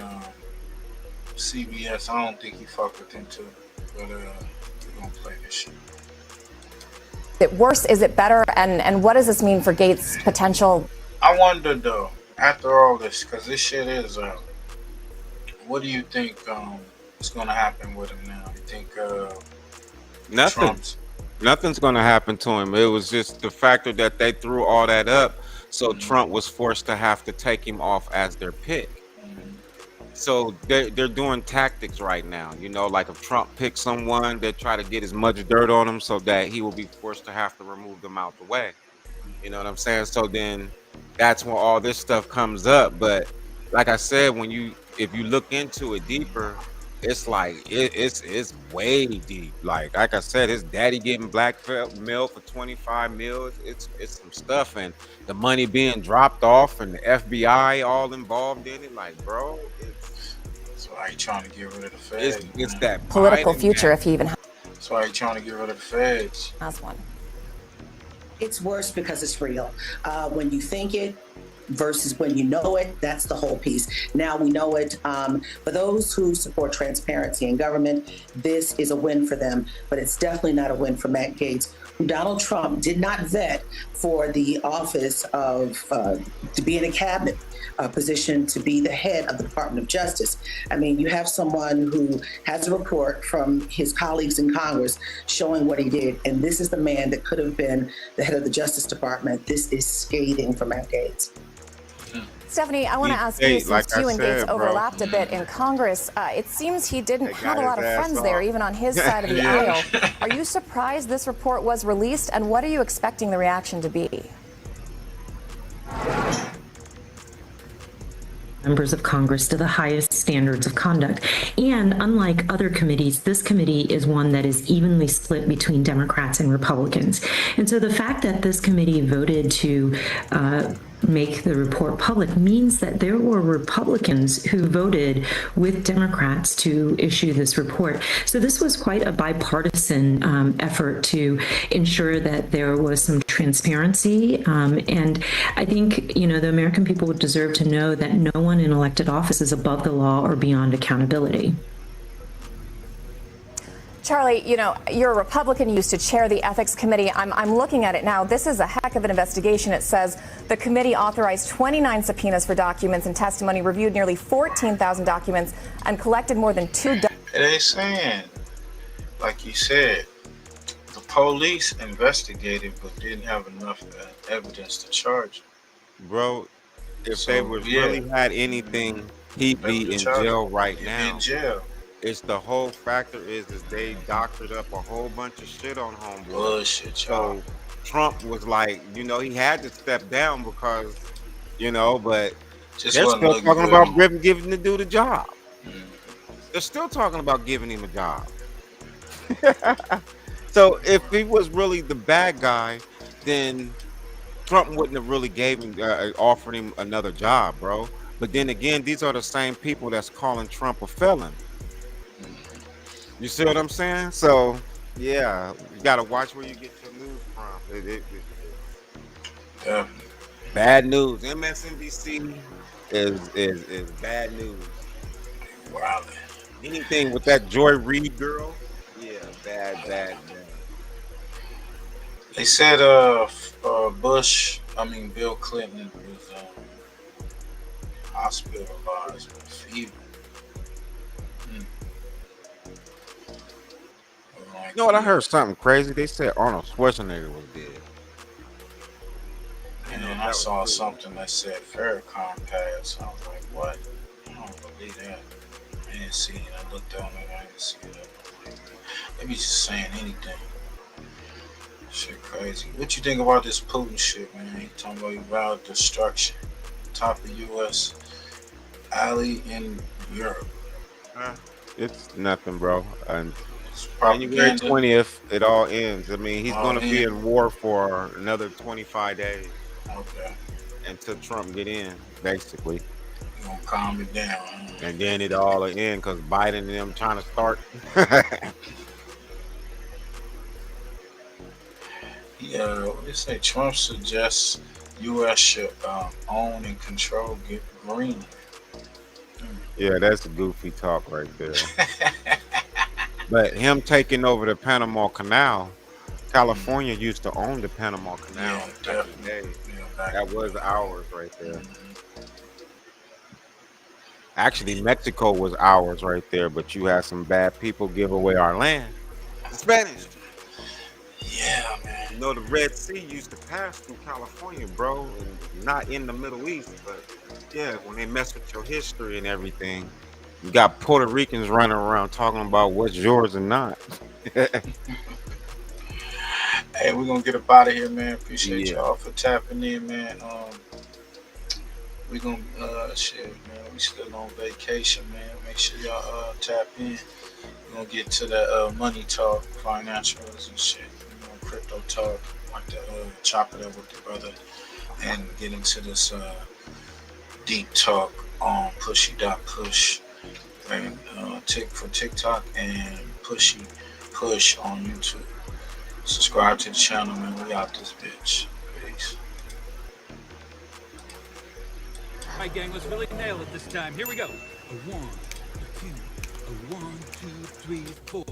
CBS. I don't think he fuck with them too, but we're gonna play this shit. Is it worse? Is it better? And what does this mean for Gates' potential? I wonder though, after all this, because this shit is what do you think is gonna happen with him now? You think Nothing's gonna happen to him. It was just the factor that they threw all that up, so Trump was forced to have to take him off as their pick. So they're doing tactics right now, you know, like if Trump picks someone, they try to get as much dirt on him so that he will be forced to have to remove them out the way. You know what I'm saying? So then that's when all this stuff comes up. But like I said, if you look into it deeper, it's like it's way deep. Like I said, his daddy getting blackmailed for 25 mil. It's some stuff, and the money being dropped off, and the FBI all involved in it. Like, bro, that's why he trying to get rid of the feds. It's that Political Biden future, man. if he even That's why he trying to get rid of the feds. has one. It's worse because it's real. When you think it versus when you know it, that's the whole piece. Now we know it. For those who support transparency in government, this is a win for them, but it's definitely not a win for Matt Gaetz, who Donald Trump did not vet for the office of to be in a cabinet position to be the head of the Department of Justice. I mean, you have someone who has a report from his colleagues in Congress showing what he did, and this is the man that could have been the head of the Justice Department. This is scathing for Matt Gaetz. Stephanie, I want to ask you, Hey, since like I you and Gates said, bro. overlapped a bit in Congress, it seems he didn't have a got lot of his ass friends there, off. even on his side of the Yeah. aisle. Are you surprised this report was released, and what are you expecting the reaction to be? Members of Congress to the highest standards of conduct. And unlike other committees, this committee is one that is evenly split between Democrats and Republicans. And so the fact that this committee voted to make the report public means that there were Republicans who voted with Democrats to issue this report. So this was quite a bipartisan effort to ensure that there was some transparency. And I think, you know, the American people would deserve to know that no one in elected office is above the law or beyond accountability. Charlie, you know, you're a Republican, you used to chair the Ethics Committee. I'm looking at it now. This is a heck of an investigation. It says the committee authorized 29 subpoenas for documents and testimony, reviewed nearly 14,000 documents, and collected more than 2 dozen. It ain't saying, like you said, the police investigated but didn't have enough evidence to charge him. Bro, if So, they was yeah. really had anything, he'd be in Charge him. jail right He'd be now. in jail. It's the whole factor is they doctored up a whole bunch of shit on homeboy. Bullshit, y'all. So Trump was like, you know, he had to step down because, you know, but Just they're wasn't still looking talking good. about giving the dude a job. They're still talking about giving him a job. So if he was really the bad guy, then Trump wouldn't have really offered him another job, bro. But then again, these are the same people that's calling Trump a felon. You see what I'm saying? So yeah, you gotta watch where you get your news from. Yeah. Bad news. MSNBC is bad news. Wow. Anything with that Joy Reid girl, yeah, bad. They said Bill Clinton was hospitalized with fever. You know what? I heard something crazy. They said Arnold Schwarzenegger was dead. And then I saw something that said Farrakhan passed. I was like, what? I don't believe that. I didn't see it. I looked on it. I didn't see it. They be just saying anything. Shit crazy. What you think about this Putin shit, man? He talking about he vowed destruction. Top of U.S. ally in Europe. It's nothing, bro. And propaganda. January 20th, it all ends. I mean, he's All going to be in. in war for another 25 days. Okay. Until Trump get in, basically. You gonna calm it down. Huh? And then it all will end because Biden and them trying to start. Yeah, what they say? Trump suggests U.S. should own and control Greenland. Yeah, that's goofy talk right there. But him taking over the Panama Canal, California used to own the Panama Canal. Yeah, back in the day. That was ours right there. Actually, Mexico was ours right there, but you had some bad people give away our land. The Spanish. Yeah, man. You know, the Red Sea used to pass through California, bro, and not in the Middle East, but yeah, when they mess with your history and everything, you got Puerto Ricans running around talking about what's yours and not. Hey, we're gonna get up out of here, man. Appreciate y'all for tapping in, man. We gonna shit, man. We still on vacation, man. Make sure y'all tap in. We're gonna get to the money talk, financials and shit. You know, crypto talk, like to chop it up with the brother and get into this deep talk on pushy.push and for TikTok and pushy push on YouTube. Subscribe to the channel, man. We out this bitch. Peace. All right, gang, let's really nail it this time. Here we go. A 1, a 2, a 1, 2, 3, 4.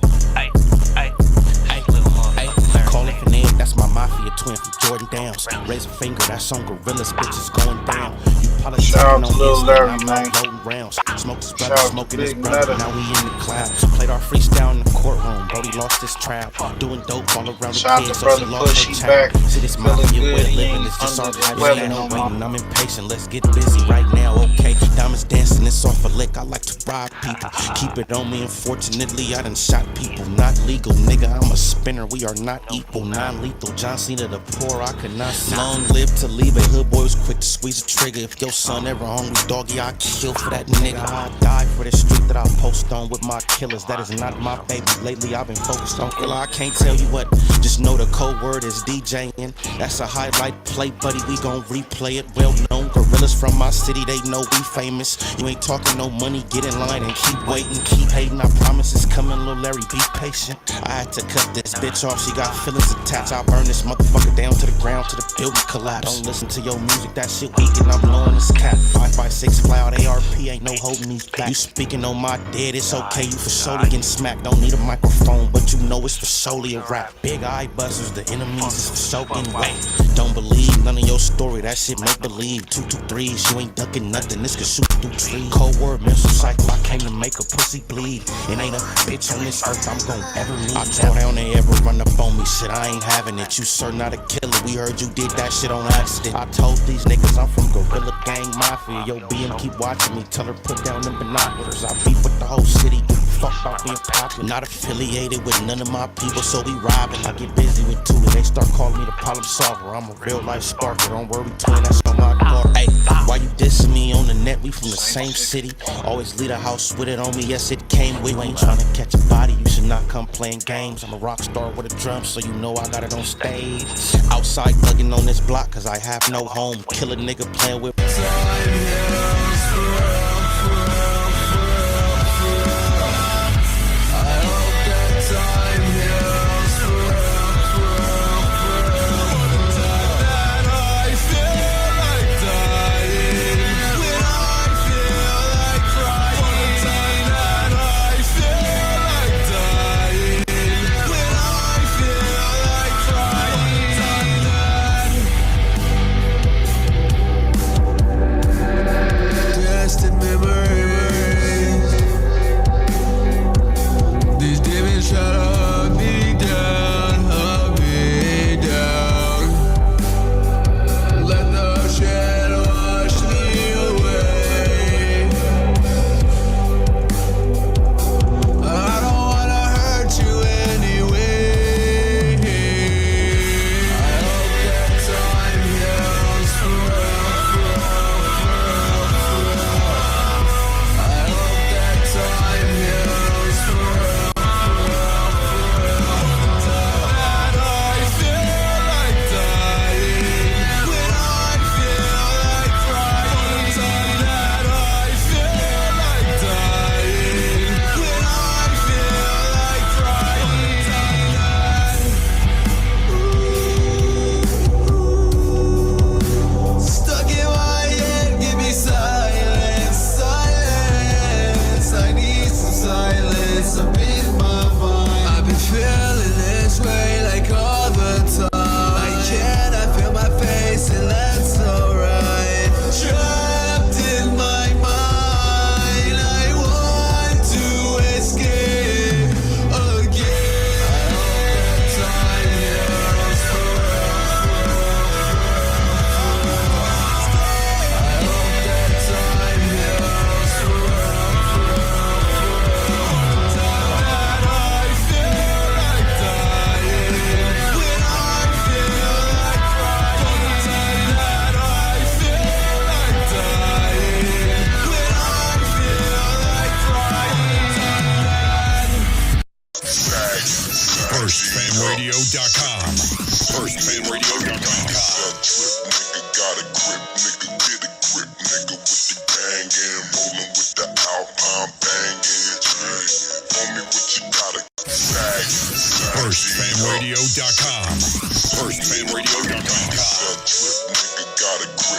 Call it a name. That's my mafia twin from Jordan Downs. Raise a finger, that's on gorillas, bitches going down. You Shout out to Lil Larry, I'm man. out loading rounds. Smoke his Shout brother, out to smoking his Big brother. Netta. Now we in the clouds. Played our freestyle in the courtroom. Brody lost his trial. Doing dope all around the Shout out kid, to so Brother she lost Push, her he child. back. See this Feeling mafia good, way of he living. ain't It's just our under the life. weather Ain't no no more. waiting. I'm impatient. Let's get busy right now, okay? Diamonds dancing, it's off a lick. I like to rob people. Keep it on me, unfortunately, I done shot people. Not legal, nigga, I'm a spinner. We are not equal, non-lethal. John Cena the poor, I could not see. Long live to leave it. Hood boy was quick to squeeze a trigger. If your son ever hungry, doggy, I kill for that nigga. I die for the street that I post on with my killers. That is not my baby. Lately, I've been focused on killer. I can't tell you what. Just know the code word is DJing. That's a highlight play, buddy. We gon' replay it. Well known gorillas from my city, they know we famous. You ain't talking no money, get in line and keep waiting, keep hating. I promise it's coming, Lil Larry, be patient. I had to cut this bitch off, she got feelings attached. I burn this motherfucker down to the ground, to the building collapse. Don't listen to your music, that shit weak and I'm blowing this cap. 5.56 fly out ARP, ain't no holding these back. You speaking on my dead, it's okay, you for surely getting smacked. Don't need a microphone, but you know it's for solely a rap. Big eye buzzers, the enemies is for soaking wet. Don't believe none of your story, that shit make believe. 2 2 3s, you ain't ducking nothing, this can shoot through trees. Cold word, mental cycle, I came to make a pussy bleed. It ain't a bitch on this earth I'm gon' ever need. I tore down they ever run up on me, shit, I ain't having it. You sir not a killer, we heard you did that shit on accident. I told these niggas I'm from Gorilla Gang Mafia. Yo, BM keep watching me, tell her put down them binoculars. I beef with the whole city, give a fuck about being popular. Not affiliated with none of my people, so we robbing. I get busy with two and they start calling me the problem solver. I'm a real life sparker, don't worry twin, that's on my car. Hey, why you dissing me on the net? We from the same city. Always leave a house with it on me, yes it came with me. Ain't trying to catch a body, you should not come playing games. I'm a rock star with a drum, so you know I got it on stage. Outside thugging on this block, cause I have no home. Kill a nigga playing with FirstFamRadio.com. FirstFamRadio.com. FirstFamRadio.com.